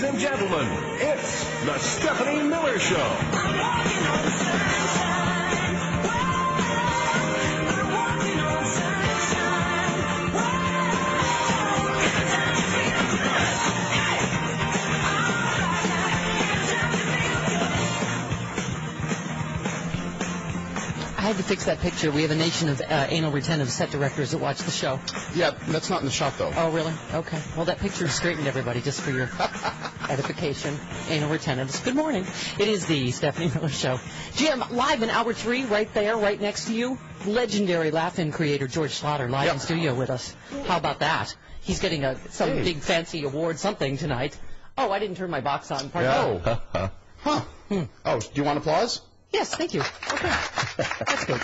and gentlemen, it's the Stephanie Miller Show. I'm walking on sunshine. I'm walking on sunshine. I had to fix that picture. We have a nation of anal retentive set directors that watch the show. Yeah, that's not in the shot, though. Oh, really? Okay. Well, that picture straightened everybody just for your edification. Anal retentives. Good morning. It is the Stephanie Miller Show. Jim, live in hour 3, right there, right next to you. Legendary laugh-in creator George Slaughter live in studio with us. How about that? He's getting some big fancy award something tonight. Oh, I didn't turn my box on. Pardon. Oh. Huh. Oh, do you want applause? Yes, thank you. Okay. That's good.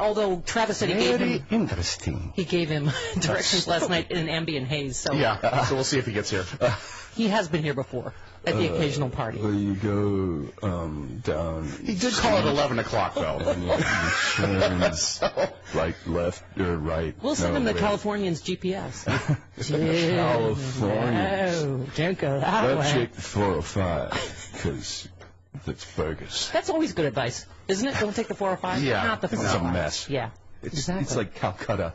Although Travis said he gave him directions last night in an ambient haze. So yeah, so we'll see if he gets here. He has been here before at the occasional party. Well, you go down. He did call it 11 o'clock, though. Right, left, or right. We'll send him the Californian's GPS. California. No, don't go that way. Check 405, because that's bogus. That's always good advice, isn't it? Don't take the 405. Yeah, not the 405. It's a mess. Yeah, exactly. It's like Calcutta.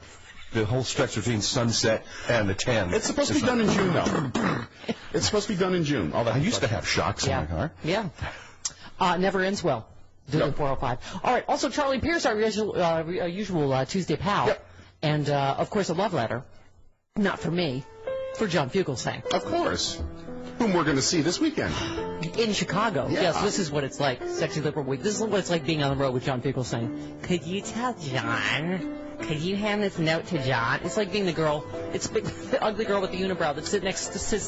The whole stretch between Sunset and the 10. It's supposed to be done in June, though. It's supposed to be done in June. I used to have shocks in my car. Yeah. Never ends well. Doing 405. All right. Also, Charlie Pierce, our usual Tuesday pal. Yep. And, of course, a love letter. Not for me. For John Fugelsang. Of course. Whom we're going to see this weekend. In Chicago. Yeah. Yes, this is what it's like. Sexy Liberal Week. This is what it's like being on the road with John Fugelsang. Could you tell John? Could you hand this note to John? It's like being the girl. It's the ugly girl with the unibrow that sits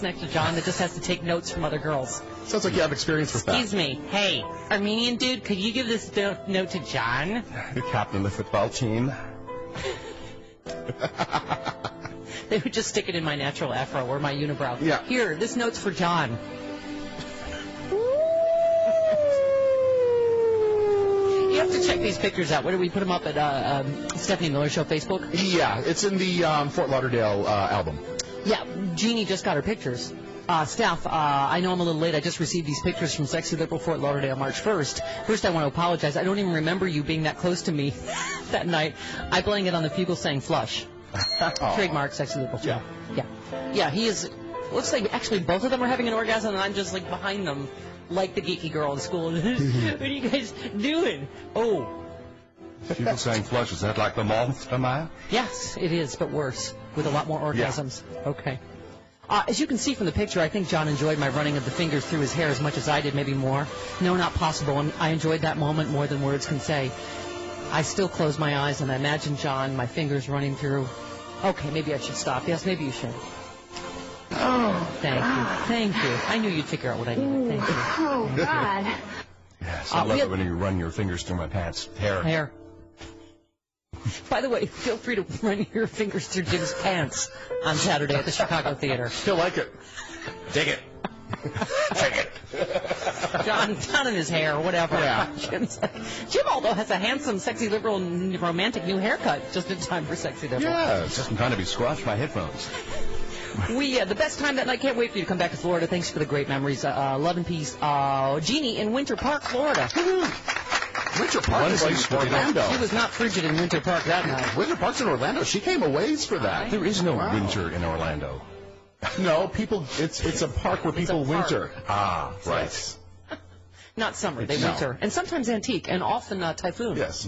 next to John that just has to take notes from other girls. Sounds like you have experience with that. Excuse me. Hey, Armenian dude, could you give this note to John? The captain of the football team. They would just stick it in my natural afro or my unibrow. Yeah. Here, this note's for John. You have to check these pictures out. Where do we put them up at Stephanie Miller Show Facebook? Yeah, it's in the Fort Lauderdale album. Yeah, Jeannie just got her pictures. Steph, I know I'm a little late. I just received these pictures from Sexy Liberal Fort Lauderdale March 1st. First, I want to apologize. I don't even remember you being that close to me that night. I blame it on the Fugelsang flush. Trademark Sexy Liberal. Yeah. Yeah, he is. Looks like actually both of them are having an orgasm, and I'm just like behind them, like the geeky girl in school. What are you guys doing? Oh. Fugelsang flush, is that like the monster? Yes, it is, but worse, with a lot more orgasms. Yeah. Okay. As you can see from the picture, I think John enjoyed my running of the fingers through his hair as much as I did, maybe more. No, not possible, and I enjoyed that moment more than words can say. I still close my eyes and I imagine John, my fingers running through. Okay, maybe I should stop. Yes, maybe you should. Oh, thank you. Thank you. I knew you'd figure out what I needed. Thank you. Oh, God. Yes, I love it when you run your fingers through my pants. Hair. By the way, feel free to run your fingers through Jim's pants on Saturday at the Chicago Theater. He'll like it. Dig it. Take it. John in his hair, whatever. Yeah. Jim, although, has a handsome, sexy, liberal, and romantic new haircut just in time for Sexy Liberal. Yeah, just in time to be squashed by headphones. The best time that night. Can't wait for you to come back to Florida. Thanks for the great memories. Love and peace. Jeannie in Winter Park, Florida. Winter Park is like Orlando. She was not frigid in Winter Park that night. Winter Park's in Orlando. She came a ways for that. There is no winter in Orlando. No, people. It's a park where people winter. Ah, right. Yes. Not summer, they winter. And sometimes antique, and often typhoon. Yes.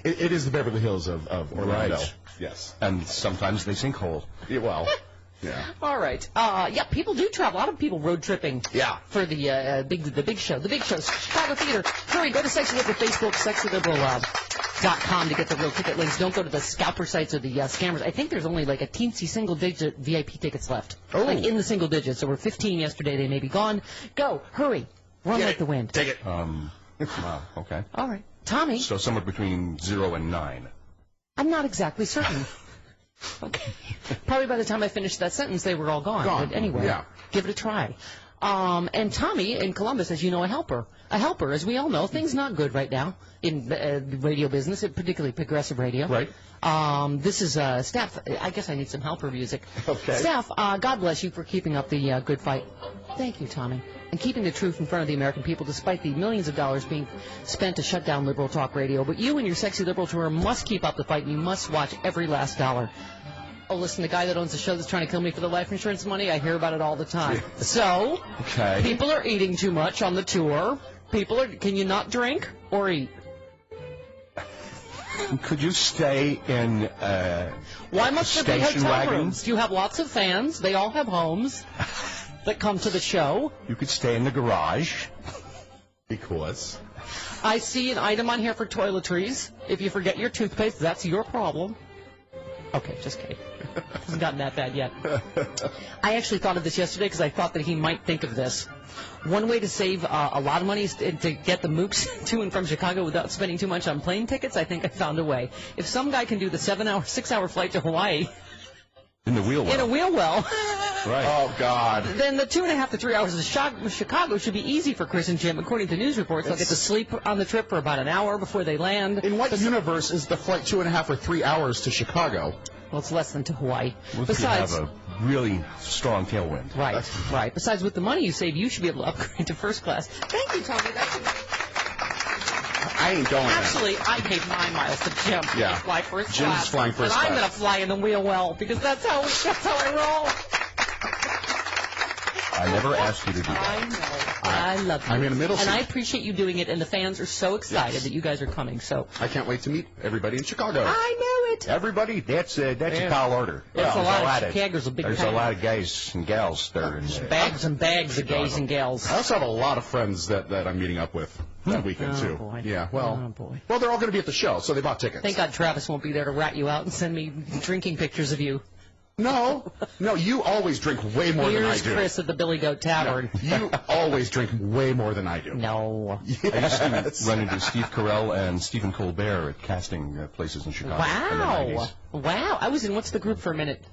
It is the Beverly Hills of Orlando. Right. Yes. And sometimes they sinkhole. Yeah, well, yeah. All right. People do travel. A lot of people road tripping. Yeah. For the big show. The big show. Chicago Theater. Hurry, go to Sexy Liberal Facebook, sexyliberal.com to get the real ticket links. Don't go to the scalper sites or the scammers. I think there's only like a teensy single-digit VIP tickets left. Oh. Like in the single digits. There were 15 yesterday. They may be gone. Go. Hurry. Run like the wind. Take it. Wow, okay. All right. Tommy. So somewhere between 0 and 9. I'm not exactly certain. Okay. Probably by the time I finished that sentence, they were all gone. But anyway, give it a try. And Tommy in Columbus, as you know, a helper. A helper, as we all know. Things not good right now in the radio business, particularly progressive radio. Right. This is Steph. I guess I need some helper music. Okay. Steph, God bless you for keeping up the good fight. Thank you, Tommy. And keeping the truth in front of the American people despite the millions of dollars being spent to shut down liberal talk radio. But you and your sexy liberal tour must keep up the fight, and you must watch every last dollar. Oh, listen, the guy that owns the show that's trying to kill me for the life insurance money, I hear about it all the time. So, people are eating too much on the tour. Can you not drink or eat? Could you stay in Why must there be station hotel wagon? rooms? You have lots of fans. They all have homes that come to the show. You could stay in the garage. Because? I see an item on here for toiletries. If you forget your toothpaste, that's your problem. Okay, just kidding. Hasn't gotten that bad yet. I actually thought of this yesterday because I thought that he might think of this. One way to save a lot of money is to get the mooks to and from Chicago without spending too much on plane tickets. I think I found a way. If some guy can do the 6-hour flight to Hawaii In the wheel well. in a wheel well, Right. Oh, God. then the 2.5 to 3 hours of Chicago should be easy for Chris and Jim. According to news reports, they'll get to sleep on the trip for about an hour before they land. In what universe is the flight 2.5 or 3 hours to Chicago? Well, it's less than to Hawaii. What if you have a really strong tailwind? Right. Besides, with the money you save, you should be able to upgrade to first class. Thank you, Tommy. I ain't going there. Actually, I paid my miles to Jim. Yeah. To fly first Jim's class. flying first and I'm class. going to fly in the wheel well because that's how I roll. I never asked you to do that. I know. I love you. I'm in the middle and seat. I appreciate you doing it, and the fans are so excited Yes. that you guys are coming. So I can't wait to meet everybody in Chicago. I know it. Everybody, that's a tall order. That's a lot of of Chicago's a big There's town. a lot of guys and gals there. In there. Bags and bags of gays and gals. I also have a lot of friends that I'm meeting up with that weekend, Oh, too. boy. Yeah, well, Oh, boy. well, they're all going to be at the show, so they bought tickets. Thank God Travis won't be there to rat you out and send me drinking pictures of you. No, you always drink way more than I Here's do. Chris at the Billy Goat Tavern. You always drink way more than I do. No. I used to run into Steve Carell and Stephen Colbert at casting places in Chicago. in the Wow. 90s. Wow. I was in, what's the group for a minute?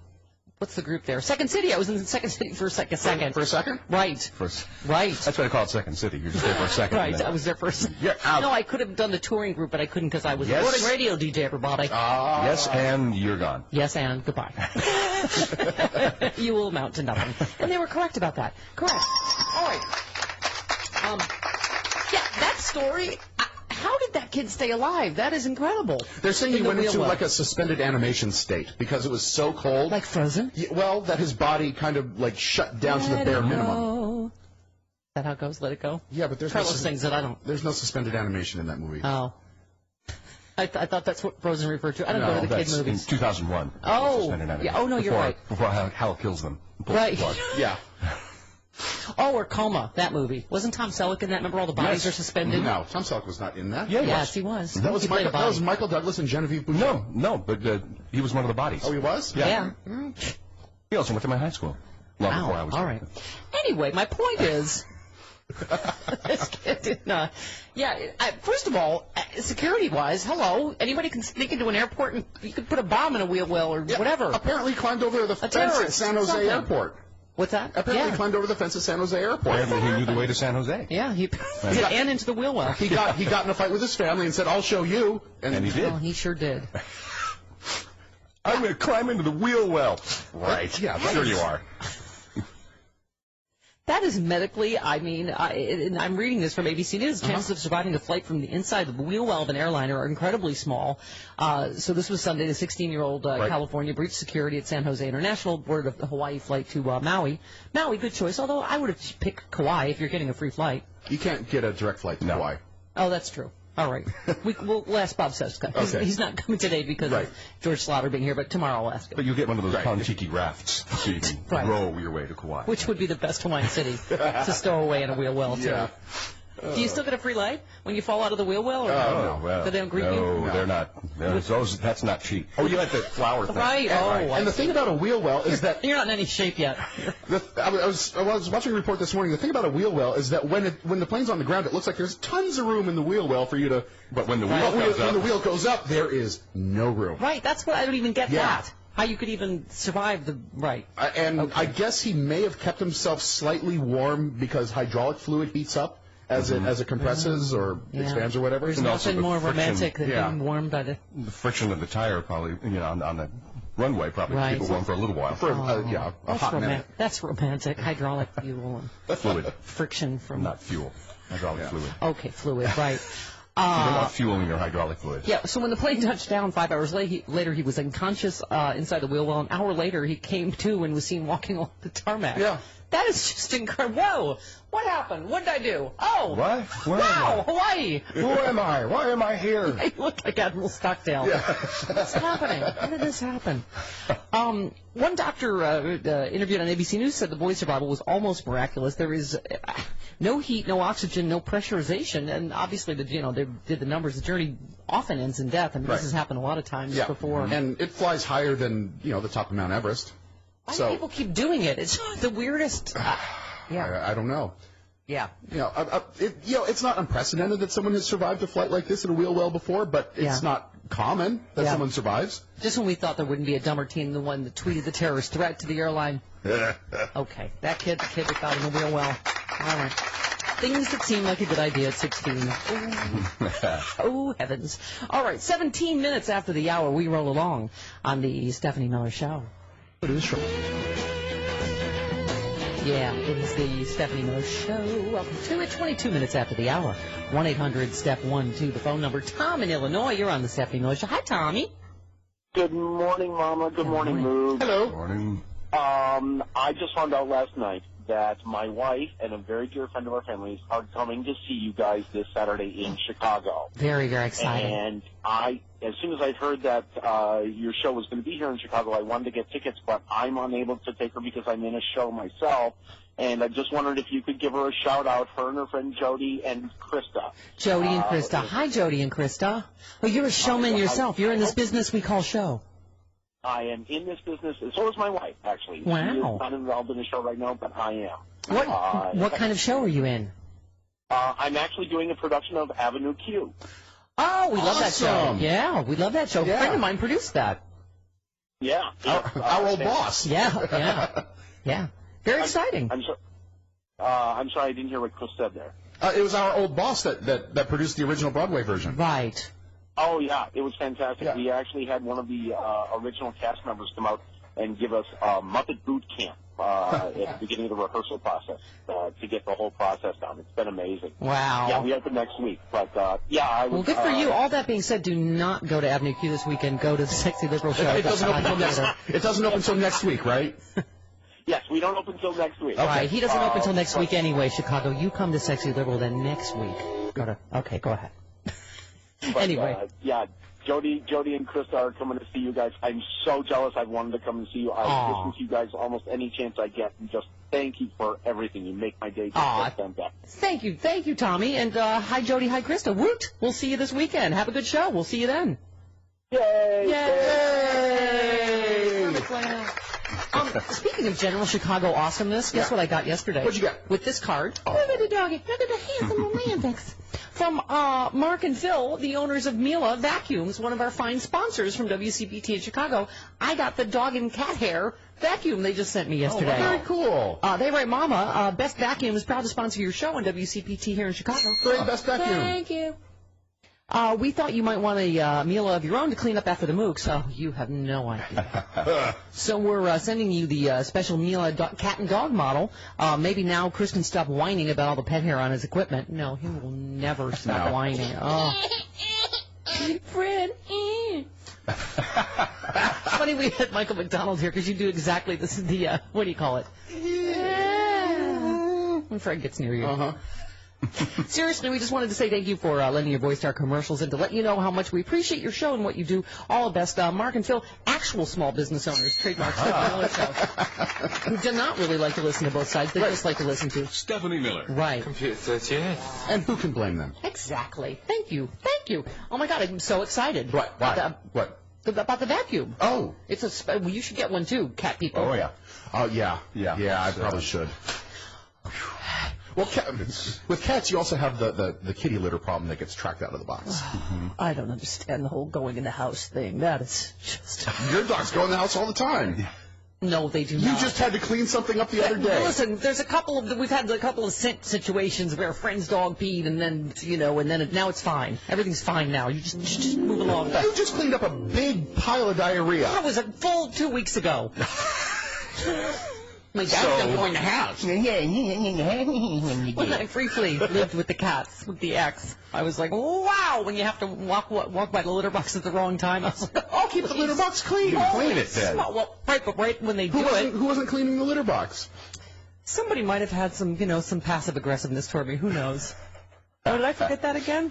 What's the group there? Second City. I was in Second City for a second. For a second? Right. First, Right. that's why I call it Second City. You're just there for a second. Right. and then- I was there first. Yeah, out. No, I could have done the touring group, but I couldn't because I was Yes. a morning radio DJ, everybody. Yes, and you're gone. Yes, and goodbye. You will amount to nothing. And they were correct about that. Correct. All right. Yeah, that story, how did that kid stay alive? That is incredible. They're saying In he the went into wheel well. like a suspended animation state because it was so cold. Like Frozen? Yeah, well, that his body kind of like shut down to the bare minimum. Is that how it goes? Let it go? Yeah, but there's Carlos sings it. I don't. There's no suspended animation in that movie. Oh. I thought that's what Frozen referred to. I don't No, go to the kid That's in movies. 2001. Oh. Suspended animation. Yeah, oh, no, you're Before- right. Before Hal kills them. Right. Yeah. Oh, or Coma, that movie. Wasn't Tom Selleck in that? Remember all the bodies Yes. are suspended? No, Tom Selleck was not in that. Yeah, Yes, he was. That was He played a Michael. That was body. Michael Douglas and Genevieve Boucher. No, but he was one of the bodies. Oh, he was. Yeah. He also went to my high school. Long before I Wow. was All there. right. Anyway, my point is, this kid did not. Yeah. First of all, security-wise, hello, anybody can sneak into an airport and you could put a bomb in a wheel well or Yeah, apparently Apparently climbed over the fence at terrorist, San Jose something. Airport. What's that? Apparently yeah. climbed over the fence at San Jose Airport. Apparently he knew the way to San Jose. Yeah. And into the wheel well. He got in a fight with his family and said, "I'll show you." And he did. Oh, he sure did. I'm going to climb into the wheel well. Right. Yeah, Sure you are. That is medically, I mean, and I'm reading this from ABC News. Chances of surviving a flight from the inside of the wheel well of an airliner are incredibly small. So this was Sunday. The 16-year-old California breached security at San Jose International, boarded a Hawaii flight to Maui. Maui, good choice, although I would have picked Kauai if you're getting a free flight. You can't get a direct flight to Hawaii. Oh, that's true. All right. We'll ask Bob Seska. Okay. He's not coming today because of George Slaughter being here, but tomorrow I'll ask him. But you'll get one of those Kon-Tiki rafts so you can Right. row your way to Kauai. Which would be the best Hawaiian city to stow away in a wheel well, too. Yeah. Do you still get a free light when you fall out of the wheel well? Or Oh, well. Do they don't greet you? No, they're not. That's not cheap. Oh, you had the flower thing. Right. Oh, And the thing about a wheel well is that you're not in any shape yet. I was watching a report this morning. The thing about a wheel well is that when the plane's on the ground, it looks like there's tons of room in the wheel well for you to. But when the When wheel goes the up, wheel goes up, there is no room. Right. That's what I don't even get Yeah. that. How you could even survive the I guess he may have kept himself slightly warm because hydraulic fluid heats up as it compresses or expands or whatever. There's And also nothing the more friction, romantic than being warmed by the... The friction of the tire probably, on the runway probably keep it warm for a little while. For a hot minute. That's romantic. Hydraulic fuel and Fluid, friction from... not fuel. Hydraulic fluid. Okay, fluid, right. You don't want fuel in your hydraulic fluid. Yeah, so when the plane touched down 5 hours later, he was unconscious inside the wheel well. An hour later, he came to and was seen walking along the tarmac. Yeah. That is just incredible. Whoa! What happened? What did I do? Oh! What? Where Wow! Hawaii! Who am I? Why am I here? I look like Admiral Stockdale. Yeah. What's happening? How did this happen? One doctor interviewed on ABC News said the boy's survival was almost miraculous. There is no heat, no oxygen, no pressurization, and obviously, they did the numbers. The journey often ends in death. I mean, this has happened a lot of times before. And it flies higher than the top of Mount Everest. Why do people keep doing it? It's the weirdest. I don't know. Yeah. It's not unprecedented that someone has survived a flight like this in a wheel well before, but it's not common that someone survives. Just when we thought there wouldn't be a dumber team than the one that tweeted the terrorist threat to the airline. Okay, the kid that got in the wheel well. All right. Things that seem like a good idea at 16. Oh, heavens. All right, 17 minutes after the hour, we roll along on the Stephanie Miller Show. It is true. Yeah, it is the Stephanie Miller Show. Welcome to it. 22 minutes after the hour. 1-800-STEP-1-2, the phone number. Tom in Illinois, you're on the Stephanie Miller Show. Hi, Tommy. Good morning, Mama. Good morning, Moo. Hello. Morning. I just found out last night that my wife and a very dear friend of our families are coming to see you guys this Saturday in Chicago. Very, very exciting. And as soon as I heard that your show was going to be here in Chicago, I wanted to get tickets, but I'm unable to take her because I'm in a show myself. And I just wondered if you could give her a shout-out, her and her friend Jody and Krista. Jody and Krista. Hi, Jody and Krista. Well, you're a showman yourself. You're in this business we call show. I am in this business, and so is my wife, actually. Wow. She is not involved in the show right now, but I am. What kind of show are you in? I'm actually doing a production of Avenue Q. Oh, we love that show. Awesome. Yeah, we love that show. A friend of mine produced that. Yeah. Our old boss. Yeah. Very exciting. I'm sorry I didn't hear what Chris said there. It was our old boss that produced the original Broadway version. Right. Oh, yeah, it was fantastic. Yeah. We actually had one of the original cast members come out and give us a Muppet boot camp at the beginning of the rehearsal process to get the whole process down. It's been amazing. Wow. Yeah, we open next week. But, I was... Well, good for you. All that being said, do not go to Avenue Q this weekend. Go to the Sexy Liberal Show. It doesn't open until next week, right? Yes, we don't open until next week. Right. He doesn't open until next week anyway, Chicago. You come to Sexy Liberal then next week. Okay, go ahead. But, Anyway. Jody and Krista are coming to see you guys. I'm so jealous. I've wanted to come and see you. I listen to you guys almost any chance I get. And just thank you for everything. You make my day just fantastic. Thank you, Tommy. And hi, Jody. Hi, Krista. Woot! We'll see you this weekend. Have a good show. We'll see you then. Yay! Speaking of general Chicago awesomeness, guess what I got yesterday? What'd you get? With this card. Look at the doggy. Look at the handsome romantics. From Mark and Phil, the owners of Mila Vacuums, one of our fine sponsors from WCPT in Chicago. I got the dog and cat hair vacuum they just sent me yesterday. Very cool. They write, Mama, Best Vacuum is proud to sponsor your show on WCPT here in Chicago. Great, Best Vacuum. Thank you. We thought you might want a Mila of your own to clean up after the mooks. Oh, you have no idea. So we're sending you the special Mila cat and dog model. Maybe now Chris can stop whining about all the pet hair on his equipment. No, he will never stop whining. Oh. Fred. It's funny we had Michael McDonald here because you do exactly this. What do you call it? When Fred gets near you. Uh-huh. Seriously, we just wanted to say thank you for lending your voice to our commercials and to let you know how much we appreciate your show and what you do. All the best. Mark and Phil, actual small business owners, trademark Stephanie Miller Show, who do not really like to listen to both sides. They just like to listen to Stephanie Miller. Right. Computer 38. And who can blame them? Exactly. Thank you. Oh, my God, I'm so excited. What? Why? What? About the vacuum. Oh. It's well, you should get one, too, cat people. Oh, yeah. Oh, yeah. I probably should. Well, with cats, you also have the kitty litter problem that gets tracked out of the box. I don't understand the whole going in the house thing. That is just... Your dogs go in the house all the time. No, they do not. You just had to clean something up the other day. Listen, there's we've had a couple of situations where a friend's dog peed, and then, now it's fine. Everything's fine now. You just move along. You just cleaned up a big pile of diarrhea. That was a full 2 weeks ago. My dad's still going to the house. When I briefly lived with the cats, with the ex, I was like, wow, when you have to walk by the litter box at the wrong time, I was like, oh, Keep the litter box clean. Clean it then. Well, right when they do it. Who wasn't cleaning the litter box? Somebody might have had some passive aggressiveness toward me. Who knows? Oh, did I forget that again?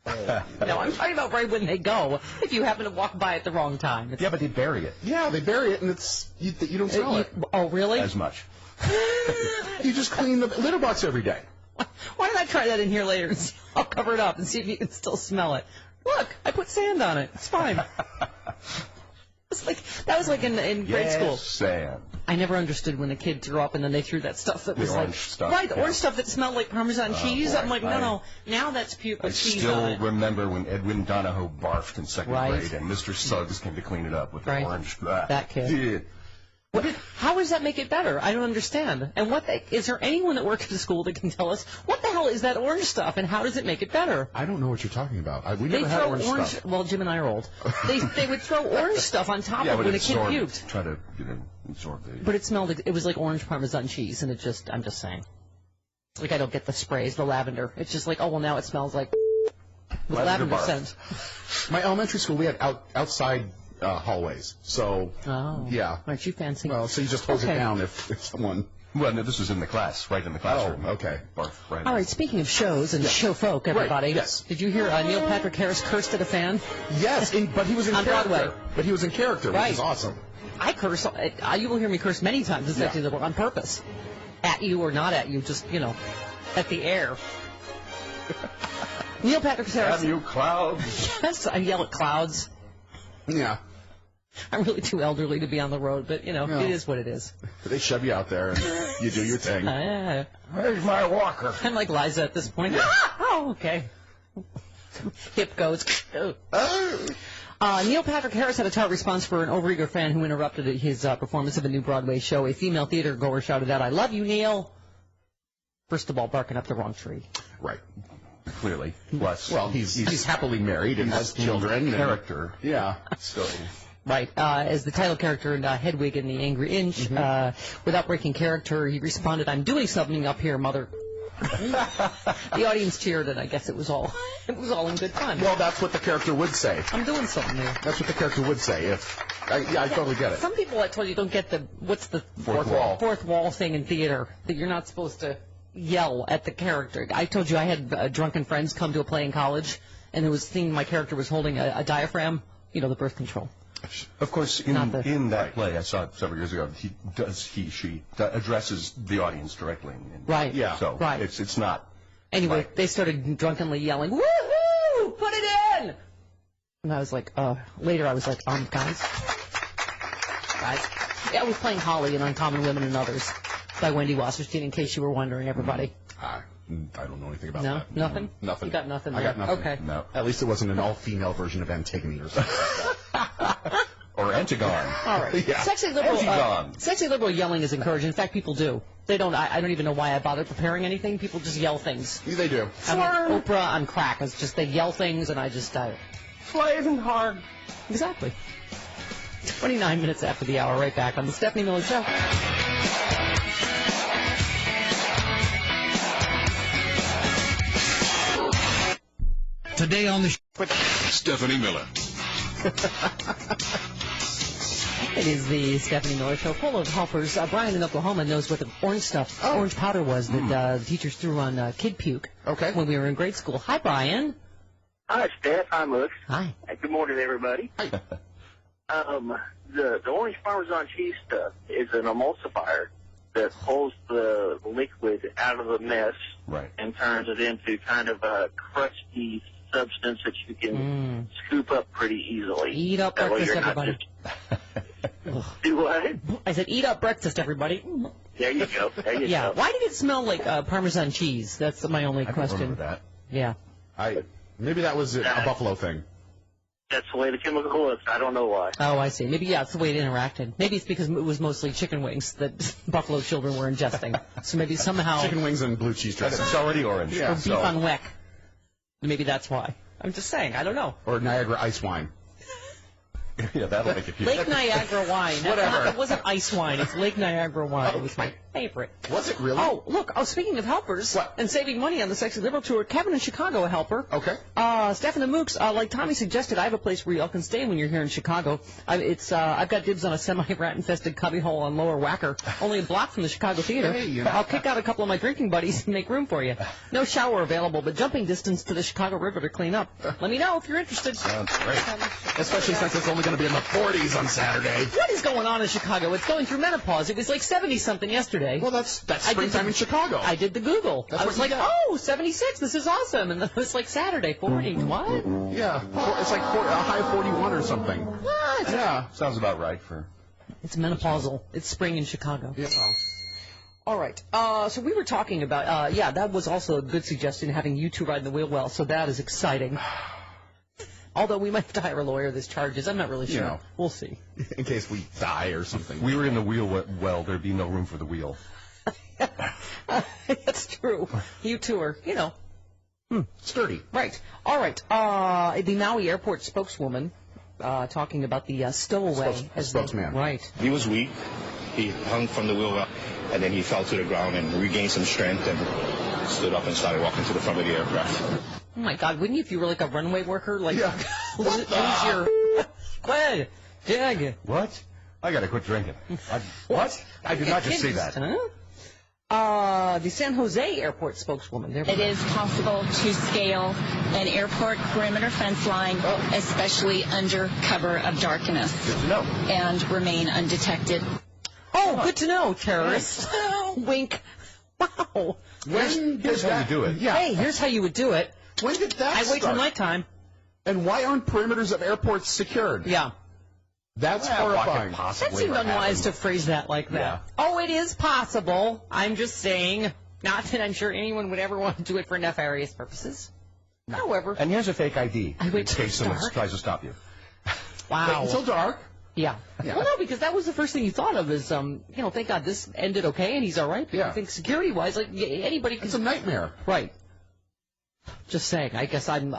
No, I'm talking about right when they go. If you happen to walk by at the wrong time. Yeah, but they bury it. Yeah, they bury it, and you don't smell it. Oh, really? As much. You just clean the litter box every day. Why don't I try that in here later and see, I'll cover it up and see if you can still smell it. Look, I put sand on it. It's fine. That was like in grade school. Sand. I never understood when a kid threw up and then they threw that stuff that was The orange stuff. Right, the orange stuff that smelled like Parmesan cheese. Boy, I'm like, no, now that's puke with cheese on I it. still remember when Edwin Donahoe barfed in second Right. grade, and Mr. Suggs came to clean it up with the Right. orange. That kid. Yeah. How does that make it better? I don't understand. And is there anyone that works at the school that can tell us what the hell is that orange stuff and how does it make it better? I don't know what you're talking about. We They never had throw orange stuff. Well, Jim and I are old. They would throw orange stuff on top of when a kid puked. Try to absorb the... But it smelled. It was like orange Parmesan cheese, and I'm just saying. Like I don't get the sprays, the lavender. It's just like, oh well, now it smells like with lavender scent. My elementary school, we had outside hallways. So yeah. Aren't you fancy? Well, so you just hose it down if someone. Well, no, this was in the class, right in the classroom. Oh, okay. Barf, right. All right, speaking of shows and show folk, everybody. Right, yes. Did you hear Neil Patrick Harris cursed at a fan? Yes, but he was in On character. Broadway. But he was in character, Right. which is awesome. I curse. You will hear me curse many times. It's actually on purpose. At you or not at you, just, at the air. Neil Patrick Harris. Have you clouds? Yes, I yell at clouds. Yeah. I'm really too elderly to be on the road, but, it is what it is. They shove you out there, and you do your thing. Where's my walker? I'm like Liza at this point. Oh, okay. Hip goes. Neil Patrick Harris had a tart response for an overeager fan who interrupted his performance of a new Broadway show. A female theater goer shouted out, "I love you, Neil." First of all, barking up the wrong tree. Right. Clearly. Plus, Well, he's happily married and has children. Character. Yeah. So... Right. As the title character in Hedwig in the Angry Inch, without breaking character, he responded, "I'm doing something up here, mother." The audience cheered, and I guess it was all in good fun. Well, that's what the character would say. I'm doing something there. That's what the character would say. I totally get it. Some people, I told you, don't get what's the fourth wall thing in theater, that you're not supposed to yell at the character. I told you I had drunken friends come to a play in college, and there was a scene my character was holding a diaphragm, the birth control. Of course, in that play, I saw it several years ago, she addresses the audience directly. Right. Yeah. So right. it's not... Anyway, they started drunkenly yelling, "Woohoo! Put it in!" And I was like, later I was like, guys. Yeah, I was playing Holly in Uncommon Women and Others by Wendy Wasserstein, in case you were wondering, everybody. I don't know anything about No? that. Nothing? Nothing. You got nothing I got there. nothing. Okay. No. At least it wasn't an all-female version of Antigone or something like that. Or Antigone. All right. Yeah. Sexy liberal yelling is encouraged. In fact, people do. They don't. I don't even know why I bother preparing anything. People just yell things. They do. I'm like Oprah on crack. It's just they yell things, and I just Flavin' hard. Exactly. 29 minutes after the hour, right back on the Stephanie Miller Show. Today on the show with Stephanie Miller. It is the Stephanie Miller Show, full of helpers. Brian in Oklahoma knows what the orange powder was that the teachers threw on kid puke when we were in grade school. Hi, Brian. Hi, Steph. Hi, Lux. Hi. Good morning, everybody. Hi. The orange Parmesan cheese stuff is an emulsifier that pulls the liquid out of the mess and turns it into kind of a crusty substance that you can scoop up pretty easily. Eat up breakfast, everybody. Do what? I said, eat up breakfast, everybody. There you go. There you Yeah. go. Why did it smell like Parmesan cheese? That's my only question. I remember that. Yeah. Maybe that was a Buffalo thing. That's the way the chemical works. I don't know why. Oh, I see. Maybe, yeah, it's the way it interacted. Maybe it's because it was mostly chicken wings that Buffalo children were ingesting. So maybe somehow... Chicken wings and blue cheese dressing. It's already orange. Or beef on weck. Maybe that's why. I'm just saying. I don't know. Or Niagara ice wine. Yeah, that'll make it huge. Lake Niagara wine. Whatever. It wasn't ice wine. It's Lake Niagara wine. It was my favorite. Was it really? Oh, look. Oh, speaking of helpers and saving money on the Sexy Liberal Tour, Kevin in Chicago, a helper. Okay. Stephen and Mooks, like Tommy suggested, I have a place where y'all can stay when you're here in Chicago. I've got dibs on a semi-rat-infested cubbyhole on Lower Wacker, only a block from the Chicago Theater. Hey, I'll kick out a couple of my drinking buddies and make room for you. No shower available, but jumping distance to the Chicago River to clean up. Let me know if you're interested. Sounds great. Especially since it's only going to be in the 40s on Saturday. What is going on in Chicago? It's going through menopause. It was like 70-something yesterday. Well, that's springtime in Chicago. I did the Google. I was like, oh, 76, this is awesome. And it was like Saturday, 40. What? Yeah, it's like a high of 41 or something. What? Yeah. Sounds about right for... It's menopausal. It's spring in Chicago. Yeah. All right. So we were talking about, that was also a good suggestion, having you two ride the wheel well, so that is exciting. Although we might have to hire a lawyer. There's charges. I'm not really sure. You know. We'll see. In case we die or something. If we were in the wheel well, there'd be no room for the wheel. That's true. You two are, Sturdy. Right. All right. The Maui Airport spokeswoman talking about the stowaway. Spokesman. Right. He was weak. He hung from the wheel well, and then he fell to the ground and regained some strength and stood up and started walking to the front of the aircraft. Oh, my God. Wouldn't you if you were like a runway worker? Like, Yeah. lose your... Quid. Dig. What? I gotta quit drinking. What? I did not just say that. Huh? The San Jose Airport spokeswoman. It is possible to scale an airport perimeter fence line, especially under cover of darkness, Good to know. and remain undetected. Oh, good to know, terrorists. Wink. Wow. Here's how you do it. Yeah. Hey, here's how you would do it. When did that I wait till start? nighttime. And why aren't perimeters of airports secured? Yeah. That's What could horrifying. possibly That seemed ever unwise happen? to phrase that like that. Yeah. Oh, it is possible. I'm just saying. Not that I'm sure anyone would ever want to do it for nefarious purposes. However. And here's a fake ID I in wait till case someone dark. tries to stop you. Wow. Wait until dark. Yeah. Yeah. Well, no, because that was the first thing you thought of is, thank God this ended okay and he's all right. Yeah. I think security-wise, like, anybody It's can... a nightmare. Right. Just saying. I guess I'm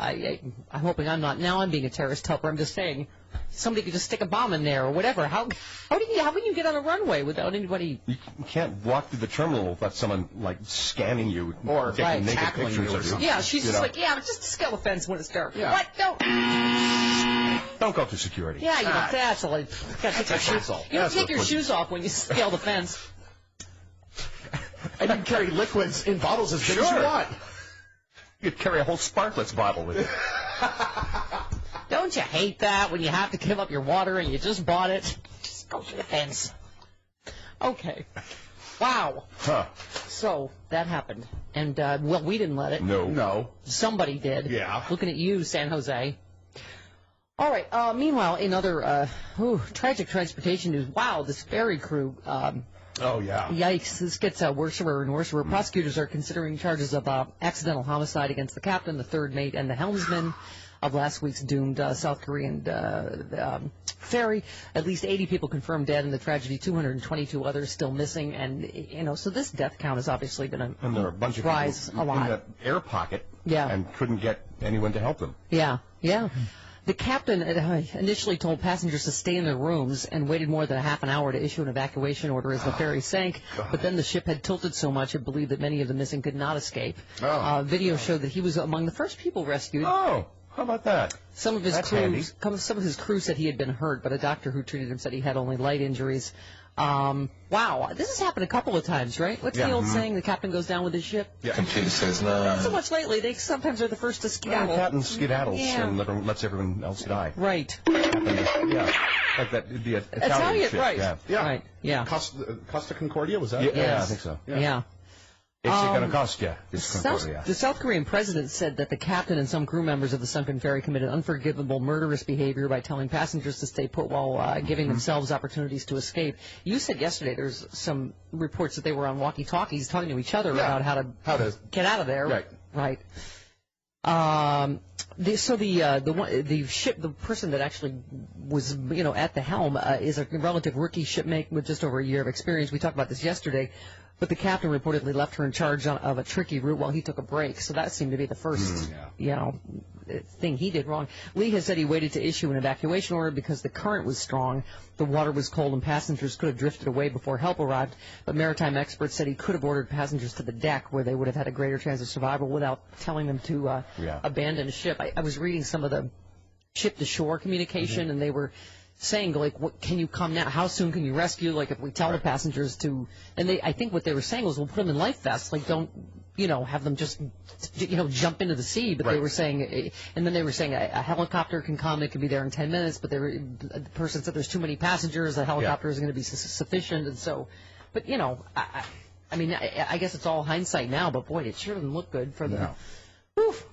hoping I'm not. Now I'm being a terrorist helper. I'm just saying somebody could just stick a bomb in there or whatever. How can you get on a runway without anybody? You can't walk through the terminal without someone, like, scanning you Or taking naked tackling pictures you or of you. something. Yeah, she's You just know. like, just scale a fence when it's dark. Yeah. What? Don't go through security. Yeah, that's like, gotta take your shoes off. You don't That's take your what- shoes off when you scale the fence. And you can carry liquids in bottles as big as you Sure. want. You could carry a whole Sparklets bottle with you. Don't you hate that when you have to give up your water and you just bought it? Just go through the fence. Okay. Wow. Huh. So, that happened. And, we didn't let it. No. Somebody did. Yeah. Looking at you, San Jose. All right. Meanwhile, in other tragic transportation news, wow, this ferry crew, Oh, yeah. yikes, this gets worse and worse. Prosecutors are considering charges of accidental homicide against the captain, the third mate, and the helmsman of last week's doomed South Korean ferry. At least 80 people confirmed dead in the tragedy, 222 others still missing. And, so this death count has obviously been And there are a bunch of rise people a lot. in that air pocket Yeah. and couldn't get anyone to help them. Yeah. The captain initially told passengers to stay in their rooms and waited more than a half an hour to issue an evacuation order as the ferry sank. But then the ship had tilted so much it believed that many of the missing could not escape. Video showed that he was among the first people rescued. Oh, how about that? Some of his That's crew said he had been hurt, but a doctor who treated him said he had only light injuries. Wow, this has happened a couple of times, right? What's the old saying? The captain goes down with his ship? Yeah. Computer says Not so no. much lately. They sometimes are the first to skedaddle. The captain skedaddles Yeah. and lets everyone else die. Right. Yeah, like that. The Italian Italian, ship. right. Yeah. Yeah. Right. Yeah. Costa Concordia, was that? Yeah, Yes. I think so. Yeah. It's going to cost you. The South Korean president said that the captain and some crew members of the sunken ferry committed unforgivable murderous behavior by telling passengers to stay put while giving themselves opportunities to escape. You said yesterday there's some reports that they were on walkie-talkies talking to each other about how to get out of there. Right. The person that actually was at the helm is a relative rookie shipmate with just over a year of experience. We talked about this yesterday. But the captain reportedly left her in charge of a tricky route while he took a break. So that seemed to be the first, thing he did wrong. Lee has said he waited to issue an evacuation order because the current was strong, the water was cold, and passengers could have drifted away before help arrived. But maritime experts said he could have ordered passengers to the deck where they would have had a greater chance of survival without telling them to abandon the ship. I was reading some of the ship-to-shore communication, and they were saying, like, what can you come now? How soon can you rescue? Like, if we tell the passengers to, and I think what they were saying was, we'll put them in life vests. Like, don't, have them just, jump into the sea. But they were saying, and then they were saying a helicopter can come. It can be there in 10 minutes. But the person said there's too many passengers. A helicopter isn't going to be sufficient. And so, but I guess it's all hindsight now. But boy, it sure doesn't look good for the.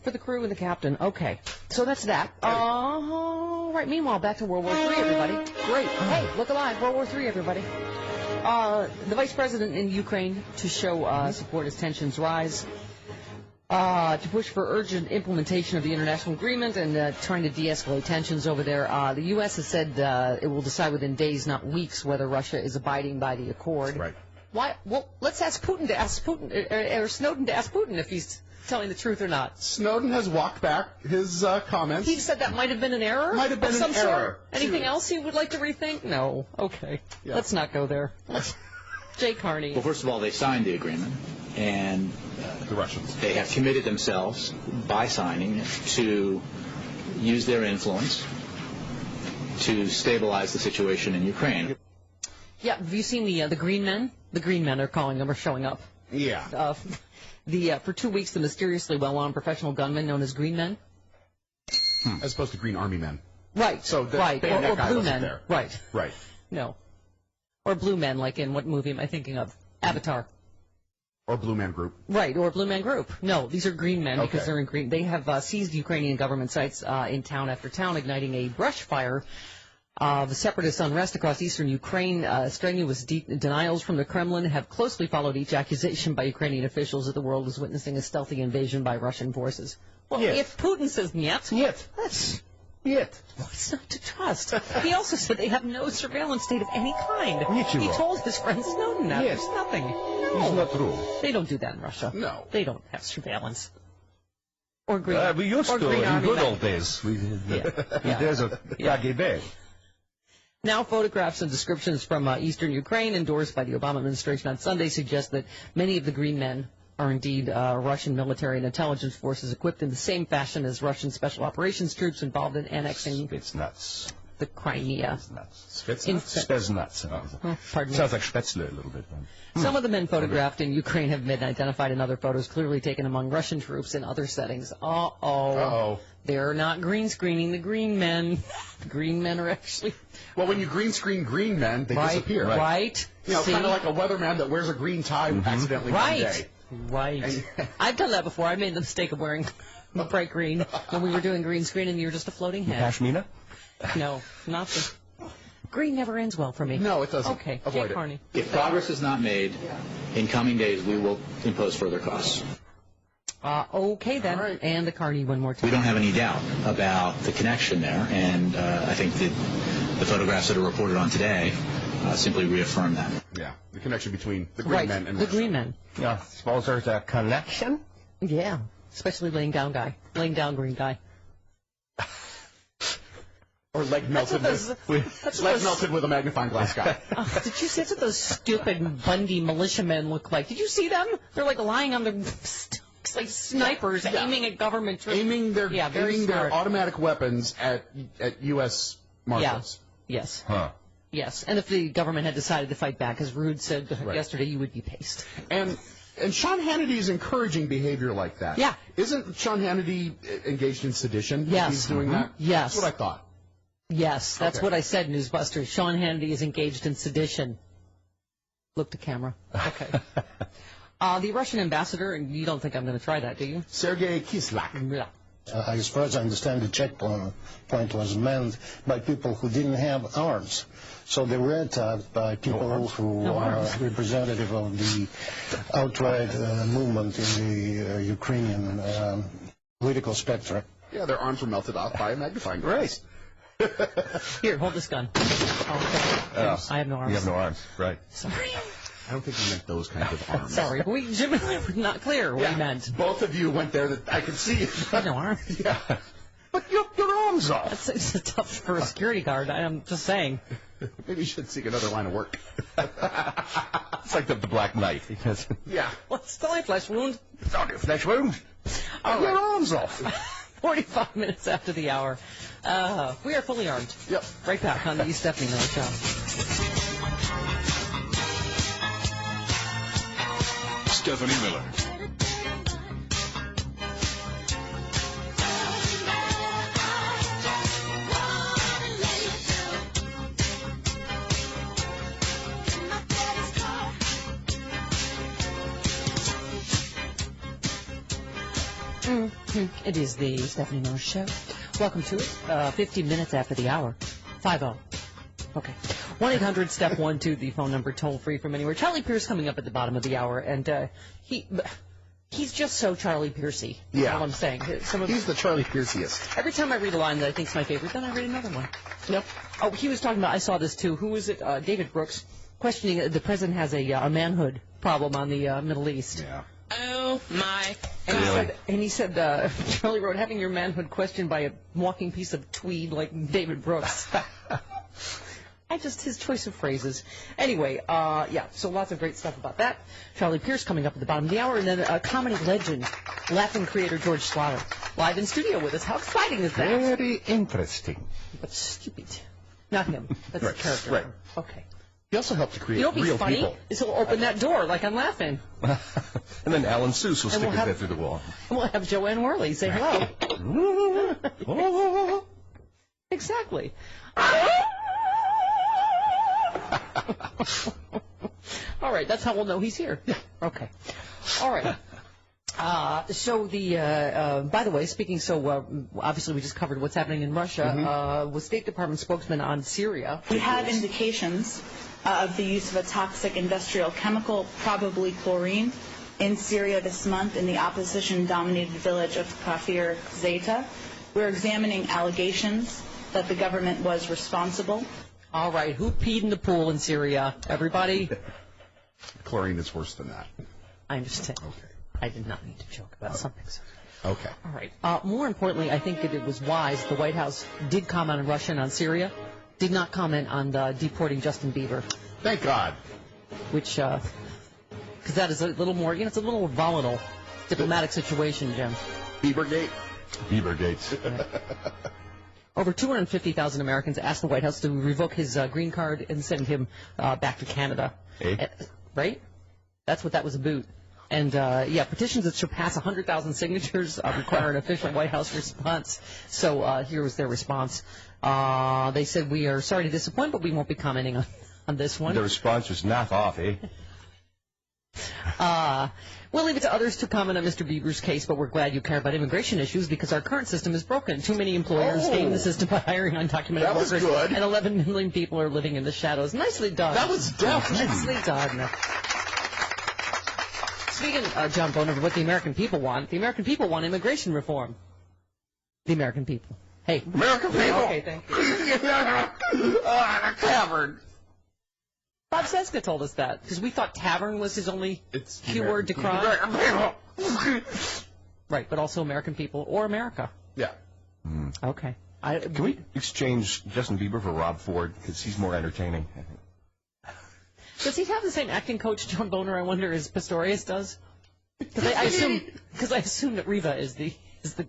For the crew and the captain. Okay, so that's that. Right, meanwhile, back to World War III, everybody. Great. Hey, look alive, World War III, everybody. The vice president in Ukraine to show support as tensions rise, to push for urgent implementation of the international agreement and trying to de-escalate tensions over there. The U.S. has said it will decide within days, not weeks, whether Russia is abiding by the accord. Right. Why? Well, let's ask Putin to ask Putin, or Snowden to ask Putin if he's telling the truth or not. Snowden has walked back his comments. He said that might have been an error? Might have been of some an error. Sort? Anything else he would like to rethink? No. Okay. Yeah. Let's not go there. Jay Carney. Well, first of all, they signed the agreement, and the Russians. They have committed themselves by signing to use their influence to stabilize the situation in Ukraine. Yeah, have you seen the Green Men? The Green Men are calling them, or showing up. Yeah. For 2 weeks, the mysteriously well-armed professional gunmen known as Green Men. As opposed to Green Army Men. Right. So right. Or Blue Men. There. Right. Right. No. Or Blue Men, like in what movie am I thinking of? Avatar. Or Blue Man Group. Right, or Blue Man Group. No, these are Green Men because they're in green. They have seized Ukrainian government sites in town after town, igniting a brush fire of separatist unrest across eastern Ukraine. Strenuous denials from the Kremlin have closely followed each accusation by Ukrainian officials that the world is witnessing a stealthy invasion by Russian forces. Well, if Putin says niet, that's niet. What's not to trust? He also said they have no surveillance state of any kind. He told his friend Snowden that. There's nothing. No. It's not true. They don't do that in Russia. No. They don't have surveillance. Or green. We used to in good old days. There's a KGB. Now, photographs and descriptions from eastern Ukraine endorsed by the Obama administration on Sunday suggest that many of the Green Men are indeed Russian military and intelligence forces equipped in the same fashion as Russian special operations troops involved in annexing the Crimea. Spetsnaz. Pardon me. Sounds like Spätzle a little bit. Some of the men photographed in Ukraine have been identified in other photos clearly taken among Russian troops in other settings. They're not green screening the Green Men. The Green Men are actually... Well, when you green screen Green Men, they disappear. Right. Kind of like a weatherman that wears a green tie accidentally one day. Right. I've done that before. I made the mistake of wearing bright green when we were doing green screen and you were just a floating head. Pashmina? No, not the... Green never ends well for me. No, it doesn't. Okay, Avoid Jay Carney. If progress is not made in coming days, we will impose further costs. Okay, then. Right. And the Carney one more time. We don't have any doubt about the connection there, and I think that the photographs that are reported on today simply reaffirm that. Yeah, the connection between the Green Men and the Green Men. Yeah, suppose there's a connection? Yeah, especially laying down green guy. Or leg melted with a magnifying glass guy. Did you see what those stupid Bundy militiamen look like? Did you see them? They're like lying on their stomachs like snipers aiming at government troops. Aiming their automatic weapons at U.S. marshals. Yeah. Yes. Huh. Yes. And if the government had decided to fight back, as Rude said yesterday, you would be paced. And Sean Hannity is encouraging behavior like that. Yeah. Isn't Sean Hannity engaged in sedition? Yes. He's doing that? Yes. That's what I thought. Yes, that's what I said, Newsbusters. Sean Hannity is engaged in sedition. Look to camera. Okay. The Russian ambassador, and you don't think I'm going to try that, do you? Sergei Kislyak. Yeah. As far as I understand, the checkpoint was manned by people who didn't have arms. So they were attacked by people who are representative of the outright movement in the Ukrainian political spectrum. Yeah, their arms were melted off by a magnifying glass. Here, hold this gun. I have no arms. You have no arms, right. Sorry. I don't think you meant those kinds of arms. Sorry, Jim and I were not clear what he meant. Both of you went there that I could see. I have no arms. Yeah. But your arms off. It's tough for a security guard. I'm just saying. Maybe you should seek another line of work. It's like the Black Knight. Yeah. Well, it's still a flesh wound. It's only a flesh wound. All Your right. arms off. 45 minutes after the hour. We are fully armed. Yep. Right back on the Stephanie Miller Show. Stephanie Miller. It is the Stephanie Miller Show. Welcome to it. 15 minutes after the hour. 5-0. Okay. 1-800-STEP-1-2, the phone number, toll free from anywhere. Charlie Pierce coming up at the bottom of the hour, and he's just so Charlie Piercy. Yeah. All I'm saying. He's the Charlie Pierciest. Every time I read a line that I think's my favorite, then I read another one. Yep. Oh, he was talking about, I saw this too. Who was it? David Brooks, questioning the president has a manhood problem on the Middle East. Yeah. Oh, my. And he said, Charlie wrote, having your manhood questioned by a walking piece of tweed like David Brooks. His choice of phrases. Anyway, so lots of great stuff about that. Charlie Pierce coming up at the bottom of the hour, and then a comedy legend, laughing creator George Slaughter, live in studio with us. How exciting is that? Very interesting. But stupid. Not him. That's the character. Right. Okay. He also helped to create You know what'll be real funny? people. Is he'll open that door like I'm laughing. And then Alan Seuss will stick we'll his have- head through the wall. And we'll have Joanne Worley say hello. Exactly. All right, that's how we'll know he's here. Okay. All right. So by the way, speaking obviously we just covered what's happening in Russia. Was State Department spokesman on Syria. We have indications of the use of a toxic industrial chemical, probably chlorine, in Syria this month in the opposition-dominated village of Kafir Zeta. We're examining allegations that the government was responsible. All right, who peed in the pool in Syria? Everybody? Chlorine is worse than that. I understand. Okay. I did not mean to joke about something so. Okay. All right. More importantly, I think it was wise the White House did comment on Russia and on Syria, did not comment on deporting Justin Bieber. Thank God. Which, because that is a little more, it's a little volatile diplomatic situation, Jim. Biebergate? Biebergate. Over 250,000 Americans asked the White House to revoke his green card and send him back to Canada. Right? That's what that was about. And, petitions that surpass 100,000 signatures require an official White House response. So here was their response. They said, we are sorry to disappoint, but we won't be commenting on this one. The response was not off, eh? We'll leave it to others to comment on Mr. Bieber's case, but we're glad you care about immigration issues because our current system is broken. Too many employers game the system by hiring undocumented workers. Good. And 11 million people are living in the shadows. Nicely done. That was deft. Nicely done. Speaking, John Boner, of what the American people want immigration reform. The American people. Hey. American people. Okay, thank you. Tavern. Bob Seska told us that because we thought tavern was his only keyword to cry. Right, but also American people or America. Yeah. Okay. Can we exchange Justin Bieber for Rob Ford? Because he's more entertaining, I think. Does he have the same acting coach, John Boner, I wonder, as Pistorius does? Because I assume that Reva is the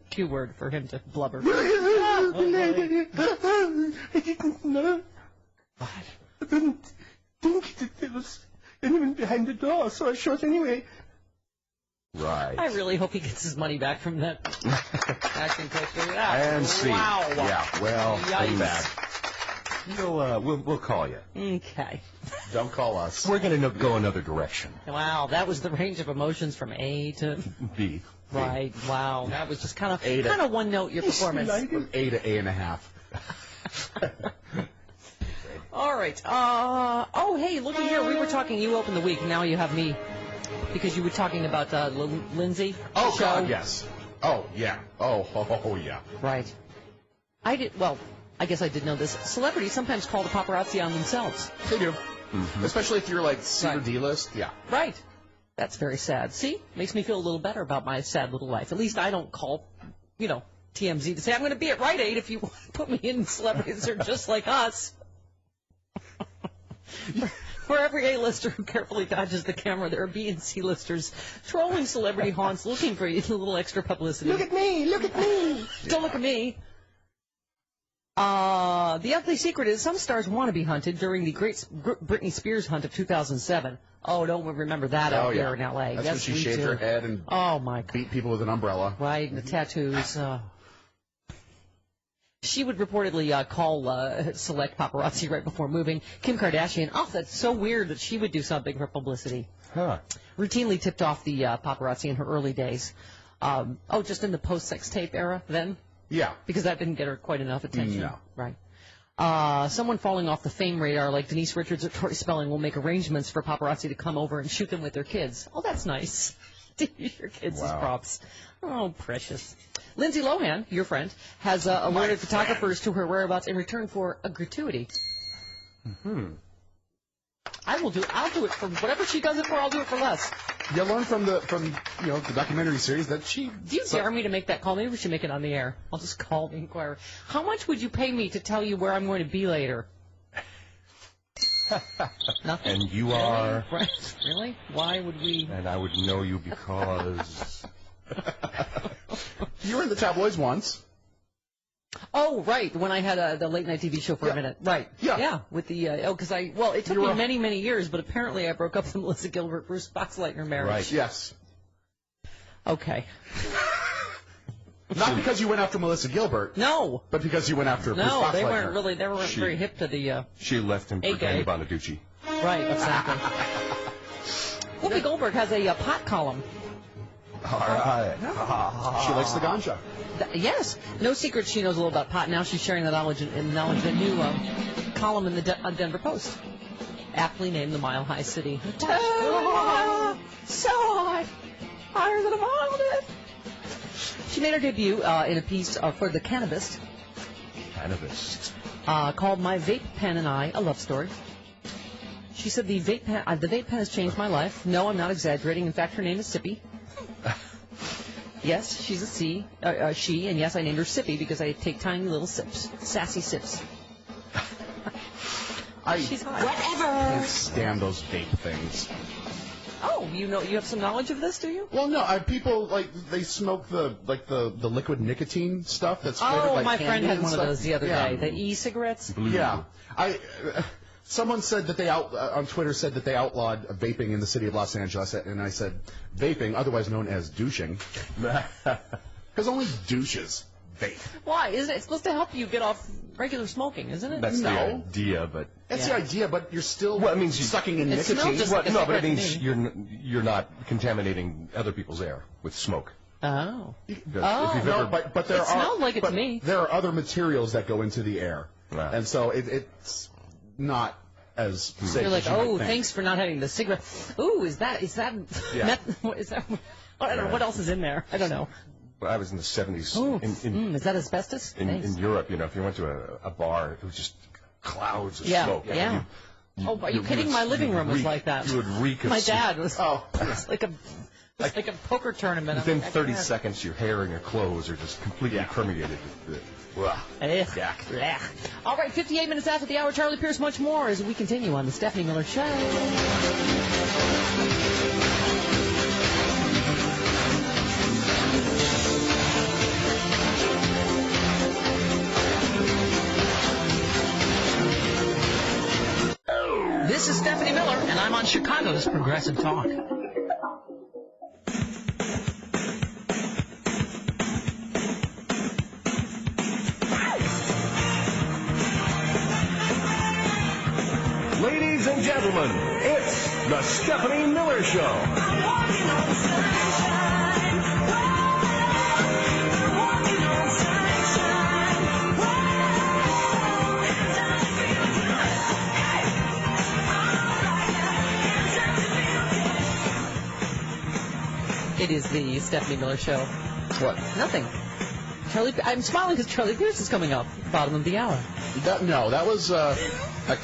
cue word for him to blubber. I didn't know. What? I didn't think that there was anyone behind the door, so I shot anyway. Right. I really hope he gets his money back from that acting coach. And see. Wow. Yeah, well, Yikes. back. We'll call you. Okay. Don't call us. We're going to go another direction. Wow, that was the range of emotions from A to B. Right. Wow, that was just kind of one note your performance. From A to A.5. All right. Oh, hey, looky here. We were talking. You opened the week. Now you have me because you were talking about Lindsay. Oh, show. God, yes. Oh, yeah. Oh, yeah. Right. I did. Well, I guess I did know this. Celebrities sometimes call the paparazzi on themselves. They do. Mm-hmm. Especially if you're like super D-list. Yeah. Right. That's very sad. See? Makes me feel a little better about my sad little life. At least I don't call, TMZ to say, I'm going to be at Rite Aid if you put me in. Celebrities are just like us. For every A-lister who carefully dodges the camera, there are B and C-listers trolling celebrity haunts looking for a little extra publicity. Look at me! Look at me! Don't look at me. The ugly secret is some stars want to be hunted during the great Britney Spears hunt of 2007. Oh, don't we remember that out here in L.A.? That's when she shaved her head and beat people with an umbrella. Right, and the tattoos. She would reportedly call select paparazzi right before moving. Kim Kardashian, that's so weird that she would do something for publicity. Huh. Routinely tipped off the paparazzi in her early days. Just in the post-sex tape era then? Yeah. Because that didn't get her quite enough attention. No. Right. Someone falling off the fame radar like Denise Richards or Tori Spelling will make arrangements for paparazzi to come over and shoot them with their kids. Oh, that's nice. Use your kids as props. Oh, precious. Lindsay Lohan, your friend, has alerted photographers to her whereabouts in return for a gratuity. Mm-hmm. I'll do it for whatever she does it for. I'll do it for less. You learn from the documentary series that she. Do you dare me to make that call? Maybe we should make it on the air. I'll just call the Inquirer. How much would you pay me to tell you where I'm going to be later? Nothing. And you are. Right. Really? Why would we? And I would know you because. You were in the tabloids once. Oh, right. When I had the late night TV show for a minute. Right. Yeah. Yeah. With the it took me many, many years, but apparently I broke up the Melissa Gilbert Bruce Boxleitner marriage. Right. Yes. Okay. Not because you went after Melissa Gilbert. No. But because you went after Bruce Boxleitner. They weren't very hip to the She left him for Danny Bonaducci. Right, exactly. Whoopi Goldberg has a pot column. All right. She likes the ganja. Yes. No secret she knows a little about pot. Now she's sharing that knowledge in a new column in the Denver Post. Aptly named the Mile High City. So high. Higher than a mile. She made her debut in a piece for The Cannabist. Called My Vape Pen and I, a Love Story. She said, the vape pen has changed my life. No, I'm not exaggerating. In fact, her name is Sippy. Yes, she's a she, and yes, I named her Sippy because I take tiny little sips, sassy sips. She's hot. Whatever. I can't stand those vape things. Oh, you have some knowledge of this, do you? Well, no, people they smoke the liquid nicotine stuff that's flavored like my candy friend had and one stuff. of those the other day. The e-cigarettes. Yeah, someone said that on Twitter said that they outlawed vaping in the city of Los Angeles, and I said vaping, otherwise known as douching, because only douches vape. Why? Isn't it supposed to help you get off regular smoking? Isn't it? That's the idea, but that's the idea. But you're still sucking in nicotine. No, but it means you're not contaminating other people's air with smoke. Oh. But there it smelled like it to me. There are other materials that go into the air, and so it's not as safe. You're like, as you might think. Thanks for not having the cigarette. Ooh, is that? Yeah. Is that? I don't know what else is in there. I don't know. When I was in the 70s. Is that asbestos? In Europe, if you went to a bar, it was just clouds of smoke. Yeah. Are you kidding? My living room was like that. You would reek of My dad was. Oh. It was like a poker tournament. Within 30 seconds, your hair and your clothes are just completely permeated. All right, 58 minutes after the hour, Charlie Pierce, much more as we continue on the Stephanie Miller Show. This is Stephanie Miller, and I'm on Chicago's Progressive Talk. and gentlemen, it's the Stephanie Miller Show. I'm walking on sunshine. I'm walking on sunshine. It's time to feel good. Hey, all right, it's time to feel good. It is the Stephanie Miller Show. What? Nothing. I'm smiling because Charlie Pierce is coming up, bottom of the hour. No, that was a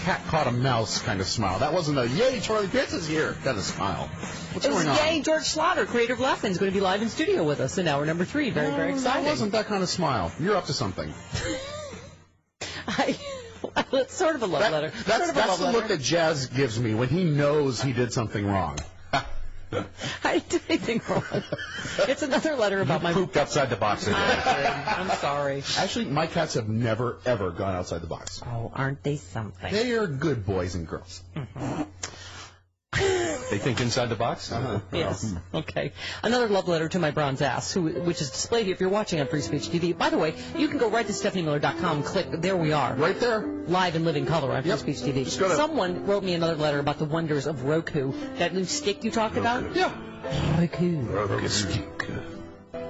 cat caught a mouse kind of smile. That wasn't a, yay, Charlie Pierce is here kind of smile. What's it was going on? yay, George Slaughter, creator of Laughing, is going to be live in studio with us in hour number 3. Very, very exciting. That wasn't that kind of smile. You're up to something. It's sort of a love letter. That's the look that Jazz gives me when he knows he did something wrong. I didn't do anything wrong. It's another letter about my... pooped outside the box today. I'm sorry. Actually, my cats have never, ever gone outside the box. Oh, aren't they something? They are good boys and girls. Mm-hmm. They think inside the box? Yes. Okay. Another love letter to my bronze ass, which is displayed here if you're watching on Free Speech TV. By the way, you can go right to StephanieMiller.com, click, there we are. Right there. Live in living color on Free Speech TV. Just go to... Someone wrote me another letter about the wonders of Roku. That new stick you talked about? Yeah. Roku.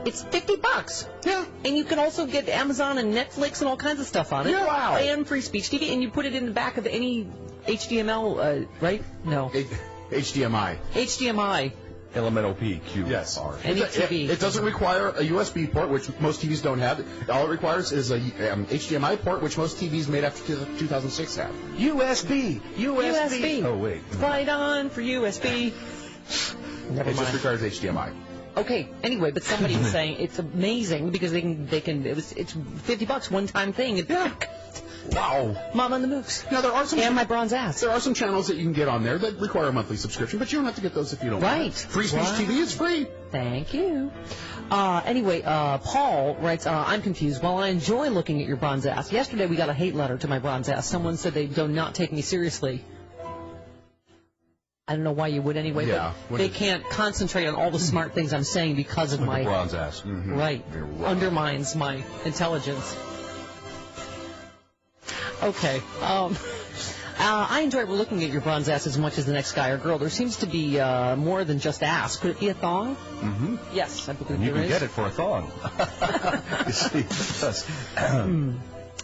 It's $50. Yeah. And you can also get Amazon and Netflix and all kinds of stuff on it. Yeah. Wow. And Free Speech TV, and you put it in the back of any HDML, right? No. HDMI. HDMI. LMNOP, Yes. Any TV. It doesn't require a USB port, which most TVs don't have. All it requires is a HDMI port, which most TVs made after 2006 have. USB. Oh, wait. Right on for USB. Never It mind. just requires HDMI. Okay. Anyway, but somebody was saying it's amazing because it's $50 one-time thing. Wow. Mom on the Mooks. Now there are some and my bronze ass. There are some channels that you can get on there that require a monthly subscription, but you don't have to get those if you don't want. Right. Free Speech TV is free. Thank you. Anyway, Paul writes, I'm confused. While I enjoy looking at your bronze ass, yesterday we got a hate letter to my bronze ass. Someone said they do not take me seriously. I don't know why you would anyway, but they can't concentrate on all the smart things I'm saying because of my bronze ass. Mm-hmm. Right. Undermines my intelligence. Okay. I enjoy looking at your bronze ass as much as the next guy or girl. There seems to be more than just ass. Could it be a thong? Mm-hmm. Yes, I believe you there can is. get it for a thong. You see, it does.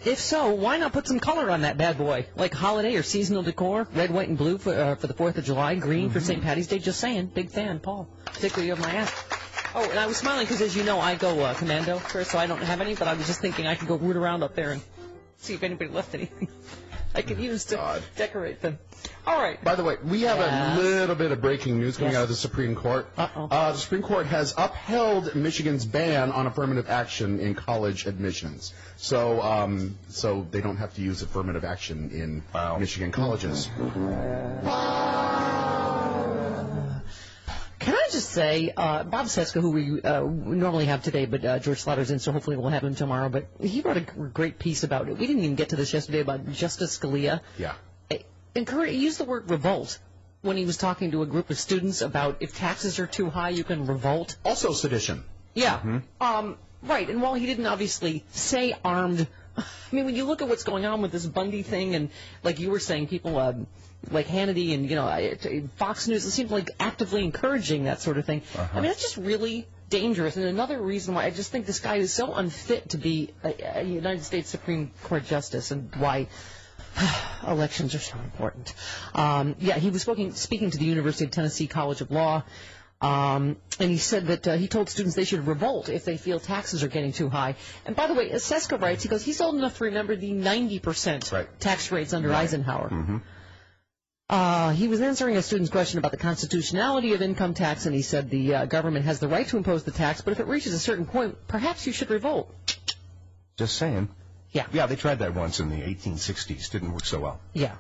If so, why not put some color on that bad boy? Like holiday or seasonal decor? Red, white, and blue for the 4th of July. Green for St. Patty's Day. Just saying. Big fan, Paul. Particularly of my ass. Oh, and I was smiling because, as you know, I go commando first, so I don't have any, but I was just thinking I could go root around up there and see if anybody left anything I could use to decorate them. All right. By the way, we have a little bit of breaking news coming out of the Supreme Court. The Supreme Court has upheld Michigan's ban on affirmative action in college admissions. So, so they don't have to use affirmative action in Michigan colleges. Can I just say, Bob Seska, who we normally have today, but George Slaughter's in, so hopefully we'll have him tomorrow, but he wrote a great piece about it. We didn't even get to this yesterday about Justice Scalia. Yeah. He used the word revolt when he was talking to a group of students about if taxes are too high, you can revolt. Also sedition. Yeah. Right, and while he didn't obviously say armed, I mean, when you look at what's going on with this Bundy thing, and like you were saying, people like Hannity and, Fox News, it seems like actively encouraging that sort of thing. I mean, it's just really dangerous. And another reason why I just think this guy is so unfit to be a United States Supreme Court justice, and why elections are so important. He was speaking to the University of Tennessee College of Law, and he said that he told students they should revolt if they feel taxes are getting too high. And by the way, as Seska writes, he goes, he's old enough to remember the 90% tax rates under Eisenhower. He was answering a student's question about the constitutionality of income tax, and he said the government has the right to impose the tax, but if it reaches a certain point, perhaps you should revolt. Just saying. Yeah. Yeah, they tried that once in the 1860s. Didn't work so well. Yeah.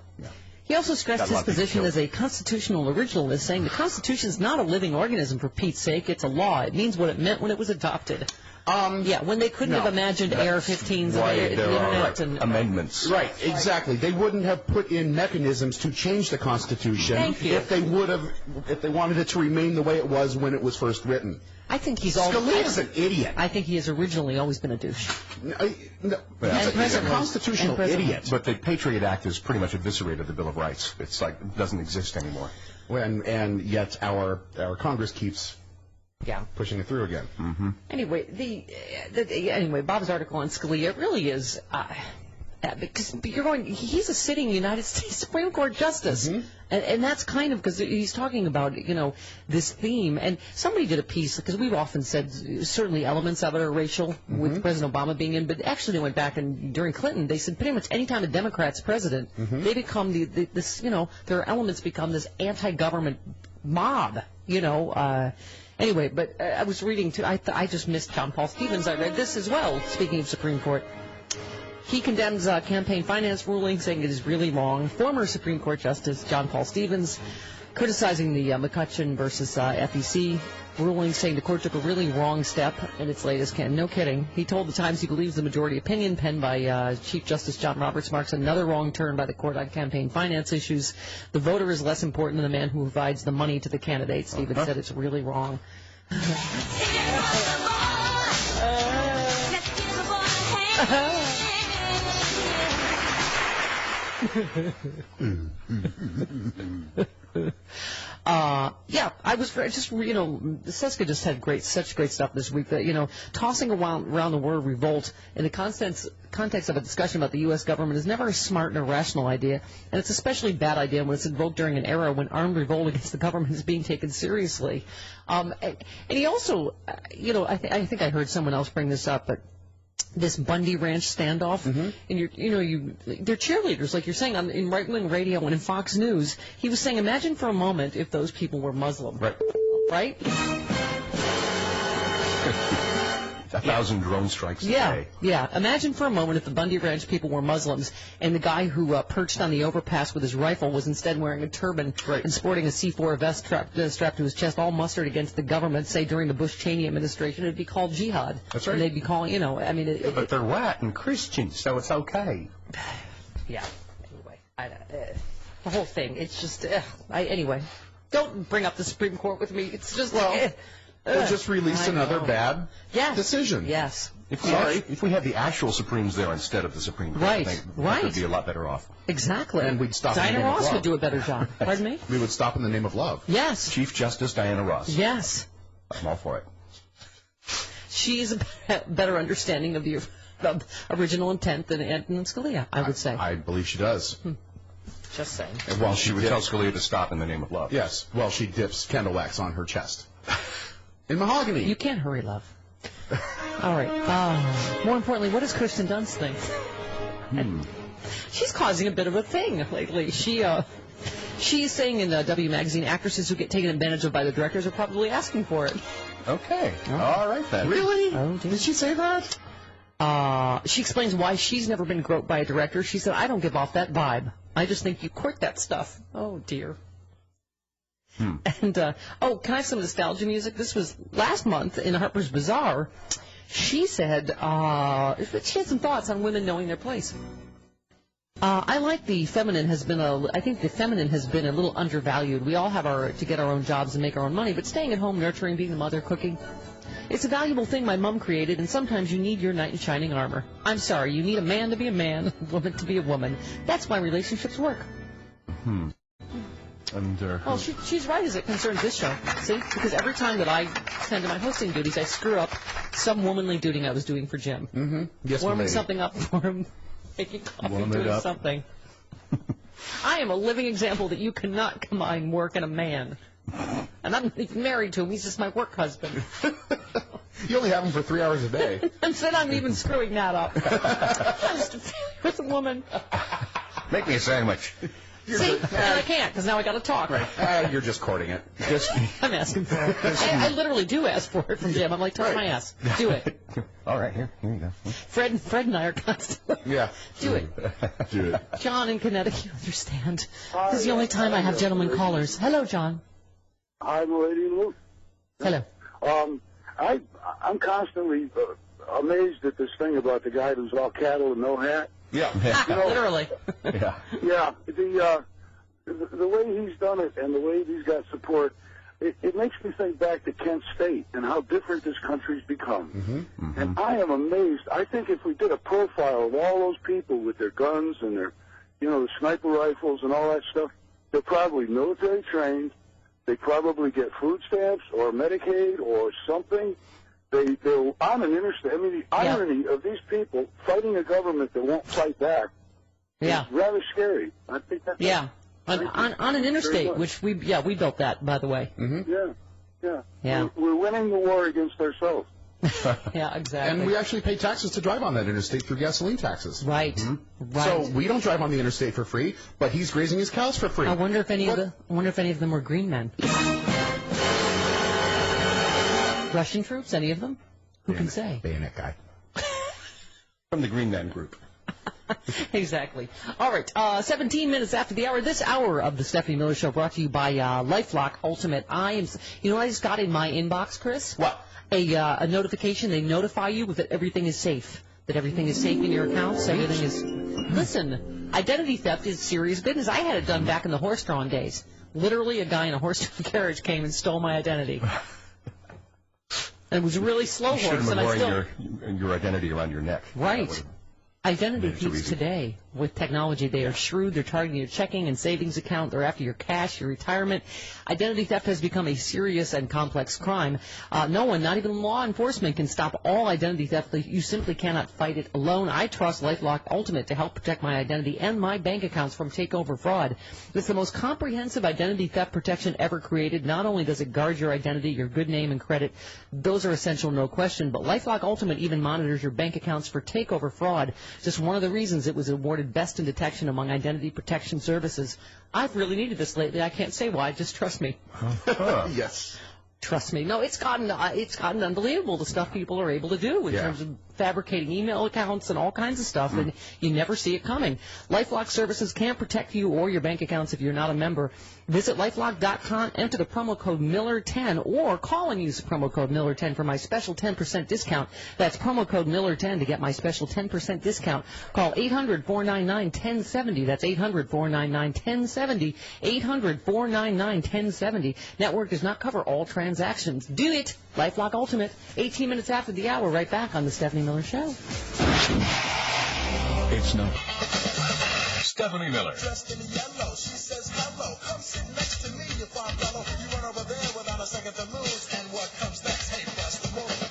He also stressed his position as a constitutional originalist, saying the Constitution is not a living organism, for Pete's sake. It's a law. It means what it meant when it was adopted. Yeah, when they couldn't have imagined AR-15s and the internet and amendments. Right, exactly. They wouldn't have put in mechanisms to change the Constitution if they wanted it to remain the way it was when it was first written. I think he's Scalia's an idiot. I think he has originally always been a douche. He's a constitutional idiot. But the Patriot Act has pretty much eviscerated the Bill of Rights. It's like it doesn't exist anymore. And yet our Congress keeps pushing it through again. Mm-hmm. Anyway, anyway, Bob's article on Scalia really is because he's a sitting United States Supreme Court justice, and that's kind of because he's talking about this theme. And somebody did a piece because we've often said certainly elements of it are racial with President Obama being in, but actually they went back and during Clinton they said pretty much any time a Democrat's president, they become their elements become this anti-government mob. Anyway, but I was reading too. I just missed John Paul Stevens. I read this as well. Speaking of Supreme Court. He condemns campaign finance ruling, saying it is really wrong. Former Supreme Court Justice John Paul Stevens criticizing the McCutcheon versus FEC ruling, saying the court took a really wrong step in its latest no kidding. He told the Times he believes the majority opinion penned by Chief Justice John Roberts marks another wrong turn by the court on campaign finance issues. The voter is less important than the man who provides the money to the candidate. Stevens said it's really wrong. I was just Seska just had such great stuff this week that tossing around the word revolt in the context of a discussion about the U.S. government is never a smart and a rational idea, and it's especially a bad idea when it's invoked during an era when armed revolt against the government is being taken seriously. And he also, I think I heard someone else bring this up, but this Bundy Ranch standoff, and they're cheerleaders, like you're saying in right-wing radio and in Fox News. He was saying, imagine for a moment if those people were Muslim, right? 1,000 drone strikes a day. Yeah. Imagine for a moment if the Bundy Ranch people were Muslims, and the guy who perched on the overpass with his rifle was instead wearing a turban and sporting a C4 vest strapped to his chest, all mustered against the government, say during the Bush-Cheney administration. It'd be called jihad. That's right. And they'd be calling, but they're white and Christian, so it's okay. Yeah. Anyway, the whole thing. It's just anyway. Don't bring up the Supreme Court with me. It's just They just released another bad decision. Yes. If we had the actual Supremes there instead of the Supreme Court, I think we'd be a lot better off. Exactly. And we'd stop in the name Diana of Ross love. would do a better job. Pardon me? We would stop in the name of love. Yes. Chief Justice Diana Ross. Yes. I'm all for it. She's a better understanding of the original intent than Antonin Scalia, I would say. I believe she does. Just saying. And while she would tell Scalia to stop in the name of love. Yes. While she dips candle wax on her chest. In mahogany. You can't hurry, love. All right. More importantly, what does Kirsten Dunst think? She's causing a bit of a thing lately. She's saying in W Magazine, actresses who get taken advantage of by the directors are probably asking for it. Okay. All right, then. Really? Oh, did she say that? She explains why she's never been groped by a director. She said, I don't give off that vibe. I just think you court that stuff. Oh, dear. And, can I have some nostalgia music? This was last month in Harper's Bazaar. She said she had some thoughts on women knowing their place. I think the feminine has been a little undervalued. We all have to get our own jobs and make our own money, but staying at home, nurturing, being the mother, cooking, it's a valuable thing my mom created, and sometimes you need your knight in shining armor. I'm sorry, you need a man to be a man, a woman to be a woman. That's why relationships work. Well, she's right as it concerns this show. See? Because every time that I tend to my hosting duties, I screw up some womanly duty I was doing for Jim. Yes, warming something up for him, making coffee, doing something. I am a living example that you cannot combine work and a man. And I'm married to him. He's just my work husband. You only have him for 3 hours a day. And then I'm even screwing that up. I'm just with a woman. Make me a sandwich. See? And I can't, because now I got to talk. Right. You're just courting it. I'm asking for it. I literally do ask for it from Jim. I'm like, touch my ass. Do it. All right, here you go. Fred and I are constantly. Yeah. Do it. Do it. John in Connecticut, you understand. This is the only time I have gentlemen callers. Hello, John. I'm Lady Luke. Hello. I'm constantly amazed at this thing about the guy who's all cattle and no hat. Yeah. You know, literally. Yeah. Yeah. The way he's done it and the way he's got support, it makes me think back to Kent State and how different this country's become. Mm-hmm. Mm-hmm. And I am amazed. I think if we did a profile of all those people with their guns and their, the sniper rifles and all that stuff, they're probably military trained. They probably get food stamps or Medicaid or something. They're on an interstate. I mean, the irony of these people fighting a government that won't fight back is rather scary. I think that's on an interstate, which we built that, by the way. Mm-hmm. Yeah. We're winning the war against ourselves. Yeah, exactly. And we actually pay taxes to drive on that interstate through gasoline taxes. Right. Mm-hmm. Right. So we don't drive on the interstate for free, but he's grazing his cows for free. I wonder if any of them were green men. Russian troops, any of them? Who can say? Bayonet guy. From the Green Man Group. Exactly. All right, 17 minutes after the hour. This hour of the Stephanie Miller Show brought to you by LifeLock Ultimate. I just got in my inbox, Chris? What? A notification. They notify you that everything is safe. That everything is safe in your accounts. Everything is... Listen, identity theft is serious business. I had it done back in the horse-drawn days. Literally, a guy in a horse-drawn carriage came and stole my identity. And it was a really slow horse. You should have been wearing your identity around your neck. Right. Identity thieves today, with technology, they are shrewd. They're targeting your checking and savings account. They're after your cash, your retirement. Identity theft has become a serious and complex crime. No one, not even law enforcement, can stop all identity theft. You simply cannot fight it alone. I trust LifeLock Ultimate to help protect my identity and my bank accounts from takeover fraud. It's the most comprehensive identity theft protection ever created. Not only does it guard your identity, your good name and credit, those are essential, no question, but LifeLock Ultimate even monitors your bank accounts for takeover fraud. Just one of the reasons it was awarded Best in Detection among identity protection services. I've really needed this lately. I can't say why. Just trust me. Yes. Trust me. No, it's gotten unbelievable the stuff people are able to do in terms of fabricating email accounts and all kinds of stuff, and you never see it coming. LifeLock services can't protect you or your bank accounts if you're not a member. Visit LifeLock.com, enter the promo code Miller10, or call and use the promo code Miller10 for my special 10% discount. That's promo code Miller10 to get my special 10% discount. Call 800-499-1070. That's 800-499-1070. 800-499-1070. Network does not cover all transactions. Do it! LifeLock Ultimate. 18 minutes after the hour, right back on the Stephanie Miller Show. It's no Stephanie Miller. Dressed in yellow, she says hello. Come sit next to me, you fine fellow. You run over there without a second to lose. And what comes next? Hey, that's the move.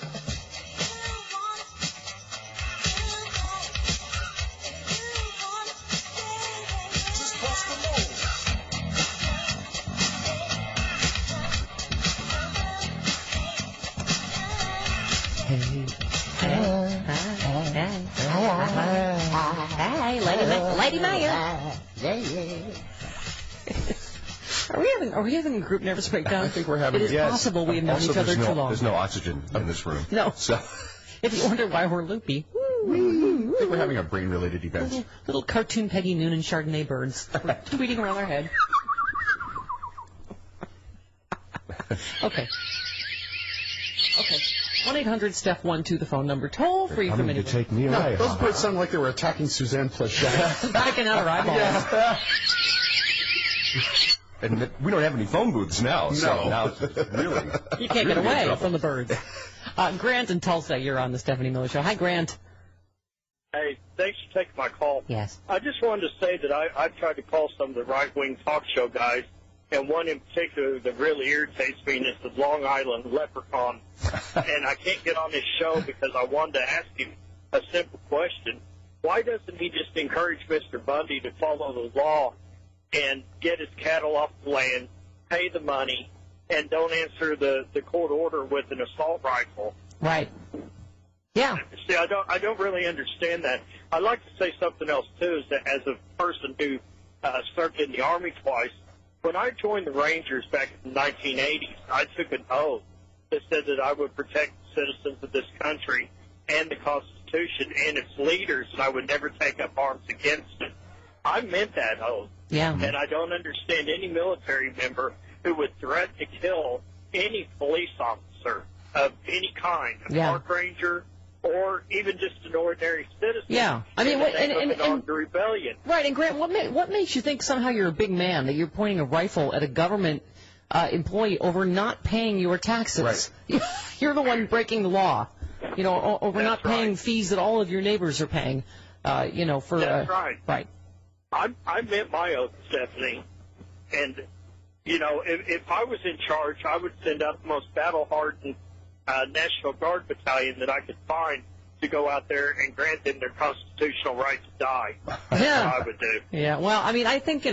Just bust the move. Hey, Lady Maya. Are we having a group nervous breakdown? I think we're having. It is possible we have known each other too long. There's no oxygen in this room. No. So, if you wonder why we're loopy. I think we're having a brain-related event. Little cartoon Peggy Noonan Chardonnay birds tweeting around our head. Okay. 1-800-STEPH-1-2, the phone number. Toll free from anyone. To take me away. Those birds sound like they were attacking Suzanne Plachette. Picking out her eyeballs. Yeah. And we don't have any phone booths now. No. So now, really. You can't get away from the birds. Grant in Tulsa, you're on the Stephanie Miller Show. Hi, Grant. Hey, thanks for taking my call. Yes. I just wanted to say that I've tried to call some of the right-wing talk show guys, and one in particular that really irritates me is the Long Island Leprechaun. And I can't get on this show because I wanted to ask him a simple question. Why doesn't he just encourage Mr. Bundy to follow the law and get his cattle off the land, pay the money, and don't answer the court order with an assault rifle? Right. Yeah. See, I don't really understand that. I'd like to say something else, too, is that as a person who served in the Army twice, when I joined the Rangers back in the 1980s, I took an oath that said that I would protect the citizens of this country and the Constitution and its leaders, and I would never take up arms against it. I meant that oath. Yeah. And I don't understand any military member who would threaten to kill any police officer of any kind, a park ranger, or even just an ordinary citizen. Yeah, I mean, and the rebellion. Right, and Grant, what makes you think somehow you're a big man, that you're pointing a rifle at a government employee over not paying your taxes? Right. You're the one breaking the law, over not paying fees that all of your neighbors are paying, for... That's right. Right. I meant my oath, Stephanie, and, if I was in charge, I would send out the most battle-hardened National Guard battalion that I could find to go out there and grant them their constitutional right to die. That's what I would do. Yeah, well, I mean, I think, the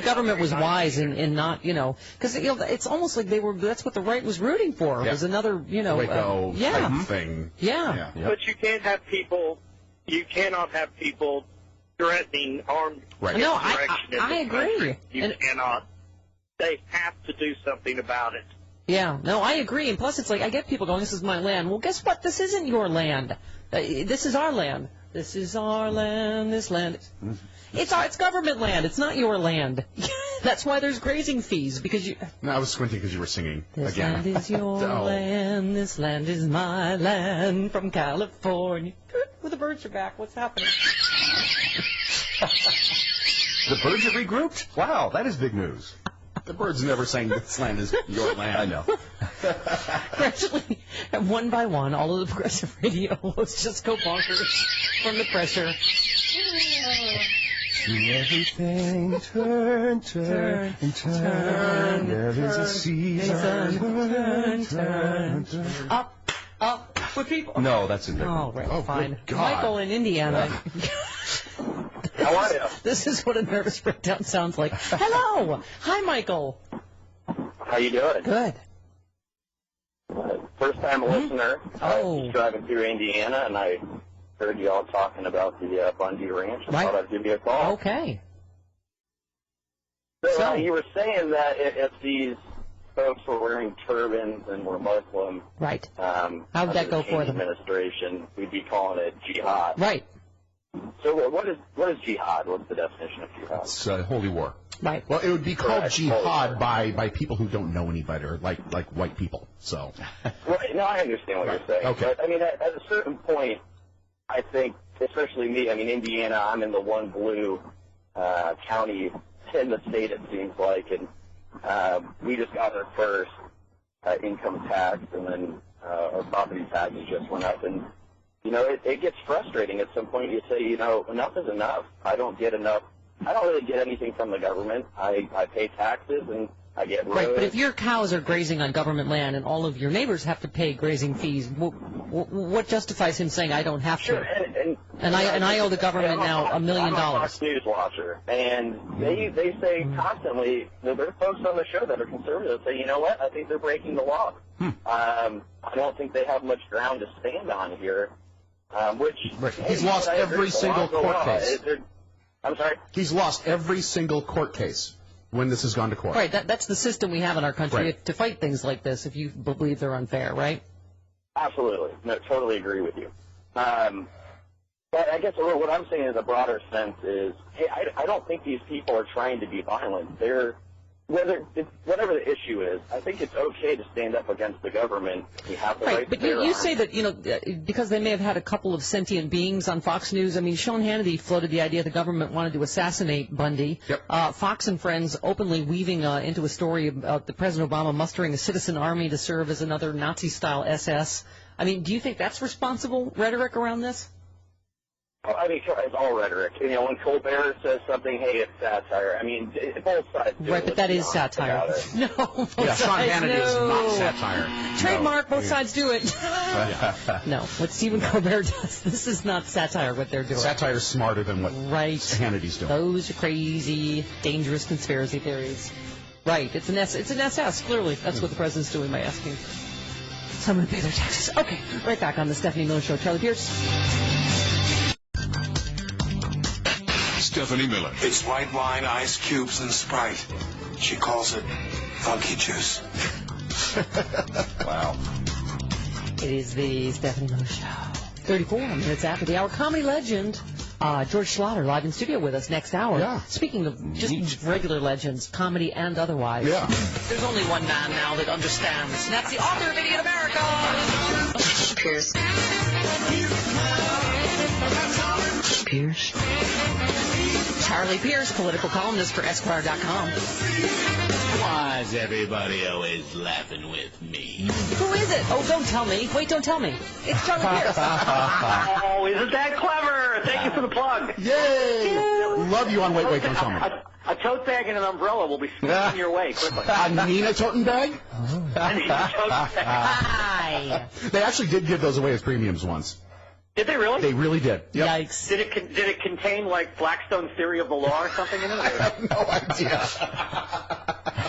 government was wise in not, because, it's almost like that's what the right was rooting for. It was another, Waco type thing. Yeah. But you cannot have people threatening armed insurrection. I agree. You cannot. They have to do something about it. Yeah, no, I agree. And plus, it's like, I get people going, this is my land. Well, guess what? This isn't your land. This is our land. This is our land. This land. It's government land. It's not your land. That's why there's grazing fees, because you... No, I was squinting because you were singing this again. This land is your land. This land is my land from California. Well, the birds are back. What's happening? The birds have regrouped? Wow, that is big news. The birds never saying this land is your land. I know. Gradually, one by one, all of the progressive radio hosts just go bonkers from the pressure. See everything turn, turn, and turn. There is a season. Turn. Up with people. No, that's in there. Oh, right, fine. God. Michael in Indiana. How are you? This is what a nervous breakdown sounds like. Hello. Hi, Michael. How you doing? Good. First time listener. I was driving through Indiana, and I heard you all talking about the Bundy Ranch. I thought I'd give you a call. Okay. So you were saying that if these folks were wearing turbans and were Muslim, right? How would that go for them? Administration, we'd be calling it jihad. Right. So what is jihad? What's the definition of jihad? It's holy war. Right. Well, it would be called jihad by people who don't know any better, like white people. So. Right. No, I understand what you're saying. Okay. But, I mean, at a certain point, I think, especially me, I mean, Indiana, I'm in the one blue county in the state, it seems like, and we just got our first income tax, and then our property taxes just went up, and it gets frustrating at some point. You say, enough is enough. I don't get enough. I don't really get anything from the government. I pay taxes and I get roads. Right, but if your cows are grazing on government land and all of your neighbors have to pay grazing fees, what justifies him saying I don't have to? Sure, and I owe the government now $1 million. I'm a Fox News watcher, and they say constantly, there are folks on the show that are conservative that say, you know what, I think they're breaking the law. I don't think they have much ground to stand on here. He's lost every single court case. I'm sorry? He's lost every single court case when this has gone to court. Right, that's the system we have in our country to fight things like this if you believe they're unfair, right? Absolutely. No, totally agree with you. But I guess what I'm saying in a broader sense is, hey, I don't think these people are trying to be violent. Whatever the issue is, I think it's okay to stand up against the government. We have the right to bear arms. You say that, because they may have had a couple of sentient beings on Fox News. I mean, Sean Hannity floated the idea the government wanted to assassinate Bundy. Yep. Fox and Friends openly weaving into a story about the President Obama mustering a citizen army to serve as another Nazi-style SS. I mean, do you think that's responsible rhetoric around this? Well, I mean, sure, it's all rhetoric. When Colbert says something, hey, it's satire. I mean, both sides do it. Right, but that is satire. No, both sides, Sean Hannity is not satire. Trademark, both sides do it. No, what Stephen Colbert does, this is not satire, what they're doing. Satire is smarter than what Hannity's doing. Those are crazy, dangerous conspiracy theories. Right, it's an SS, clearly. That's what the president's doing by asking someone to pay their taxes. Okay, right back on the Stephanie Miller Show. Charlie Pierce. Stephanie Miller. It's white wine, ice cubes, and Sprite. She calls it funky juice. Wow. It is the Stephanie Miller Show. 34 minutes after the hour. Comedy legend George Schlatter live in studio with us next hour. Yeah. Speaking of just regular legends, comedy and otherwise. Yeah. There's only one man now that understands, and that's the author of Idiot America. Pierce. Pierce. Charlie Pierce, political columnist for Esquire.com. Why is everybody always laughing with me? Who is it? Oh, don't tell me. Wait, don't tell me. It's Charlie Pierce. Oh, isn't that clever? Thank you for the plug. Yay! Love you on Wait, Don't Tell Me. A tote bag and an umbrella will be swinging your way quickly. A Nina toten bag? A Nina tote bag. Hi. They actually did give those away as premiums once. Did they really? They really did. Yep. Yikes. Did it contain like Blackstone's theory of the law or something in it? I have no idea.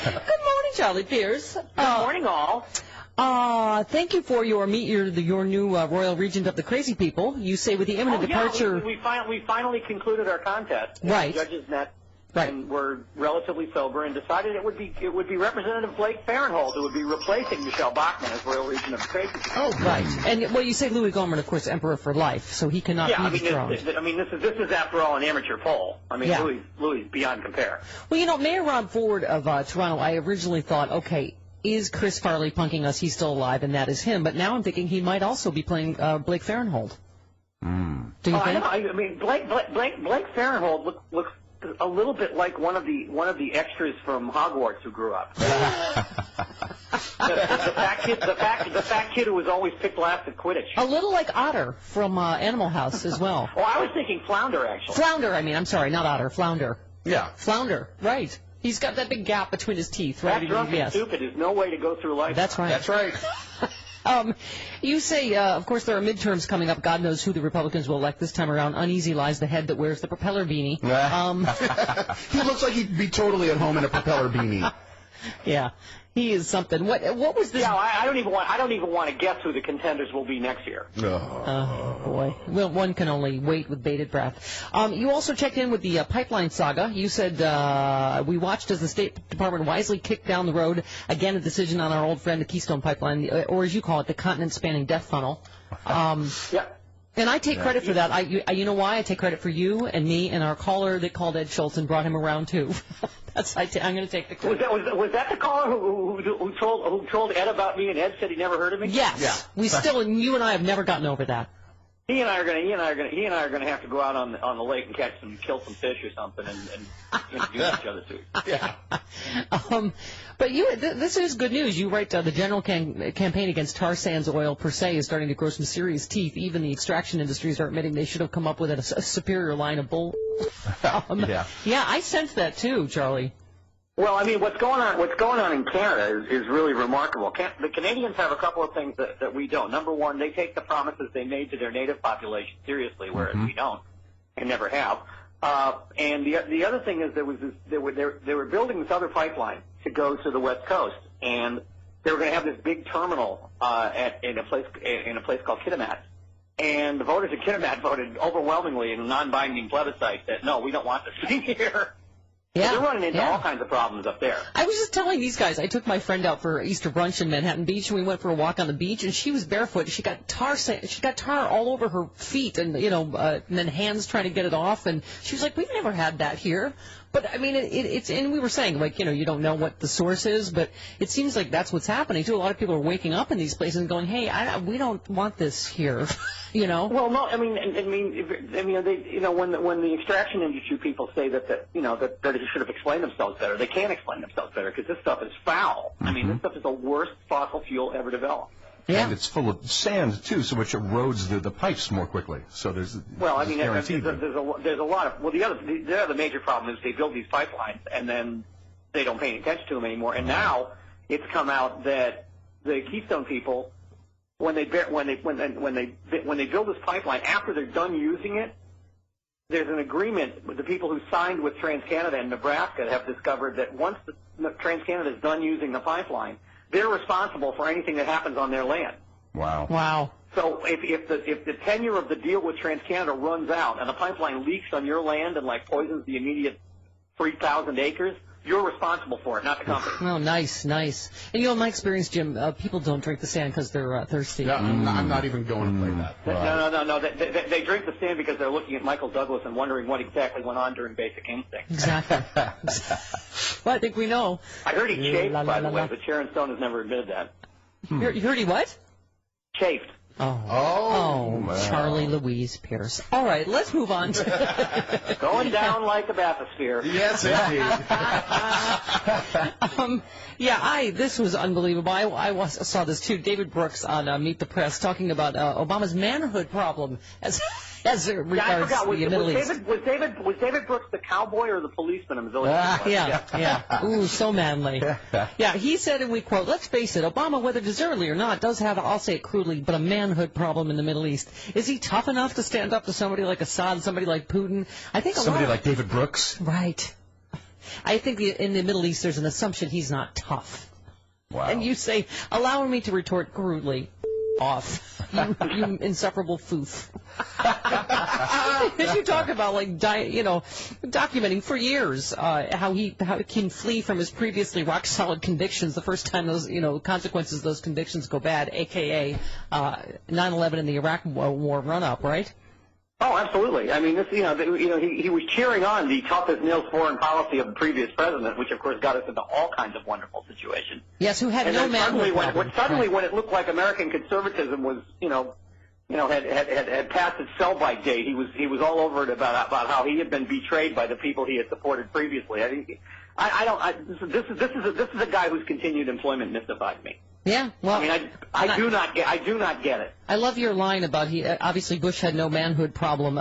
Good morning, Charlie Pierce. Good morning, all. Thank you for your new Royal Regent of the Crazy People. You say with the imminent departure. We finally concluded our contest. Right. The judges met. Right. And were relatively sober and decided it would be Representative Blake Farenthold who would be replacing Michelle Bachmann as Royal Regent of the Crazy People. Oh, right. And well, you say Louis Gohmert, of course, Emperor for life, so he cannot be dethroned. This is after all an amateur poll. I mean, Louis beyond compare. Well, you know, Mayor Rob Ford of Toronto, I originally thought, okay, is Chris Farley punking us? He's still alive, and that is him. But now I'm thinking he might also be playing Blake Farenthold. Do you think? I mean, Blake Farenthold looks a little bit like one of the extras from Hogwarts who grew up. the fat kid who was always picked last at Quidditch. A little like Otter from Animal House as well. Oh, I was thinking Flounder, actually. Flounder, I'm sorry, not Otter, Flounder. Yeah. Flounder, right. He's got that big gap between his teeth, right? That drunk and stupid is no way to go through life. That's right. That's right. You say, of course, there are midterms coming up. God knows who the Republicans will elect this time around. Uneasy lies the head that wears the propeller beanie. He looks like he'd be totally at home in a propeller beanie. Yeah, he is something. What was this? Yeah, I don't even want to guess who the contenders will be next year. Oh boy, well, one can only wait with bated breath. You also checked in with the pipeline saga. You said we watched as the State Department wisely kicked down the road again a decision on our old friend the Keystone Pipeline, or as you call it, the continent-spanning death funnel. Yeah. And I take credit for that. You know why? I take credit for you and me and our caller that called Ed Schultz and brought him around too. I'm going to take the credit. Was that the caller who told Ed about me and Ed said he never heard of me? Yes. Yeah. And you and I have never gotten over that. He and I are going to have to go out on the lake and kill some fish or something and introduce each other to it. Yeah. But this is good news. You write the general campaign against tar sands oil per se is starting to grow some serious teeth. Even the extraction industries are admitting they should have come up with a superior line of bull. Yeah, I sense that too, Charlie. Well, I mean, what's going on in Canada is really remarkable. The Canadians have a couple of things that we don't. Number one, they take the promises they made to their native population seriously, whereas we don't and never have. And the other thing is they were building this other pipeline to go to the West Coast, and they were going to have this big terminal in a place called Kitimat. And the voters of Kitimat voted overwhelmingly in a non-binding plebiscite that no, we don't want this thing here. Yeah, they're running into all kinds of problems up there. I was just telling these guys, I took my friend out for Easter brunch in Manhattan Beach, and we went for a walk on the beach, and she was barefoot. She got tar all over her feet, and and then hands trying to get it off. And she was like, "We've never had that here." But I mean, it's and we were saying you don't know what the source is, but it seems like that's what's happening too. A lot of people are waking up in these places and going, "Hey, we don't want this here," Well, no, I mean, when the extraction industry people say that they should have explained themselves better, they can't explain themselves better because this stuff is foul. I mean, this stuff is the worst fossil fuel ever developed. Yeah. And it's full of sand too, so which erodes the pipes more quickly. So there's there's a lot of the other major problem is they build these pipelines and then they don't pay any attention to them anymore. And now it's come out that the Keystone people, when they build this pipeline, after they're done using it, there's an agreement with the people who signed with TransCanada and Nebraska have discovered that once TransCanada is done using the pipeline, they're responsible for anything that happens on their land. Wow. So if the tenure of the deal with TransCanada runs out and the pipeline leaks on your land and poisons the immediate 3,000 acres, you're responsible for it, not the company. Oh, nice. And in my experience, Jim, people don't drink the sand because they're thirsty. Yeah, I'm not even going to play that. No. They drink the sand because they're looking at Michael Douglas and wondering what exactly went on during Basic Instinct. Exactly. Well, I think we know. I heard he chafed, by the way, but Sharon Stone has never admitted that. You heard he what? Chafed. Oh, Charlie Louise Pierce. All right, let's move on. Going down like a bathysphere. Yes, indeed. This was unbelievable. I saw this too. David Brooks on Meet the Press talking about Obama's manhood problem as it regards the Middle East. Was David Brooks the cowboy or the policeman in the village? Yeah. Ooh, so manly. Yeah, he said, and we quote, "Let's face it, Obama, whether deservedly or not, does have, I'll say it crudely, but a manhood problem in the Middle East. Is he tough enough to stand up to somebody like Assad, somebody like Putin? I think somebody like David Brooks. Right. I think in the Middle East there's an assumption he's not tough. Wow. And you say, allow me to retort crudely, off. You insufferable foof. As you talk about, like, documenting for years how he can flee from his previously rock-solid convictions the first time those, consequences of those convictions go bad, a.k.a. 9/11 and the Iraq War run-up, right? Oh, absolutely. I mean, he was cheering on the tough-as-nails foreign policy of the previous president, which, of course, got us into all kinds of wonderful situations. Yes, who had no manhood problem. Suddenly, when it looked like American conservatism was, had passed its sell-by date, he was all over it about how he had been betrayed by the people he had supported previously. This is a guy whose continued employment mystifies me. Yeah, well, I mean, I do not get it. I love your line about obviously Bush had no manhood problem,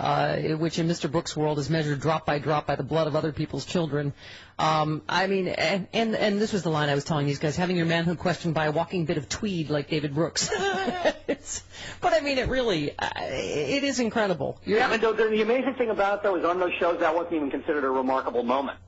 which in Mr. Brooks' world is measured drop by drop by the blood of other people's children. I mean, and this was the line I was telling these guys: having your manhood questioned by a walking bit of tweed like David Brooks. But I mean, it is incredible. And the amazing thing about it, though, is on those shows that wasn't even considered a remarkable moment.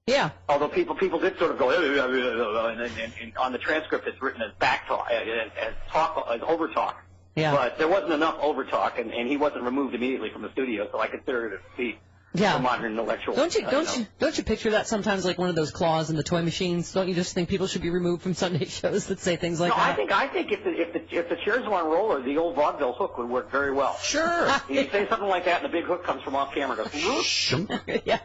Yeah. Although people did sort of go, and on the transcript it's written as back talk, as over talk. Yeah. But there wasn't enough over talk, and he wasn't removed immediately from the studio, so I consider it a feat. Yeah. For modern intellectuals. Don't you picture that sometimes like one of those claws in the toy machines? Don't you just think people should be removed from Sunday shows that say things like that? I think if the chairs were on roller, the old vaudeville hook would work very well. Sure. You say something like that, and the big hook comes from off camera. Goes, yeah.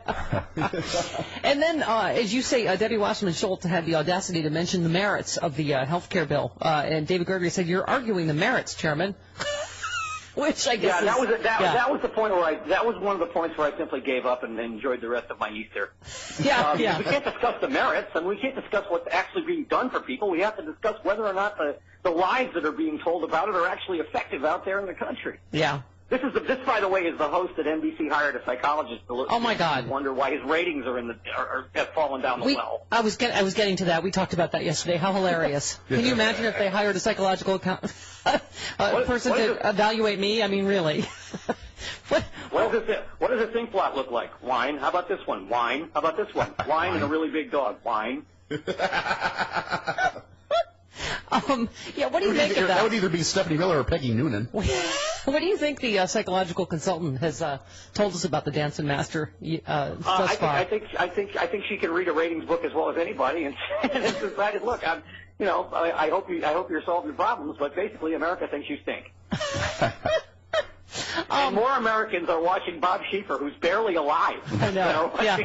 And then, as you say, Debbie Wasserman Schultz had the audacity to mention the merits of the health care bill, and David Gregory said, "You're arguing the merits, Chairman." Which I guess that was the point where that was one of the points where I simply gave up and enjoyed the rest of my Easter. Yeah. We can't discuss the merits, and we can't discuss what's actually being done for people. We have to discuss whether or not the lies that are being told about it are actually effective out there in the country. Yeah. This, by the way, is the host that NBC hired a psychologist to look. Oh my God! Wonder why his ratings have fallen down the well. I was getting to that. We talked about that yesterday. How hilarious! Can you imagine if they hired a psychological person to evaluate me? I mean, really. What does a think plot look like? Wine. How about this one? Wine. How about this one? Wine and a really big dog. Wine. Yeah, what do you make of that? That would either be Stephanie Miller or Peggy Noonan. What do you think the psychological consultant has told us about the Dancing Master thus far? I think she can read a ratings book as well as anybody, and has decided, look, I hope you're solving problems, but basically America thinks you stink. And more Americans are watching Bob Schieffer, who's barely alive. I know. Yeah.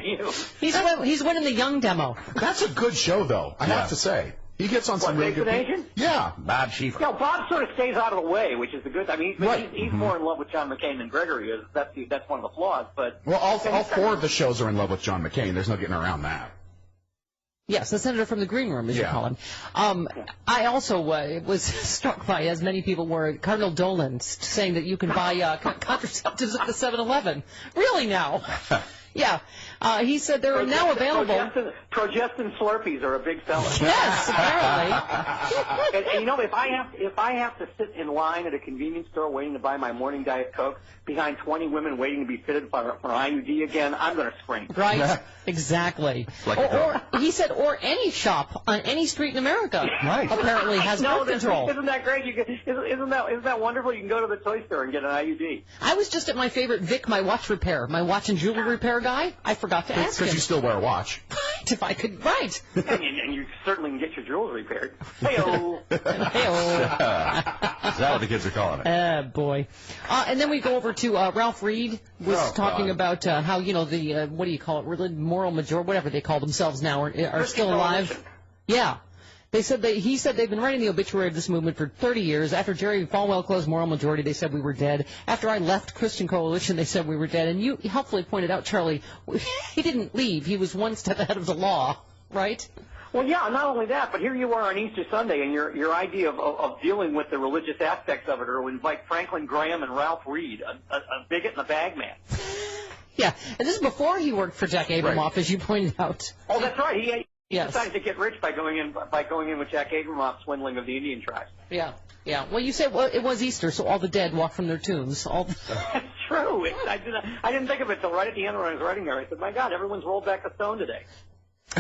He's winning the Young demo. That's a good show, though. I have to say. He gets on some really good people. Yeah, Bob Schieffer. Bob sort of stays out of the way, which is the good. I mean, he's more in love with John McCain than Gregory is. That's one of the flaws. But all four of the shows are in love with John McCain. There's no getting around that. Yes, the senator from the green room, as you call him. I also was struck by, as many people were, Cardinal Dolan saying that you can buy contraceptives at the 7-Eleven. Really now? Yeah. He said they're now available. Progestin Slurpees are a big seller. Yes, apparently. and if I have to sit in line at a convenience store waiting to buy my morning Diet Coke behind 20 women waiting to be fitted for an IUD again, I'm going to scream. Right. Exactly. Or he said, or any shop on any street in America. Right. Apparently has birth control. Isn't that great? Isn't that wonderful? You can go to the toy store and get an IUD. I was just at my favorite Vic, my watch and jewelry repair guy. I forgot to ask him. Because you still wear a watch. if I could, right. And you certainly can get your drills repaired. Hey-o. Hey-o. Is that what the kids are calling it? Boy. And then we go over to Ralph Reed was talking about how, you know, the, what do you call it, moral majority, whatever they call themselves now, are still alive. Yeah. He said they've been writing the obituary of this movement for 30 years. After Jerry Falwell closed Moral Majority, they said we were dead. After I left Christian Coalition, they said we were dead. And you helpfully pointed out, Charlie, he didn't leave. He was one step ahead of the law, right? Well, yeah, not only that, but here you are on Easter Sunday, and your idea of dealing with the religious aspects of it are to invite Franklin Graham and Ralph Reed, a bigot and a bagman. Yeah, and this is before he worked for Jack Abramoff, as you pointed out. Oh, that's right. He Yes. decided to get rich by going in with Jack Abramoff's swindling of the Indian tribes. Yeah, yeah. Well, you said it was Easter, so all the dead walk from their tombs. That's true. I didn't think of it until right at the end when I was writing there. I said, my God, everyone's rolled back a stone today.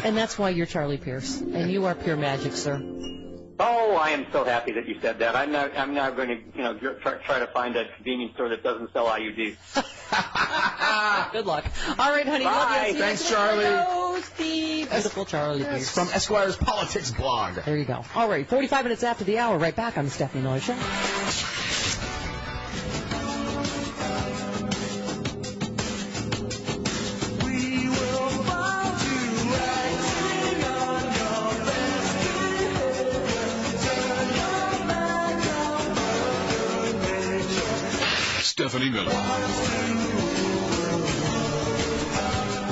And that's why you're Charlie Pierce, and you are pure magic, sir. Oh, I am so happy that you said that. I'm now going to try to find a convenience store that doesn't sell IUDs. Good luck. All right, honey. Bye. Love you. Thanks, Charlie. Hello, Steve. Beautiful Charlie Pierce. From Esquire's Politics blog. There you go. All right, 45 minutes after the hour, right back on the Stephanie Miller Show. Stephanie Miller.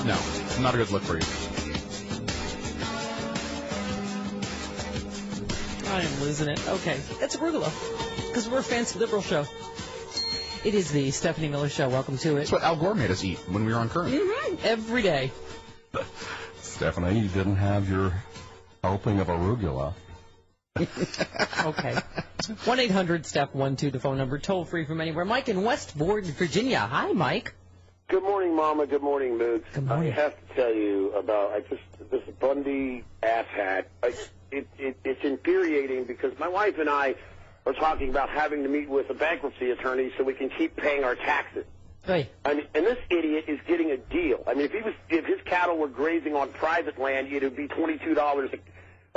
No, not a good look for you. I am losing it. Okay, that's arugula, because we're a fancy liberal show. It is the Stephanie Miller Show. Welcome to it. That's what Al Gore made us eat when we were on Current. Every day. Stephanie, you didn't have your helping of arugula. Okay. 1-800-STEP-12, the phone number, toll free from anywhere. Mike in Westport, Virginia. Hi, Mike. Good morning, Mama. Good morning, Moods. Good morning. I have to tell you about this Bundy asshat. It's infuriating because my wife and I are talking about having to meet with a bankruptcy attorney so we can keep paying our taxes. Hey. I mean, and this idiot is getting a deal. I mean, if his cattle were grazing on private land, it would be $22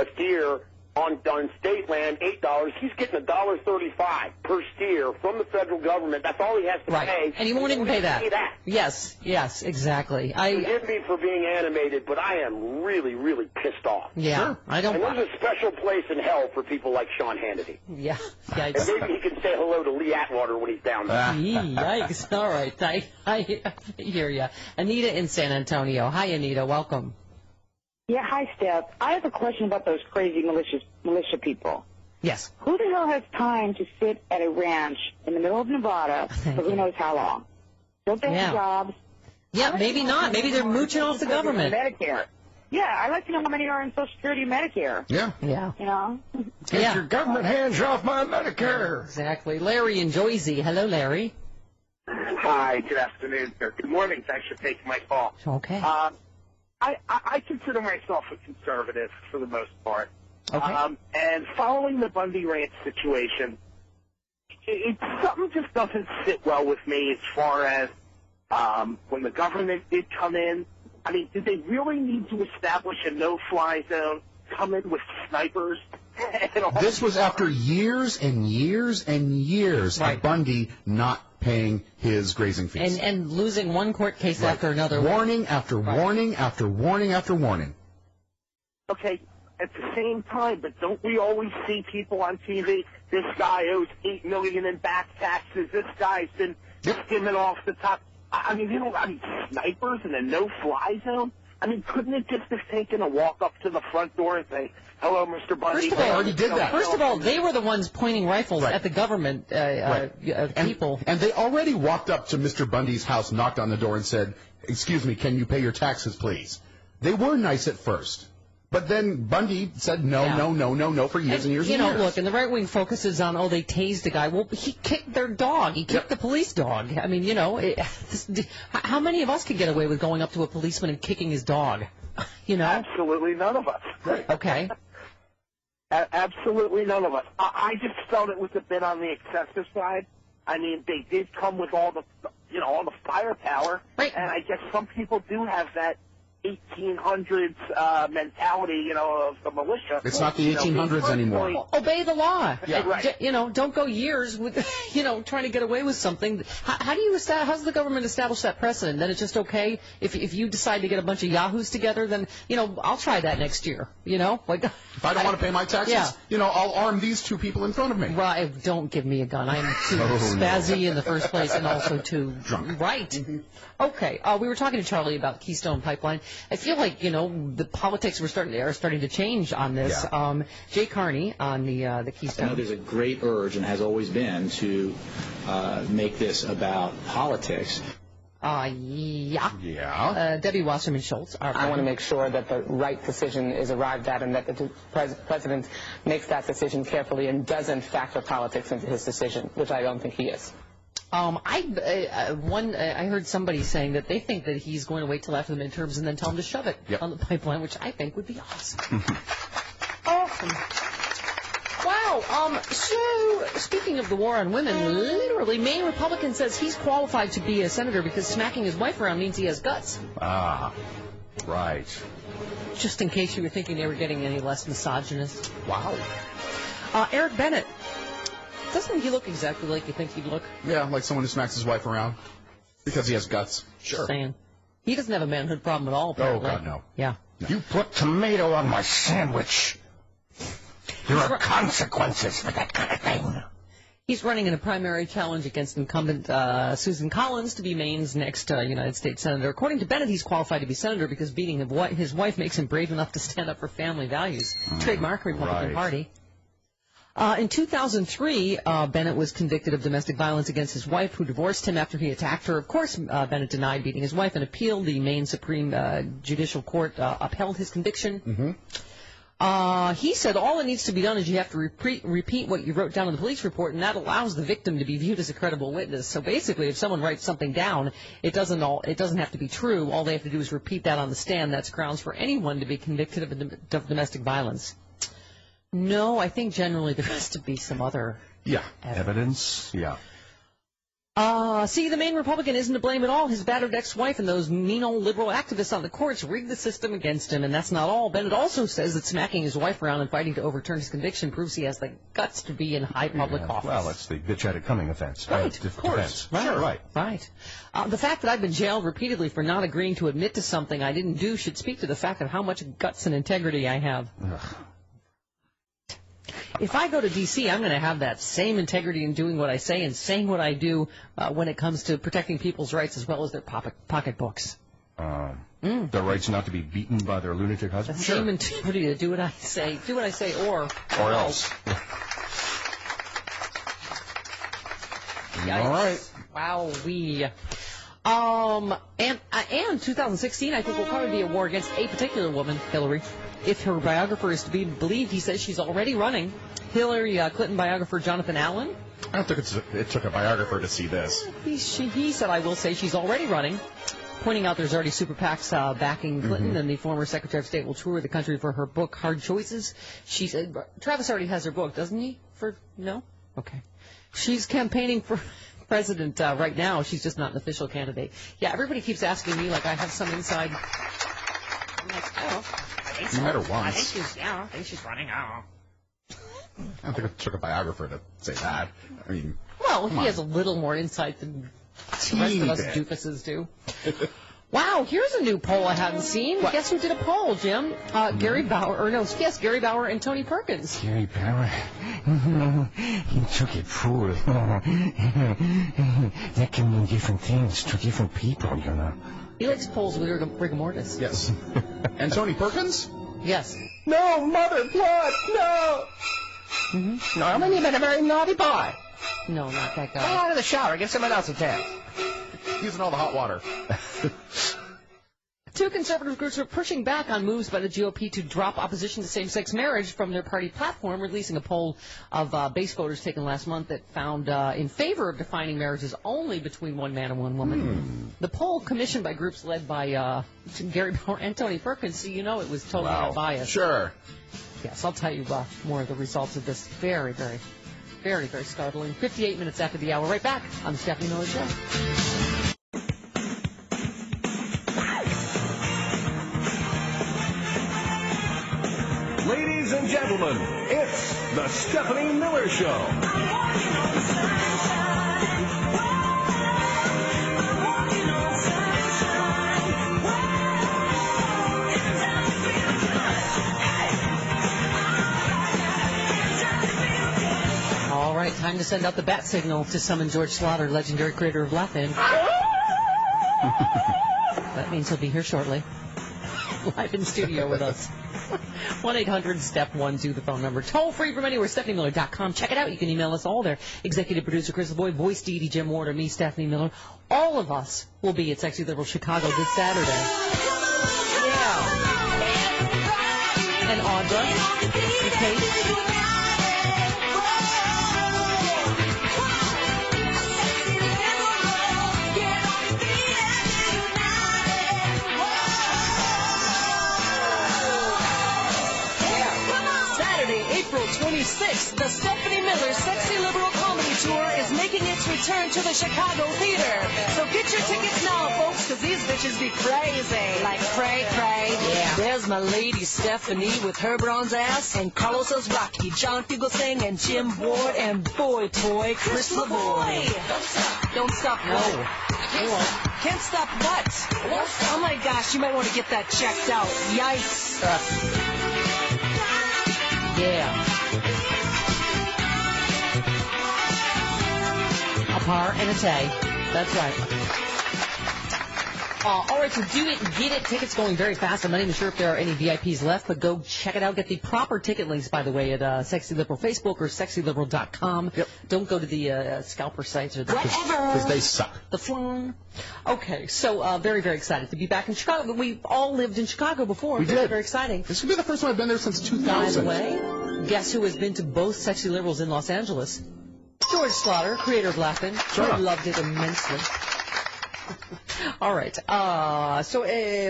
a steer. On state land, $8. He's getting $1.35 per steer from the federal government. That's all he has to pay. And he won't even pay that. Yes, exactly. Forgive me for being animated, but I am really, really pissed off. Yeah, sure. And there's a special place in hell for people like Sean Hannity. Yeah. And maybe he can say hello to Lee Atwater when he's down there. Yikes. All right. I hear you. Anita in San Antonio. Hi, Anita. Welcome. Yeah, hi, Steph. I have a question about those crazy militia people. Yes. Who the hell has time to sit at a ranch in the middle of Nevada for who knows how long? Don't they have jobs? Yeah, maybe not. Maybe they're mooching off the government. Medicare. Yeah, I'd like to know how many are in Social Security and Medicare. Yeah. You know? Get your government hands off my Medicare. Exactly. Larry in Joyce. Hello, Larry. Hi, good afternoon, sir. Good morning. Thanks for taking my call. Okay. I consider myself a conservative for the most part. Okay. And following the Bundy Ranch situation, something just doesn't sit well with me as far as when the government did come in. I mean, did they really need to establish a no-fly zone, come in with snipers? This was after years and years and years of Bundy not paying his grazing fees. And losing one court case after another. Warning after warning after warning after warning. Okay, at the same time, but don't we always see people on TV, this guy owes $8 million in back taxes, this guy's been skimming off the top. I mean, snipers in a no-fly zone? I mean, couldn't it just have taken a walk up to the front door and say, hello, Mr. Bundy? First of all, they already did that. First of all, they were the ones pointing rifles at the government people. And they already walked up to Mr. Bundy's house, knocked on the door, and said, excuse me, can you pay your taxes, please? They were nice at first. But then Bundy said no for years and years and years. Look, and the right wing focuses on, they tased the guy. Well, he kicked their dog. He kicked the police dog. I mean, how many of us could get away with going up to a policeman and kicking his dog? Absolutely none of us. Okay. Absolutely none of us. I just felt it was a bit on the excessive side. I mean, they did come with all the firepower, and I guess some people do have that 1800s mentality, of the militia. It's not the 1800s anymore. Well, obey the law. Yeah. Right. Don't go years with, trying to get away with something. How's the government establish that precedent? That it's just okay if you decide to get a bunch of yahoos together, then, I'll try that next year, Like, if I don't want to pay my taxes, I'll arm these two people in front of me. Right. Don't give me a gun. I'm too spazzy in the first place and also too drunk. Right. Mm-hmm. Okay. We were talking to Charlie about Keystone Pipeline. I feel like, the politics are starting to change on this. Yeah. Jay Carney on the Keystone. I know there's a great urge, and has always been, to make this about politics. Yeah. Debbie Wasserman Schultz. I want to make sure that the right decision is arrived at and that the president makes that decision carefully and doesn't factor politics into his decision, which I don't think he is. I heard somebody saying that they think that he's going to wait till after the midterms and then tell him to shove it on the pipeline, which I think would be awesome. Awesome. Wow. So, speaking of the war on women, literally, Maine Republican says he's qualified to be a senator because smacking his wife around means he has guts. Ah, right. Just in case you were thinking they were getting any less misogynist. Wow. Eric Bennett. Doesn't he look exactly like you think he'd look? Yeah, like someone who smacks his wife around. Because he has guts. Sure. Saying. He doesn't have a manhood problem at all, apparently. Oh, God, no. Yeah. You put tomato on my sandwich. There are consequences for that kind of thing. He's running in a primary challenge against incumbent Susan Collins to be Maine's next United States Senator. According to Bennett, he's qualified to be Senator because beating his wife makes him brave enough to stand up for family values. Trademark Republican Party. In 2003, Bennett was convicted of domestic violence against his wife, who divorced him after he attacked her. Of course, Bennett denied beating his wife and appealed. The Maine Supreme Judicial Court upheld his conviction. Mm-hmm. He said all that needs to be done is you have to repeat what you wrote down in the police report, and that allows the victim to be viewed as a credible witness. So basically, if someone writes something down, it doesn't have to be true. All they have to do is repeat that on the stand. That's grounds for anyone to be convicted of domestic violence. No, I think generally there has to be some other evidence. Yeah. See, the Maine Republican isn't to blame at all. His battered ex-wife and those mean old liberal activists on the courts rigged the system against him, and that's not all. Bennett also says that smacking his wife around and fighting to overturn his conviction proves he has the guts to be in high public office. Well, it's the bitch at it coming offense. Right, of course. Right. Right. The fact that I've been jailed repeatedly for not agreeing to admit to something I didn't do should speak to the fact of how much guts and integrity I have. If I go to D.C., I'm going to have that same integrity in doing what I say and saying what I do when it comes to protecting people's rights as well as their pocketbooks. Their rights not to be beaten by their lunatic husband? The same integrity to do what I say, or else. Yikes. All right. Wowee. And 2016, I think, will probably be a war against a particular woman, Hillary. If her biographer is to be believed, he says she's already running. Hillary Clinton biographer Jonathan Allen. I don't think it took a biographer to see this. He said, I will say she's already running, pointing out there's already super PACs backing Clinton, and the former Secretary of State will tour the country for her book, Hard Choices. She said, Travis already has her book, doesn't he? No? Okay. She's campaigning for president right now. She's just not an official candidate. Yeah, everybody keeps asking me like I have some inside. I'm like, oh, I think so. You met her once. I think she's running. I don't think it took a biographer to say that. I mean, well, he has a little more insight than the rest of us doofuses do. Wow, here's a new poll I hadn't seen. Guess who did a poll, Jim? Gary Bauer and Tony Perkins. Gary Bauer? He took it full. That can mean different things to different people, you know. He likes polls with rigor mortis. Yes. And Tony Perkins? Yes. No, mother, blood, no! No, I mean, you've been a very naughty boy. No, not that guy. Go out of the shower, get someone else in town. Using all the hot water. Two conservative groups are pushing back on moves by the GOP to drop opposition to same-sex marriage from their party platform, releasing a poll of base voters taken last month that found in favor of defining marriages only between one man and one woman. The poll, commissioned by groups led by Gary Bauer and Tony Perkins, so you know it was totally unbiased. Sure. Yes, I'll tell you more of the results of this. Very, very, very, very startling. 58 minutes after the hour. Right back on the Stephanie Miller Show. and gentlemen, it's the Stephanie Miller Show. All right, time to send out the bat signal to summon George Slaughter, legendary creator of Laugh-In. That means he'll be here shortly. Live in studio with us. 1-800-STEP-1, the phone number. Toll free from anywhere, StephanieMiller.com. Check it out. You can email us all there. Executive producer Chris LeBoy, voice Dee Dee, Jim Ward, or me, Stephanie Miller. All of us will be at Sexy Liberal Chicago this Saturday. Yeah. And Audra, and Kate. April 26th, the Stephanie Miller Sexy Liberal Comedy Tour is making its return to the Chicago Theater. So get your tickets now, folks, because these bitches be crazy. Like cray-cray. Yeah. There's my lady Stephanie with her bronze ass, and Carlos Rocky, John Fugelsang, and Jim Ward, and boy toy Chris LeBoy. Don't stop. No. Can't stop what? Oh my gosh, you might want to get that checked out. Yikes. Yeah. A par and a tay. That's right. All right, so do it and get it. Tickets going very fast. I'm not even sure if there are any VIPs left, but go check it out. Get the proper ticket links, by the way, at Sexy Liberal Facebook or sexyliberal.com. Yep. Don't go to the scalper sites or the... Whatever. Because they suck. The flan. Okay, so very, very excited to be back in Chicago. We've all lived in Chicago before. We did. Very, very exciting. This will be the first time I've been there since 2000. By the way, guess who has been to both Sexy Liberals in Los Angeles? George Slaughter, creator of Laugh-In. Sure. Loved it immensely. All right. So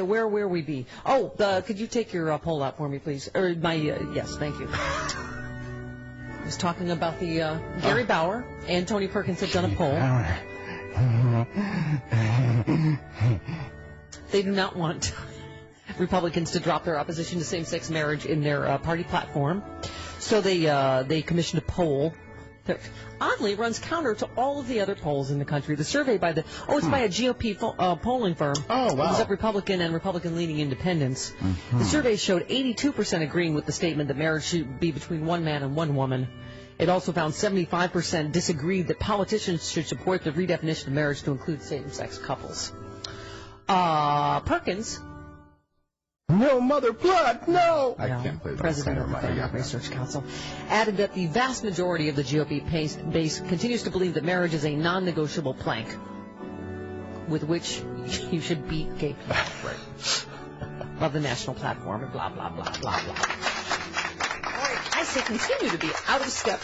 where we be? Oh, could you take your poll out for me, please? Or my yes, thank you. I was talking about the Gary Bauer and Tony Perkins have done a poll. They do not want Republicans to drop their opposition to same-sex marriage in their party platform, so they commissioned a poll that oddly runs counter to all of the other polls in the country. The survey by it's by a GOP polling firm. Oh, wow. It was up Republican and Republican-leaning independents. Mm-hmm. The survey showed 82% agreeing with the statement that marriage should be between one man and one woman. It also found 75% disagreed that politicians should support the redefinition of marriage to include same-sex couples. Perkins. No mother blood, no! I can't play president of the Family Research Council, added that the vast majority of the GOP base continues to believe that marriage is a non-negotiable plank with which you should beat gay people. Right. Of the national platform and blah, blah, blah, blah, blah. I say continue to be out of step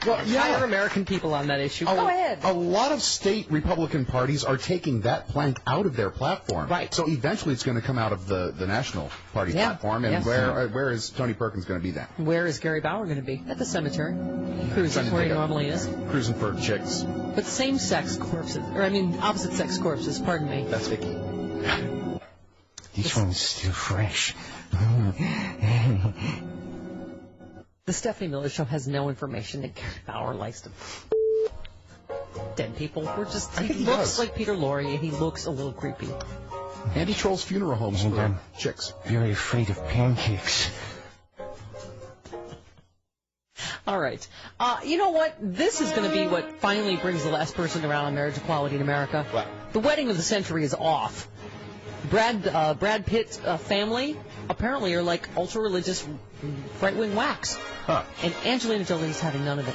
with entire American people on that issue. Go ahead. A lot of state Republican parties are taking that plank out of their platform. Right. So eventually it's going to come out of the national party platform. And where is Tony Perkins going to be then? Where is Gary Bauer going to be? At the cemetery. Cruising where he normally is. Cruising for chicks. But same-sex corpses, opposite-sex corpses, pardon me. That's icky. This one's still fresh. The Stephanie Miller Show has no information that Gary Bauer likes to dead people. He looks like Peter Lorre. He looks a little creepy. And he trolls funeral homes for chicks. Very afraid of pancakes. All right. You know what? This is going to be what finally brings the last person around on marriage equality in America. What? The wedding of the century is off. Brad Pitt's family apparently are like ultra-religious right-wing whacks. Huh. And Angelina Jolie's having none of it.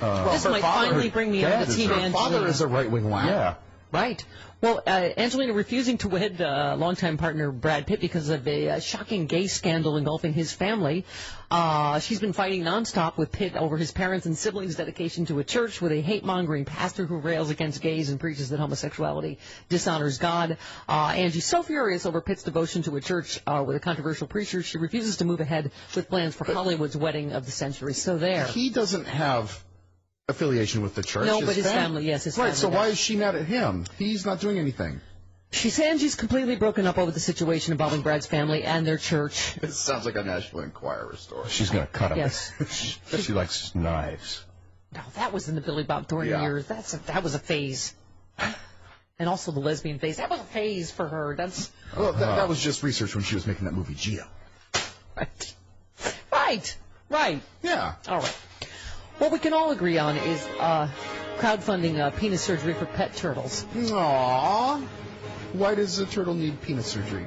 Well, this might finally bring me on the team Angelina. Her father is a right-wing whack. Yeah. Right. Well, Angelina refusing to wed longtime partner Brad Pitt because of a shocking gay scandal engulfing his family. She's been fighting nonstop with Pitt over his parents' and siblings' dedication to a church with a hate-mongering pastor who rails against gays and preaches that homosexuality dishonors God. Angie's so furious over Pitt's devotion to a church with a controversial preacher, she refuses to move ahead with plans for Hollywood's wedding of the century. So there. He doesn't have affiliation with the church. No, but his family, yes, his family. Right, so why is she mad at him? He's not doing anything. She's saying she's completely broken up over the situation involving Brad's family and their church. It sounds like a National Enquirer story. She's going to cut him. Yes. She likes knives. No, that was in the Billy Bob Thornton years. That was a phase. And also the lesbian phase. That was a phase for her. Well, that was just research when she was making that movie Geo. Right. Yeah. All right. What we can all agree on is crowdfunding penis surgery for pet turtles. Aww. Why does a turtle need penis surgery?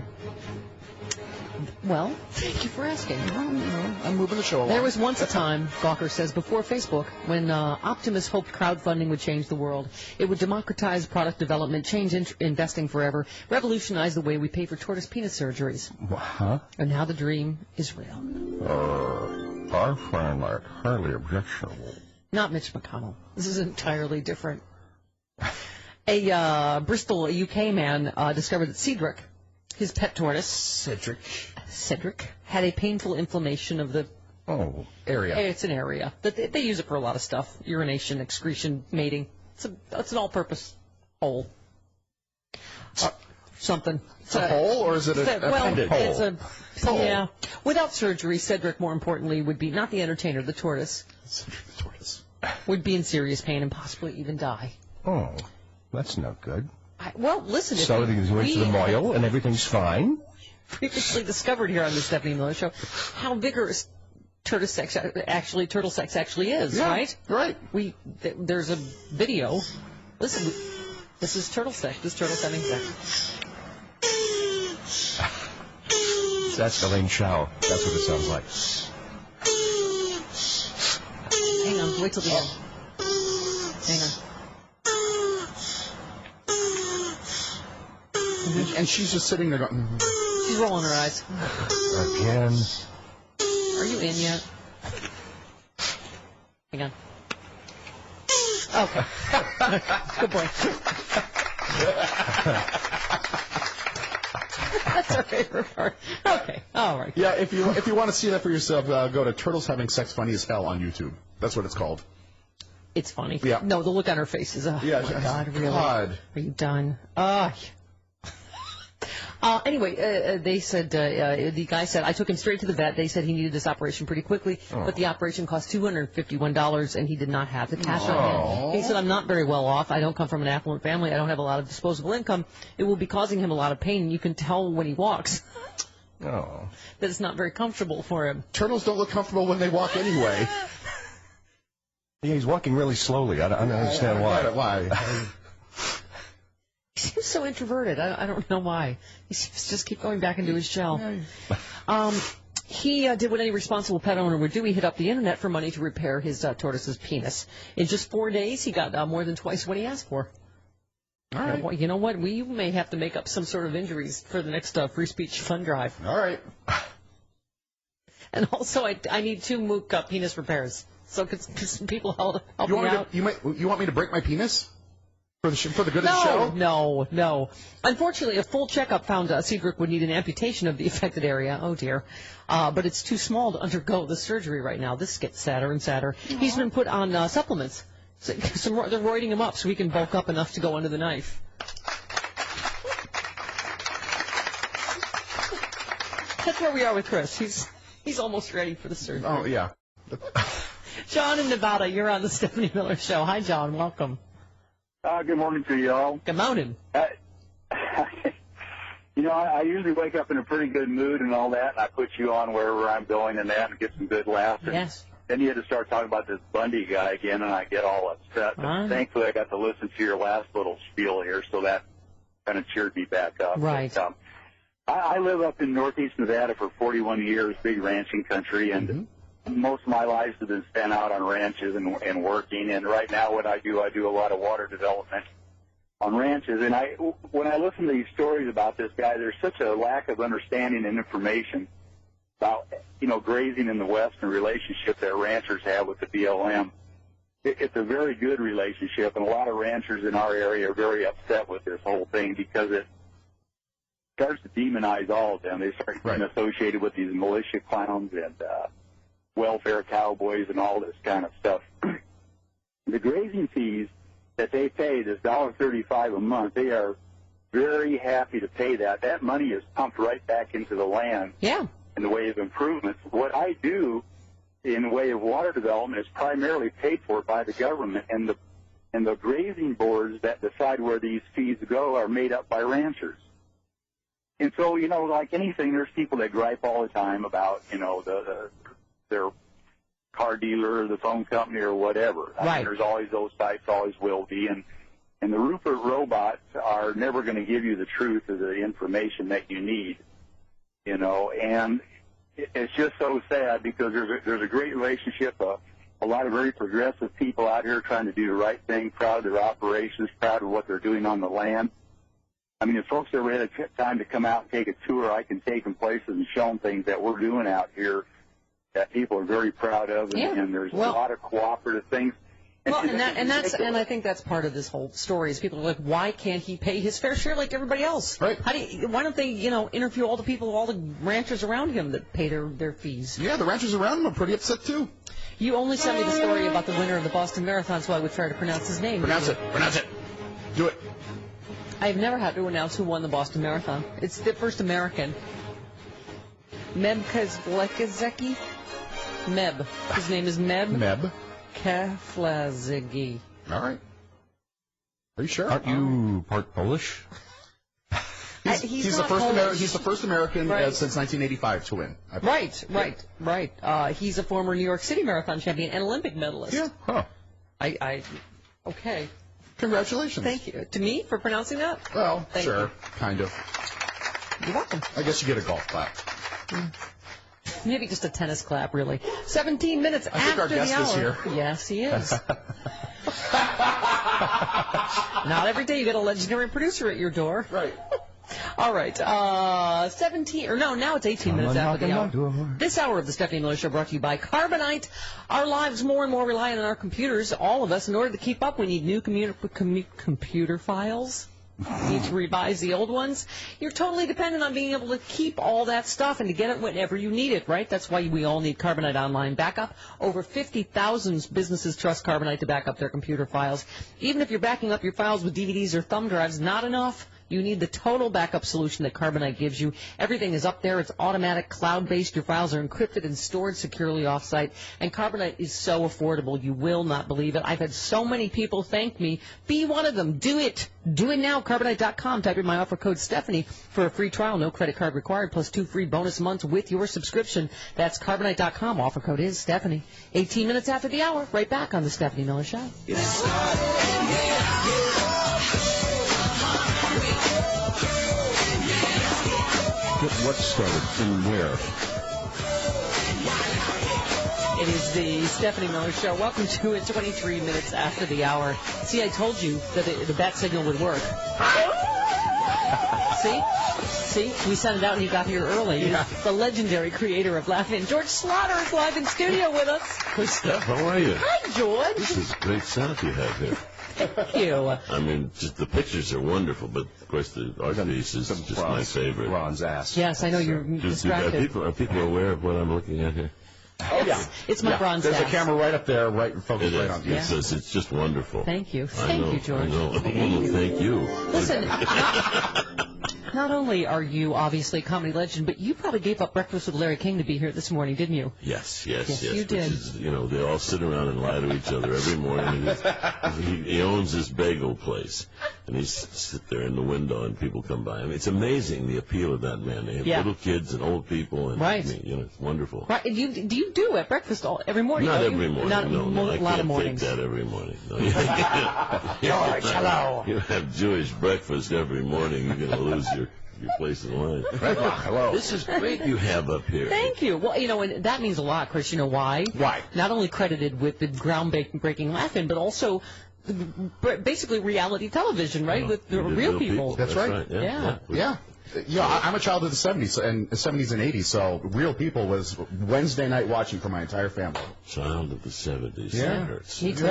Well, thank you for asking. I'm moving the show along. There was once a time, Gawker says, before Facebook, when Optimus hoped crowdfunding would change the world. It would democratize product development, change investing forever, revolutionize the way we pay for tortoise penis surgeries. Huh? And now the dream is real. I find that highly objectionable. Not Mitch McConnell. This is entirely different. A Bristol, UK man discovered that Cedric, his pet tortoise, Cedric, had a painful inflammation of the area. It's an area. They use it for a lot of stuff. Urination, excretion, mating. It's an all-purpose hole. Something. It's a hole, or is it a appendage? It's a hole. Yeah. Without surgery, Cedric, more importantly, would be not the entertainer, the tortoise. Cedric the tortoise. Would be in serious pain and possibly even die. Oh, that's not good. Well, listen. So he went to the Moyle and everything's fine? Previously discovered here on the Stephanie Miller Show how vigorous turtle sex actually is, right? Right. There's a video. Listen, this is turtle sex. This turtle's having sex. That's Elaine Chow. That's what it sounds like. Hang on. Wait till the end. Hang on. And she's just sitting there going... She's rolling her eyes. Again. Are you in yet? Hang on. Okay. Good boy. That's our favorite part. Okay. All right. Yeah, if you want to see that for yourself, go to Turtles Having Sex Funny as Hell on YouTube. That's what it's called. It's funny. Yeah. No, the look on her face is, oh my God, really? God. Are you done? Anyway, they said, the guy said, I took him straight to the vet. They said he needed this operation pretty quickly, but the operation cost $251, and he did not have the cash on hand. He said, I'm not very well off. I don't come from an affluent family. I don't have a lot of disposable income. It will be causing him a lot of pain. You can tell when he walks that it's not very comfortable for him. Turtles don't look comfortable when they walk anyway. Yeah, he's walking really slowly. I don't understand why. He seems so introverted. I don't know why. He seems to just keep going back into his shell. He did what any responsible pet owner would do. He hit up the internet for money to repair his tortoise's penis. In just 4 days, he got more than twice what he asked for. All right. Well, you know what? We may have to make up some sort of injuries for the next free speech fund drive. All right. And also, I need 2 Mook penis repairs. So could some people help me out? You want me to break my penis? For the good of the show? No. Unfortunately, a full checkup found Cedric would need an amputation of the affected area. Oh, dear. But it's too small to undergo the surgery right now. This gets sadder and sadder. Aww. He's been put on supplements. So they're roiding him up so he can bulk up enough to go under the knife. That's where we are with Chris. He's almost ready for the surgery. Oh, yeah. John in Nevada, you're on the Stephanie Miller Show. Hi, John. Welcome. Good morning to you all. Good morning. I usually wake up in a pretty good mood and all that, and I put you on wherever I'm going and that and get some good laughs. Yes. Then you had to start talking about this Bundy guy again, and I get all upset. But thankfully, I got to listen to your last little spiel here, so that kind of cheered me back up. Right. But, I live up in northeast Nevada for 41 years, big ranching country, and most of my life has been spent out on ranches and working. And right now what I do a lot of water development on ranches. And when I listen to these stories about this guy, there's such a lack of understanding and information about, grazing in the West and the relationship that ranchers have with the BLM. It's a very good relationship, and a lot of ranchers in our area are very upset with this whole thing because it starts to demonize all of them. They start getting associated with these militia clowns and welfare cowboys and all this kind of stuff. The grazing fees that they pay, this $1.35 a month, they are very happy to pay that. That money is pumped right back into the land. Yeah. In the way of improvements. What I do in the way of water development is primarily paid for by the government, and the grazing boards that decide where these fees go are made up by ranchers. And so, you know, like anything, there's people that gripe all the time about, you know, their car dealer or the phone company or whatever. I mean, there's always those types, always will be. And the Rupert robots are never going to give you the truth of the information that you need, you know. And it's just so sad because there's a great relationship, a lot of very progressive people out here trying to do the right thing, proud of their operations, proud of what they're doing on the land. I mean, if folks ever had a time to come out and take a tour, I can take them places and show them things that we're doing out here that people are very proud of, and there's a lot of cooperative things. Well, and I think that's part of this whole story is people are like, why can't he pay his fair share like everybody else? Right. Why don't they, you know, interview all the people, all the ranchers around him that pay their fees? Yeah, the ranchers around him are pretty upset too. You only sent me the story about the winner of the Boston Marathon, so I would try to pronounce his name. Pronounce it. Pronounce it. Do it. I've never had to announce who won the Boston Marathon. It's the first American. Meb Kazlekazeki? Meb. His name is Meb. Meb. Kaflazegi. All right. Are you sure? Aren't you part Polish? He's the first American since 1985 to win. Right. He's a former New York City Marathon champion and Olympic medalist. Yeah. Huh. Okay. Congratulations. Thank you. To me for pronouncing that? Well, Thank sure. you. Kind of. You're welcome. I guess you get a golf clap. Maybe just a tennis clap, really. 17 minutes I think after our guest the hour. is here. Yes, he is. Not every day you get a legendary producer at your door. Right. All right. 17, or no, now it's 18 minutes after the hour. This hour of the Stephanie Miller Show brought to you by Carbonite. Our lives more and more rely on our computers. All of us, in order to keep up, we need new computer files. Need to revise the old ones. You're totally dependent on being able to keep all that stuff and to get it whenever you need it, right? That's why we all need Carbonite Online Backup. Over 50,000 businesses trust Carbonite to back up their computer files. Even if you're backing up your files with DVDs or thumb drives, not enough. You need the total backup solution that Carbonite gives you. Everything is up there. It's automatic, cloud-based. Your files are encrypted and stored securely off-site. And Carbonite is so affordable. You will not believe it. I've had so many people thank me. Be one of them. Do it. Do it now. Carbonite.com. Type in my offer code Stephanie for a free trial. No credit card required, plus 2 free bonus months with your subscription. That's Carbonite.com. Offer code is Stephanie. 18 minutes after the hour. Right back on the Stephanie Miller Show. What started and where? It is the Stephanie Miller Show. Welcome to it 23 minutes after the hour. See, I told you that the bat signal would work. See? We sent it out and you got here early. Yeah. The legendary creator of Laughing. George Slaughter is live in studio with us. Hey, Steph, how are you? Hi, George. This is great sound you have here. Thank you. I mean, just the pictures are wonderful, but of course the art piece is just my favorite. Ron's ass. Yes, I know you're distracted. Are people aware of what I'm looking at here? Oh, yeah. It's my bronze There's ass. a camera right up there, right focused right on you. It's just wonderful. Thank you. Thank you, George. I know. Thank you. Listen, not only are you obviously a comedy legend, but you probably gave up Breakfast with Larry King to be here this morning, didn't you? Yes. You did. Is, they all sit around and lie to each other every morning. He owns this bagel place, and he sit there in the window, and people come by. I mean, it's amazing the appeal of that man. They have little kids and old people, and it's wonderful. Right. Do you do at breakfast every morning? Not every morning. No, I a lot of can't mornings. take that every morning. No, George, hello. You have Jewish breakfast every morning, you're going to lose your place in line. Hello. This is great you have up here. Thank you. Well, and that means a lot, Chris. You know why? Why? Not only credited with the groundbreaking Laugh-In, but also basically reality television, right? With the real people. That's right. Yeah. Yeah, I'm a child of the 70s and 80s, so Real People was Wednesday night watching for my entire family. Child of the 70s. Yeah. That hurts. Me too.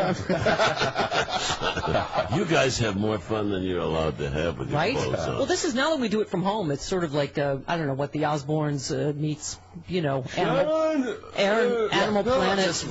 You guys have more fun than you're allowed to have with your clothes on. Well, this is now that we do it from home. It's sort of like, I don't know, what the Osbournes meets Animal Planet.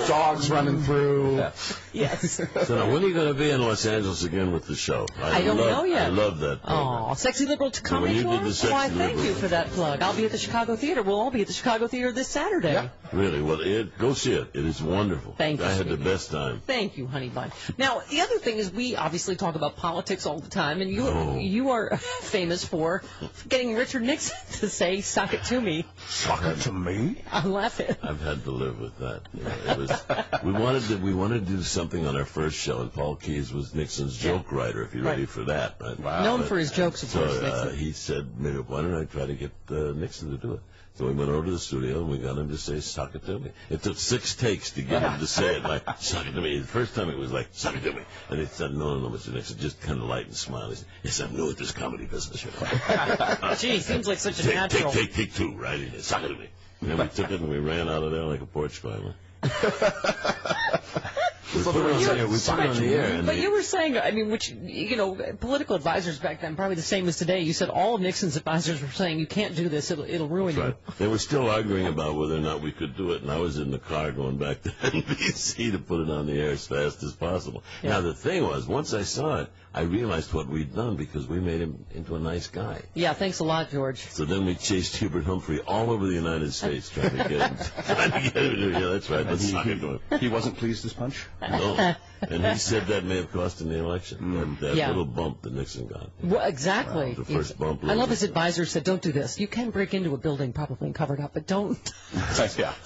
Dogs running through. Yes. So now, when are you going to be in Los Angeles again with the show? I don't know yet. I love that program. Oh, Sexy Liberal Comedy Tour? Why, thank you for that plug. I'll be at the Chicago Theater. We'll all be at the Chicago Theater this Saturday. Yeah. Really? Well, go see it. It is wonderful. Thank you. I had the best time. Thank you, honey bun. Now, the other thing is we obviously talk about politics all the time, and you are famous for getting Richard Nixon to say, "Suck it to me." Suck it to me? I'm laughing. I've had to live with that. It was, we wanted to do something on our first show, and Paul Keyes was Nixon's joke writer, if you're ready for that. Right? Wow. Known for his jokes, of course. He said, maybe, why don't I try to get Nixon to do it? So we went over to the studio, and we got him to say, "Suck it to me." It took 6 takes to get him to say it like, "Suck it to me." The first time it was like, "Suck it to me." And he said, no, Mr. Nixon, just kind of light and smile. He said, "Yes, I'm new at this comedy business." Gee, seems like such a natural. Take 2, right? He said, "Suck it to me." And then we took it, and we ran out of there like a porch climber. We put it on the air. But you were saying, political advisors back then, probably the same as today. You said all of Nixon's advisors were saying, "You can't do this, it'll ruin you." They were still arguing about whether or not we could do it, and I was in the car going back to NBC to put it on the air as fast as possible. Yeah. Now, the thing was, once I saw it, I realized what we'd done because we made him into a nice guy. Yeah, thanks a lot, George. So then we chased Hubert Humphrey all over the United States trying to get him. Yeah, that's right. Let's suck it to him. He wasn't pleased as punch? No. And he said that may have cost him the election. That little bump that Nixon got. Well, exactly. Wow, the first bump. I love his advisor said, "Don't do this. You can break into a building probably and cover it up, but don't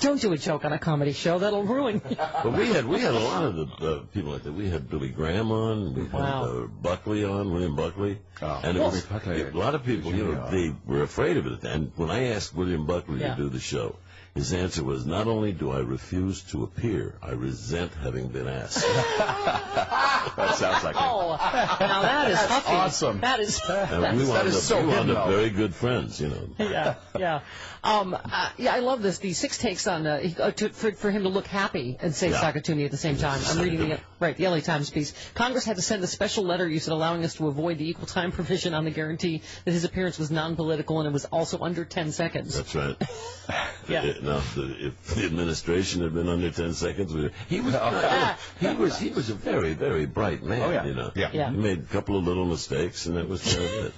do a joke on a comedy show. That'll ruin you." But we had a lot of the people like that. We had Billy Graham on. We had Buckley on, William Buckley. And it was, a lot of people, they were afraid of it. And when I asked William Buckley to do the show, his answer was, "Not only do I refuse to appear, I resent having been asked." That sounds like now that is huffy. Awesome. That is we wound up very good friends, Yeah. I love this. The 6 takes on for him to look happy and say "Suck it to me" at the same time. I'm reading the LA Times piece. Congress had to send a special letter, you said, allowing us to avoid the equal time provision on the guarantee that his appearance was non-political and it was also under 10 seconds. That's right. Yeah. Now, if the administration had been under 10 seconds, he was a very, very bright man. Oh, yeah. He made a couple of little mistakes, and that was it.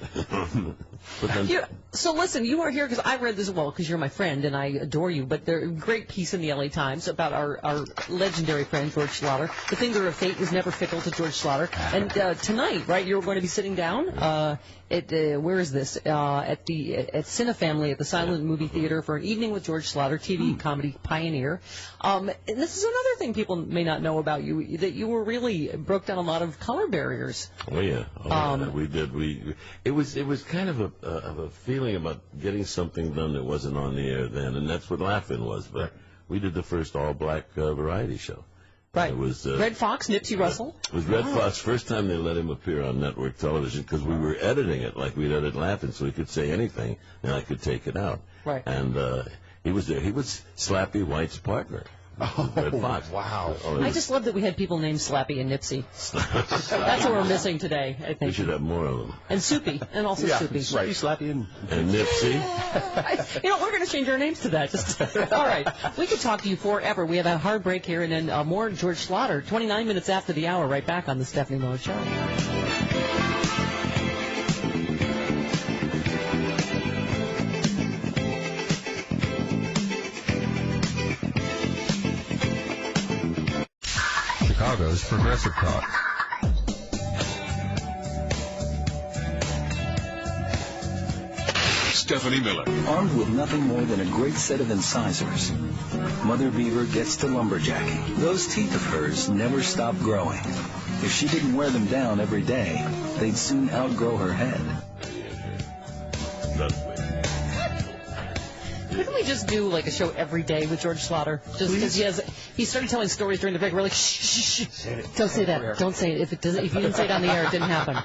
But then, so listen, you are here because I read this because you're my friend and I adore you. But there's a great piece in the LA Times about our legendary friend George Schlatter. The finger of fate was never fickle to George Schlatter. And tonight, right, you're going to be sitting down at where is this? At Cine Family at the Silent Movie Theater for an evening with George Schlatter, TV comedy pioneer. And this is another thing people may not know about you, that you were really broke down a lot of color barriers. Oh yeah, we did. It was kind of a feeling about getting something done that wasn't on the air then, and that's what Laugh-In was. But we did the first all-black variety show. Right. It was Red Fox, Nipsey Russell. It was Red Fox. First time they let him appear on network television because we were editing it like we'd edit Laugh-In, so he could say anything and I could take it out. Right. And he was there. He was Slappy White's partner. Red Fox. Wow. I just love that we had people named Slappy and Nipsey. That's what we're missing today, I think. We should have more of them. And Soupy, and also Soupy. Right. Slappy and Nipsey. We're going to change our names to that. All right. We could talk to you forever. We have a hard break here, and then more George Schlatter, 29 minutes after the hour, right back on the Stephanie Miller Show. Chicago's Progressive Talk. Stephanie Miller. Armed with nothing more than a great set of incisors, Mother Beaver gets to lumberjacking. Those teeth of hers never stop growing. If she didn't wear them down every day, they'd soon outgrow her head. Couldn't we just do like a show every day with George Schlatter? Just because he started telling stories during the break. We're like, shh. Don't say that. Don't say it. If you didn't say it on the air, it didn't happen.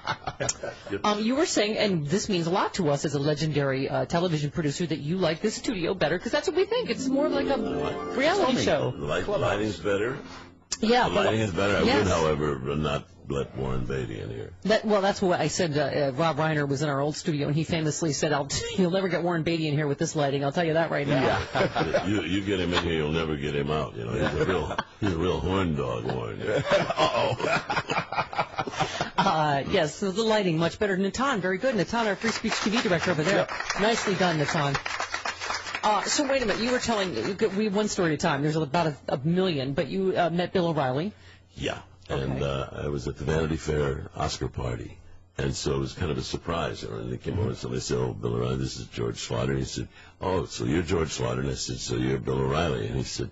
You were saying, and this means a lot to us as a legendary television producer, that you like this studio better because that's what we think. It's more like a reality show. The lighting's better. Yeah, the lighting is better. I would, however, not let Warren Beatty in here. Well, that's what I said. Rob Reiner was in our old studio, and he famously said, "You'll never get Warren Beatty in here with this lighting. I'll tell you that right now." Yeah. you get him in here, you'll never get him out. You know, he's a real horn dog, Warren. Yes, so the lighting much better. Natan, very good. Natan, our Free Speech TV director over there. Yep. Nicely done, Natan. So wait a minute. You were telling we have one story at a time. There's about a million, but you met Bill O'Reilly. Yeah, and I was at the Vanity Fair Oscar party, and so it was kind of a surprise. And they came over and somebody said, "Oh, Bill O'Reilly, this is George Slaughter." And he said, "Oh, so you're George Slaughter?" And I said, "So you're Bill O'Reilly?" And he said,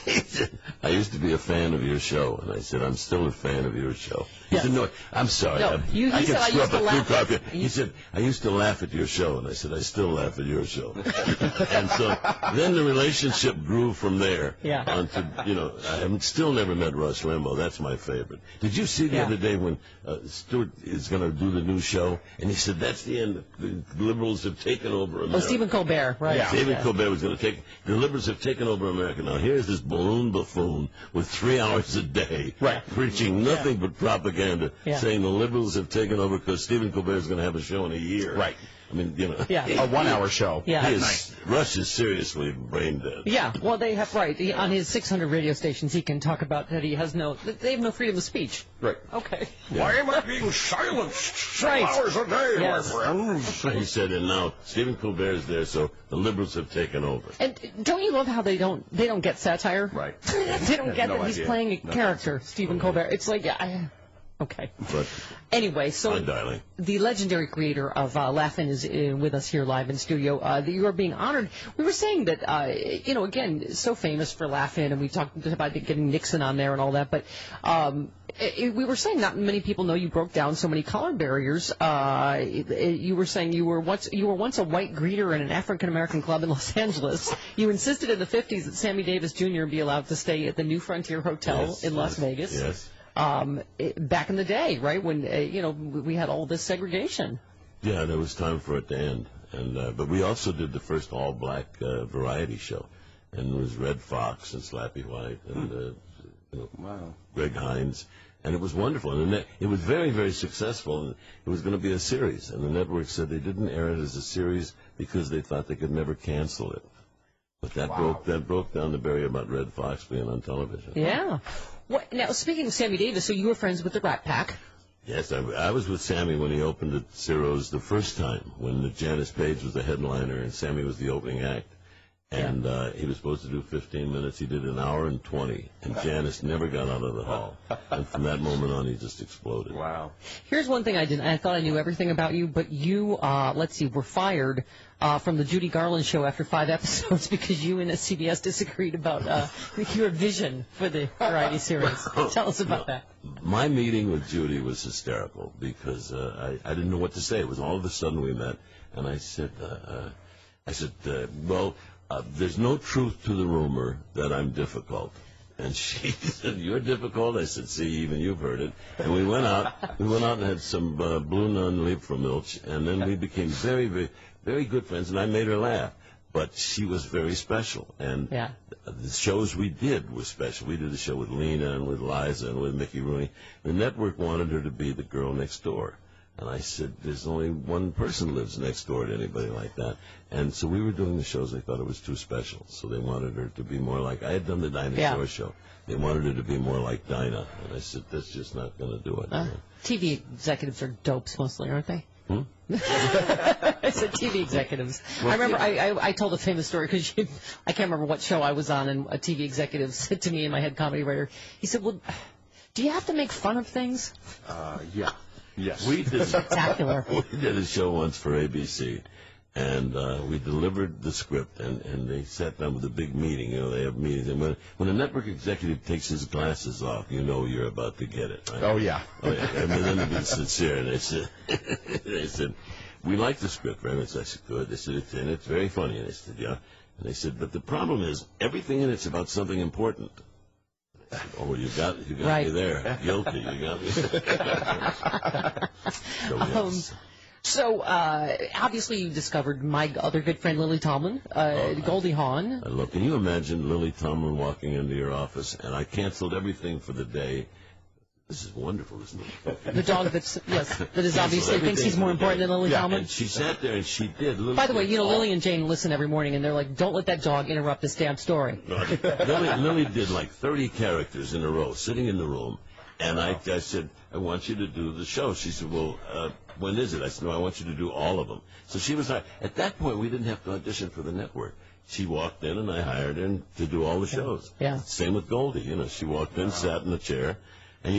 he said, "I used to be a fan of your show." And I said, "I'm still a fan of your show." He said, "No, I'm sorry. No, he said, "I used to laugh." He said, "I used to laugh at your show." And I said, "I still laugh at your show." And so then the relationship grew from there. Yeah. Onto, I have still never met Rush Limbaugh. That's my favorite. Did you see the other day when Stewart is going to do the new show? And he said, "That's the end. The liberals have taken over America." Oh, Stephen Colbert, right. Yeah. Stephen Colbert was going to take... The liberals have taken over America. Now, here's this balloon buffoon with 3 hours a day preaching nothing but propaganda, saying the liberals have taken over because Stephen Colbert is going to have a show in a year. Right. I mean, a 1 hour show. Yeah. Rush is seriously brain dead. Yeah, well, they have, on his 600 radio stations, he can talk about that they have no freedom of speech. Right. Okay. Yeah. Why am I being silenced 6 hours a day, my friends? He said, and now Stephen Colbert is there, so the liberals have taken over. And don't you love how they don't get satire? Right. They don't get that he's playing a character, Stephen Colbert. It's like, okay. But anyway, so darling. The legendary creator of Laugh-In is with us here live in studio. You are being honored. We were saying that, again, so famous for Laugh-In, and we talked about getting Nixon on there and all that, but we were saying not many people know you broke down so many color barriers. You were saying you were once a white greeter in an African-American club in Los Angeles. You insisted in the 50s that Sammy Davis Jr. be allowed to stay at the New Frontier Hotel in Las Vegas. Yes. Back in the day, right, when, we had all this segregation. Yeah, there was time for it to end. And but we also did the first all-black variety show. And it was Red Fox and Slappy White and Greg Hines. And it was wonderful. And it was very, very successful. And it was going to be a series. And the network said they didn't air it as a series because they thought they could never cancel it. But that broke down the barrier about Red Fox being on television. Yeah. Now, speaking of Sammy Davis, so you were friends with the Rat Pack. Yes, I was with Sammy when he opened at Ciro's the first time, when Janice Page was the headliner and Sammy was the opening act. And he was supposed to do 15 minutes. He did an hour and 20, and Janice never got out of the hall. And from that moment on, he just exploded. Wow. Here's one thing I didn't. I thought I knew everything about you, but you, were fired from the Judy Garland show after 5 episodes because you and CBS disagreed about your vision for the variety series. Tell us about that. My meeting with Judy was hysterical because I didn't know what to say. It was all of a sudden we met, and I said, there's no truth to the rumor that I'm difficult. And she said, "You're difficult?" I said, "See, even you've heard it." And we went out and had some Blue Nun Liebfraumilch, and then we became very, very, very good friends, and I made her laugh. But she was very special, and the shows we did were special. We did a show with Lena and with Liza and with Mickey Rooney. The network wanted her to be the girl next door. And I said, there's only one person lives next door to anybody like that. And so we were doing the shows. They thought it was too special. So they wanted her to be more like, I had done the Dinah Shore show. They wanted her to be more like Dinah. And I said, that's just not going to do it. TV executives are dopes mostly, aren't they? I said TV executives. I remember I told a famous story because I can't remember what show I was on, and a TV executive said to me, and my head comedy writer, he said, well, do you have to make fun of things? Yeah. Yes. We did spectacular. We did a show once for ABC, and we delivered the script, and they sat down with a big meeting. They have meetings, and when a network executive takes his glasses off, you're about to get it. Right? Oh yeah. And then to be sincere, and they said, we like the script very much. I said, good. They said, it's very funny. And I said, yeah. And they said, but the problem is everything in it's about something important. Oh, you got me there. Guilty. You got me. So, obviously you discovered my other good friend Lily Tomlin, Goldie Hawn. Look, can you imagine Lily Tomlin walking into your office, and I canceled everything for the day, this is wonderful, isn't it? The dog that is obviously thinks he's more important than Lily Tomlin. And she sat there and she did. By the way, Lily and Jane listen every morning, and they're like, don't let that dog interrupt this damn story. Lily did like 30 characters in a row, sitting in the room, and I said, I want you to do the show. She said, well, when is it? I said, no, I want you to do all of them. So she was, at that point, we didn't have to audition for the network. She walked in, and I hired her to do all the shows. Yeah. Same with Goldie. She walked in, sat in the chair, and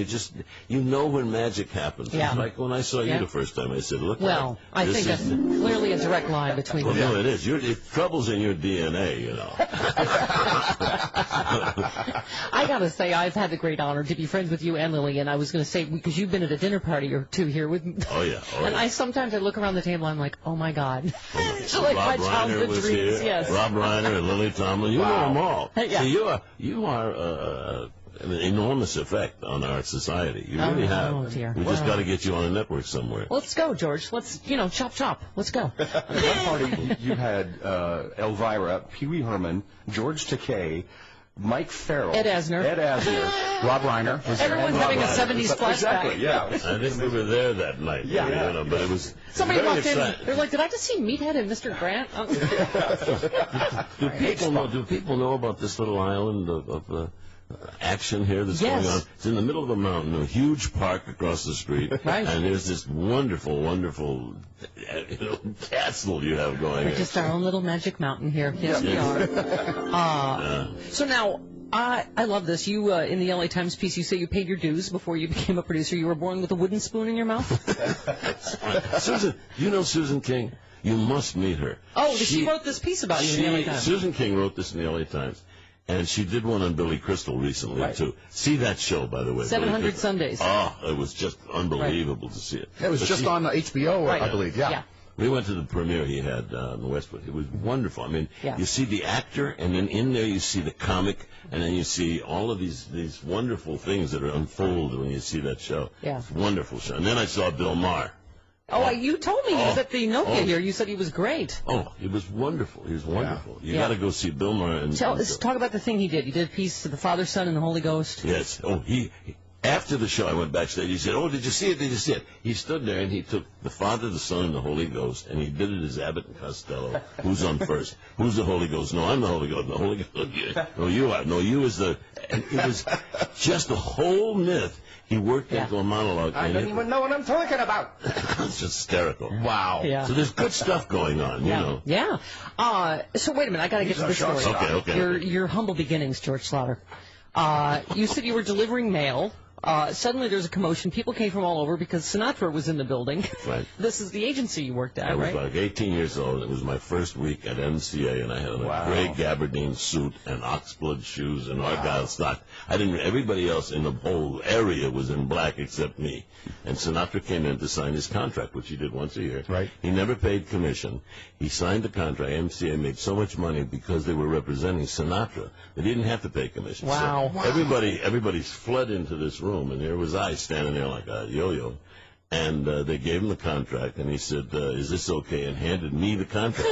you know when magic happens. Yeah. It's like when I saw you the first time, I said, look. Well, I think that's clearly a direct line between them. No, it is. Trouble's in your DNA, I got to say, I've had the great honor to be friends with you and Lily, and I was going to say, because you've been at a dinner party or two here with me. Oh, yeah. And sometimes I look around the table, I'm like, oh, my God. So like Rob my Reiner childhood was dreams, here. yes. Rob Reiner and Lily Tomlin. You know them all. Yeah. So you are an enormous effect on our society. You really have. Oh, dear. We just got to get you on a network somewhere. Let's go, George. Let's, chop, chop. Let's go. At one party, you had Elvira, Pee Wee Herman, George Takei, Mike Farrell, Ed Asner, Rob Reiner. Everyone's having a 70s flashback. Exactly, yeah. I think we were there that night. Yeah. But it was somebody very walked exciting. in. They're like, did I just see Meathead and Mr. Grant? Do people know about this little island of action here that's going on? It's in the middle of a mountain, a huge park across the street, and there's this wonderful, wonderful castle you have going. We're just our own little magic mountain here. Yes, we are. So now, I love this. You, in the LA Times piece, you say you paid your dues before you became a producer. You were born with a wooden spoon in your mouth? Susan, you know Susan King? You must meet her. Oh, she wrote this piece about you in the LA Times. Susan King wrote this in the LA Times. And she did one on Billy Crystal recently, too. See that show, by the way. 700 Sundays. Oh, it was just unbelievable to see it. It was just on HBO, I believe, yeah. We went to the premiere he had in Westwood. It was wonderful. I mean, you see the actor, and then in there you see the comic, and then you see all of these wonderful things that are unfolded when you see that show. Yeah. It's a wonderful show. And then I saw Bill Maher. Oh, you told me he was at the Nokia here. You said he was great. Oh, he was wonderful. He was wonderful. You got to go see Bill Maher. Talk about the thing he did. He did a piece to the Father, Son, and the Holy Ghost. Yes. Oh, after the show, I went backstage. He said, "Oh, did you see it? Did you see it?" He stood there and he took the Father, the Son, and the Holy Ghost, and he did it as Abbott and Costello. Who's on first? Who's the Holy Ghost? No, I'm the Holy Ghost. The Holy Ghost. No, you are. No, you is the. And it was just a whole myth. He worked into a monologue. I don't even know what I'm talking about. It's just hysterical. Wow. Yeah. So there's good stuff going on, you know. Yeah. So wait a minute. I got to get to this story. Okay. Your humble beginnings, George Slaughter. You said you were delivering mail. Suddenly there's a commotion. People came from all over because Sinatra was in the building. Right. This is the agency you worked at, right? I was like 18 years old. It was my first week at MCA, and I had a gray gabardine suit and oxblood shoes and argyle stock. Everybody else in the whole area was in black except me. And Sinatra came in to sign his contract, which he did once a year. Right. He never paid commission. He signed the contract. MCA made so much money because they were representing Sinatra that he didn't have to pay commission. Wow. So everybody fled into this room, and there was I standing there like a yo-yo. And they gave him the contract, and he said, is this okay, and handed me the contract.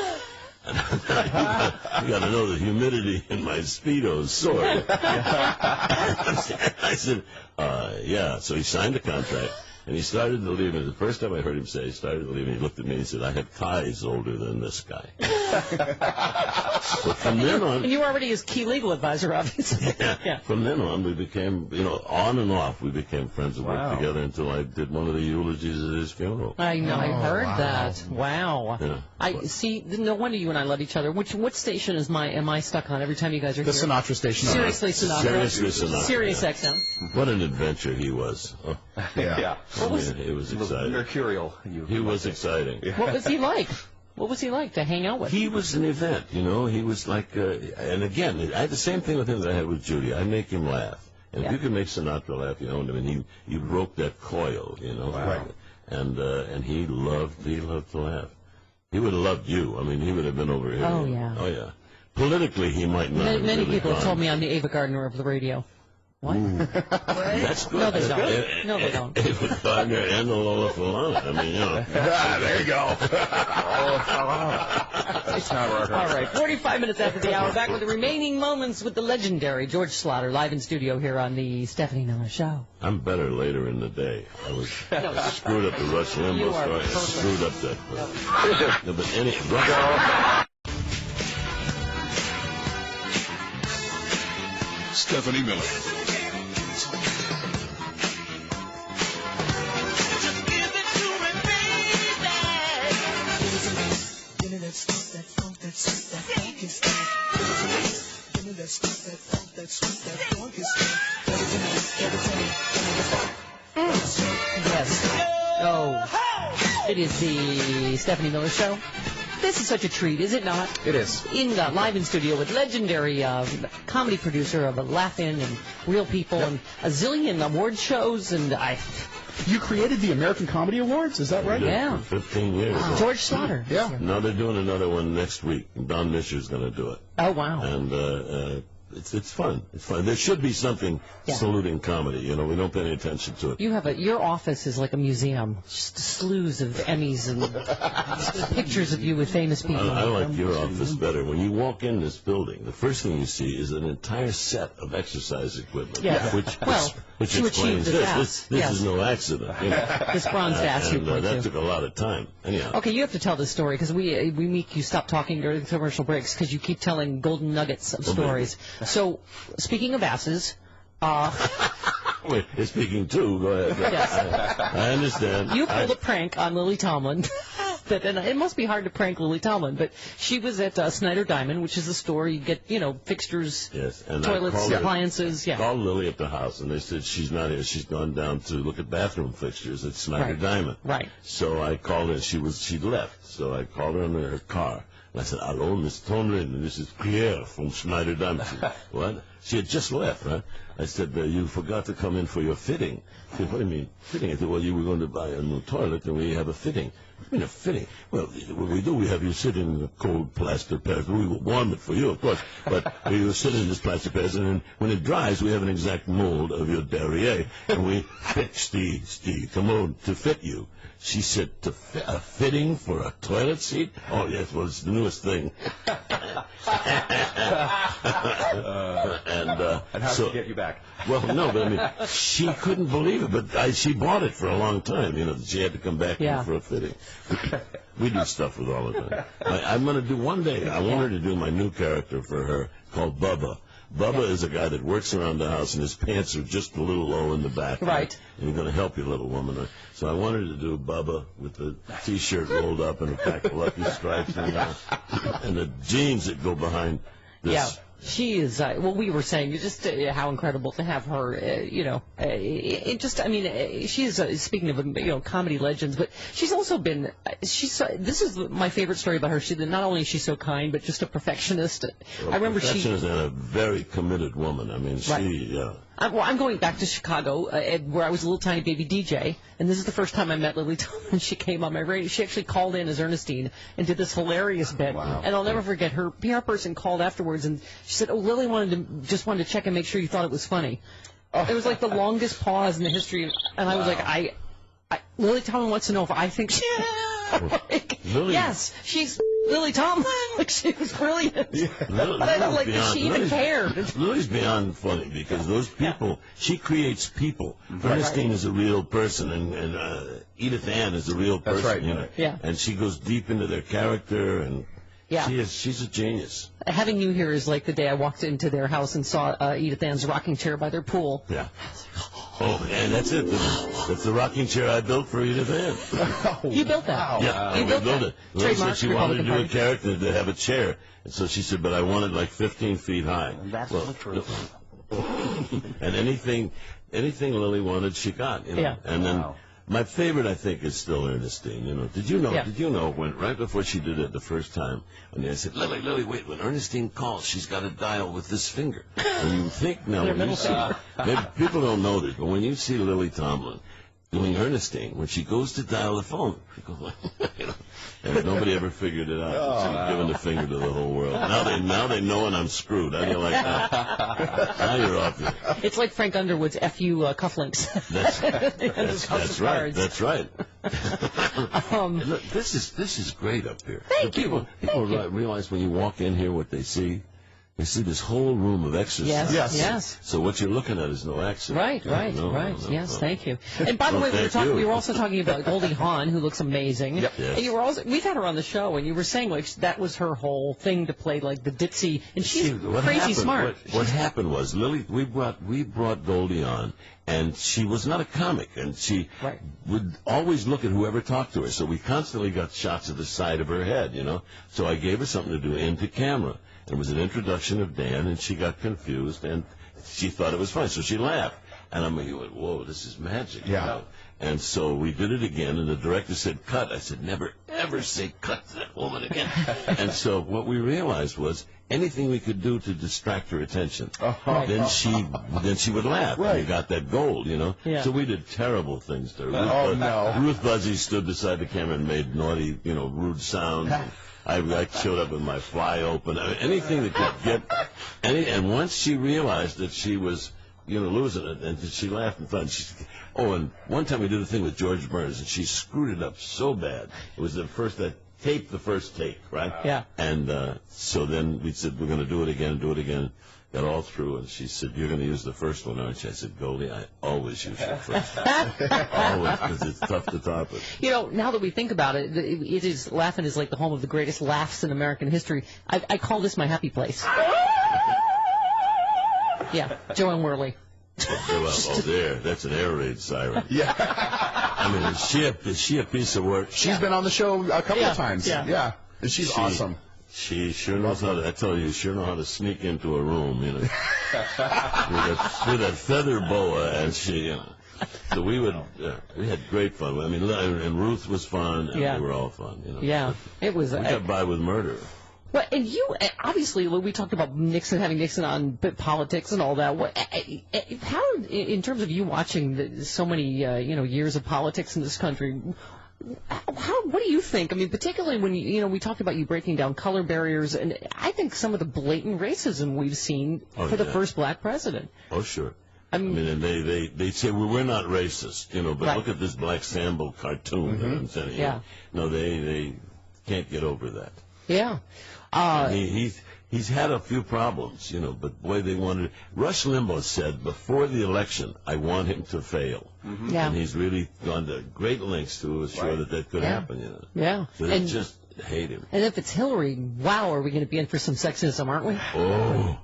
And you got to know the humidity in my Speedos soared. I said, yeah. So he signed the contract, and he started to leave. And the first time I heard him say he started to leave, and he looked at me and he said, I have ties older than this guy. But from then on... And you were already his key legal advisor, obviously. Yeah. From then on, we became, on and off, we became friends and worked together until I did one of the eulogies at his funeral. I know. I heard that. Wow. Yeah. I see. No wonder you and I love each other. What station am I stuck on every time you guys are the here? Sinatra station. Seriously, Sinatra. Seriously, Sinatra. Sirius XM. What an adventure he was. Oh. Yeah. It was exciting. Mercurial. He was exciting. What was he like? What was he like to hang out with? He was an event, He was like, and again, I had the same thing with him that I had with Judy. I make him laugh. And if you can make Sinatra laugh, he broke that coil, Right. And he loved to laugh. He would have loved you. I mean, he would have been over here. Oh, yeah. Oh, yeah. Politically, he might not have Many really people have gone. told me I'm the Ava Gardner of the radio. What? That's good. No, they That's don't. good. No, they don't. Ava Gardner and the Lola Falana. I mean, there you go. All right, 45 minutes after the hour, back with the remaining moments with the legendary George Slaughter, live in studio here on the Stephanie Miller Show. I'm better later in the day. I was screwed up the Rush Limbaugh story. Screwed up that. No, but Stephanie Miller. Yes. Oh, it is the Stephanie Miller Show. This is such a treat, is it not? It is. Live in studio with legendary comedy producer of Laugh-In and Real People and a zillion award shows, and You created the American Comedy Awards, is that right? Yeah. For 15 years. Wow. George Slaughter. Yeah. Now they're doing another one next week. Don Mischer's going to do it. Oh, wow. And it's fun. It's fun. There should be something saluting comedy. You know, we don't pay any attention to it. You have your office is like a museum. Just slews of Emmys and pictures of you with famous people. I like your office better. When you walk in this building, the first thing you see is an entire set of exercise equipment. Yeah. Which to explains achieve this. This is no accident. You know? This bronze ass you point that to. took a lot of time. Anyhow. Okay, you have to tell this story because we make you stop talking during the commercial breaks because you keep telling golden nuggets of stories. So, speaking of asses, wait, speaking too. Go ahead. Yes. I understand. You pulled a prank on Lily Tomlin. And it must be hard to prank Lily Tomlin, but she was at Snyder Diamond, which is a store you get, fixtures, and toilets, appliances. I called Lily at the house, and they said she's not here. She's gone down to look at bathroom fixtures at Snyder Diamond. Right. So I called her. She'd left. So I called her in her car. And I said, "Hello, Miss Tomlin. This is Pierre from Snyder Diamond." She said, "What?" She had just left, right? I said, "You forgot to come in for your fitting." She said, "What do you mean, fitting?" I said, "Well, you were going to buy a new toilet, and we have a fitting." I mean, a fitting. Well, what we do, we have you sit in the cold plaster pads. We will warm it for you, of course, but you sit in this plaster pads, and then when it dries, we have an exact mold of your derriere, and we fix the commode to fit you. She said, a fitting for a toilet seat? Oh, yes, well, it's the newest thing. And how did she get you back? Well, no, but I mean, she couldn't believe it, but she bought it for a long time. She had to come back in for a fitting. We do stuff with all of that. I'm going to do one day, I want her to do my new character for her called Bubba. Bubba is a guy that works around the house, and his pants are just a little low in the back. Right. And he's going to help you, little woman. So I wanted to do Bubba with the T-shirt rolled up and a pack of Lucky Stripes and the jeans that go behind this. Yeah. She is, we were saying just how incredible to have her, she's, speaking of, comedy legends, but she's also been, this is my favorite story about her. Not only is she so kind, but just a perfectionist. Well, I remember perfectionist and a very committed woman. I mean, I'm going back to Chicago, where I was a little tiny baby DJ, and this is the first time I met Lily Tomlin. She came on my radio. She actually called in as Ernestine and did this hilarious bit. Wow. And I'll never forget, her PR person called afterwards, and she said, "Oh, Lily wanted to check and make sure you thought it was funny." It was like the longest pause in the history, and I was like, Lily Tomlin wants to know if I think she... Lily, yes, she's Lily Tomlin. Like, she was brilliant. Yeah. But I don't like that she even cared. Lily's beyond funny because those people, she creates people. Ernestine is a real person, and Edith Ann is a real person. That's right. Yeah. And she goes deep into their character, and she's a genius. Having you here is like the day I walked into their house and saw Edith Ann's rocking chair by their pool. Yeah. Oh, and that's it. That's the rocking chair I built for Edith Ann. You built that? Yeah, you built it. Lily said she wanted to do a character to have a chair, and so she said, but I want it like 15 feet high. And that's the truth. And anything Lily wanted, she got. Yeah. And then my favorite, I think, is still Ernestine. Did you know? Yeah. Did you know when right before she did it the first time, and I said, Lily, wait. When Ernestine calls, she's got to dial with this finger. And you think now, when you see, maybe people don't know this, but when you see Lily Tomlin doing Ernestine, when she goes to dial the phone, she goes like, and nobody ever figured it out. She's giving the finger to the whole world. Now they know, and I'm screwed. How do you like that? Now you're off there. It's like Frank Underwood's FU cufflinks. That's right. That's right. Look, this is great up here. Thank you. People realize when you walk in here what they see. They see this whole room of exercise. Yes. So what you're looking at is no accident. Right. Yes, thank you. And by the way, we were also talking about Goldie Hawn, who looks amazing. Yep. Yes. And we've had her on the show, and you were saying like that was her whole thing to play like the ditzy, and she's crazy smart. What happened was Lily, we brought Goldie on, and she was not a comic, and she would always look at whoever talked to her. So we constantly got shots of the side of her head, you know. So I gave her something to do into camera. It was an introduction of Dan, and she got confused, and she thought it was funny, so she laughed. And I mean, whoa, this is magic. Yeah. You know? And so we did it again, and the director said, cut. I said, never, ever say cut to that woman again. And so what we realized was anything we could do to distract her attention, then she would laugh. Right. And we got that gold, you know. Yeah. So we did terrible things to her. Ruth Buzzy stood beside the camera and made naughty, you know, rude sounds. I showed up with my fly open. Anything that could get and once she realized that she was, you know, losing it, and she laughed and thought, and one time we did a thing with George Burns, and she screwed it up so bad. It was the first take, right? Yeah. And so then we said, we're going to do it again. Got all through, and she said, you're going to use the first one, aren't you? I said, Goldie, I always use the first one. Always, because it's tough to top it. You know, now that we think about it, Laugh-In is like the home of the greatest laughs in American history. I call this my happy place. Yeah, Joanne Worley. That's an air raid siren. Yeah. I mean, is she a piece of work? She's been on the show a couple of times. Yeah. And she's awesome. She sure knows how to, I tell you, sure know how to sneak into a room, you know, with a feather boa, and she, you know. So we had great fun. I mean, and Ruth was fun, and we were all fun, you know. Yeah, it was. We got by with murder. Well, and you, obviously, we talked about having Nixon on politics and all that. How, in terms of you watching so many, years of politics in this country, what do you think? I mean, particularly when we talked about you breaking down color barriers, and I think some of the blatant racism we've seen for the first black president. Oh, sure. I mean, and they say we're not racist, you know, but look at this Black Sambo cartoon. Mm-hmm. Yeah. No, they can't get over that. Yeah. He's had a few problems, you know, but boy, they wanted. Rush Limbaugh said before the election, I want him to fail. Mm-hmm. Yeah. And he's really gone to great lengths to assure that could happen, you know. Yeah. So they just hate him. And if it's Hillary, wow, are we going to be in for some sexism, aren't we? Oh.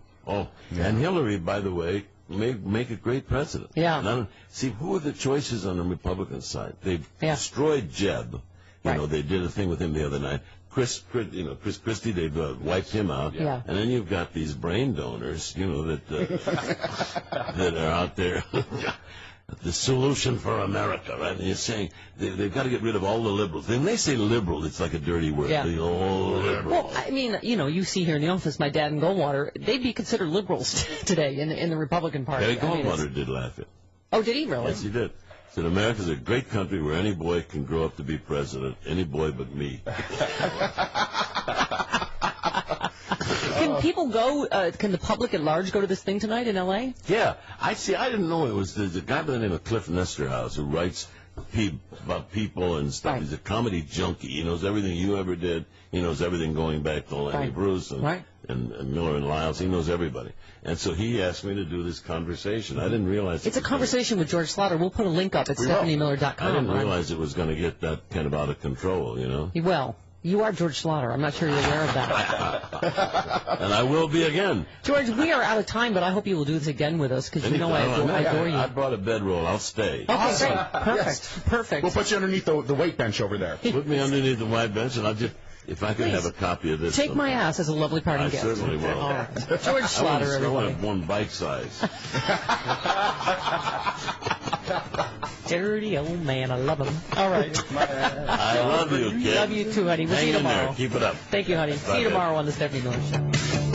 Yeah. And Hillary, by the way, may make a great president. Yeah. See, who are the choices on the Republican side? They've destroyed Jeb. You know, they did a thing with him the other night. Chris Christie, they've wiped him out. Yeah. And then you've got these brain donors, you know, that are out there. The solution for America, right? And you're saying they've got to get rid of all the liberals. When they say liberal, it's like a dirty word. Yeah. The old liberals. Well, I mean, you see here in the office, my dad and Goldwater, they'd be considered liberals today in the Republican Party. Harry Goldwater did laugh at. Oh, did he really? Yes, he did. He said, America's a great country where any boy can grow up to be president. Any boy but me. Can people go, can the public at large go to this thing tonight in L.A.? Yeah. I didn't know it was the guy by the name of Cliff Nesterhouse who writes about people and stuff. Right. He's a comedy junkie. He knows everything you ever did. He knows everything going back to Lenny Bruce and Miller and Lyles. He knows everybody. And so he asked me to do this conversation. I didn't realize it's a conversation with George Slaughter. We'll put a link up at StephanieMiller.com. I didn't realize it was going to get that kind of out of control, you know? Well, you are George Slaughter. I'm not sure you're aware of that. And I will be again. George, we are out of time, but I hope you will do this again with us, because you know I adore you. I brought a bedroll. I'll stay. Okay, awesome. Great. Perfect. We'll put you underneath the weight bench over there. Put me underneath the weight bench, and I'll just... If I could have a copy of this. Take my ass as a lovely parting gift. I certainly will. All right. George Slaughter, everybody. I want one bite size. Dirty old man. I love him. All right. I love you, kid. Love you too, honey. We'll see you tomorrow. Keep it up. Thank you, honey. See you tomorrow on the Stephanie Miller Show.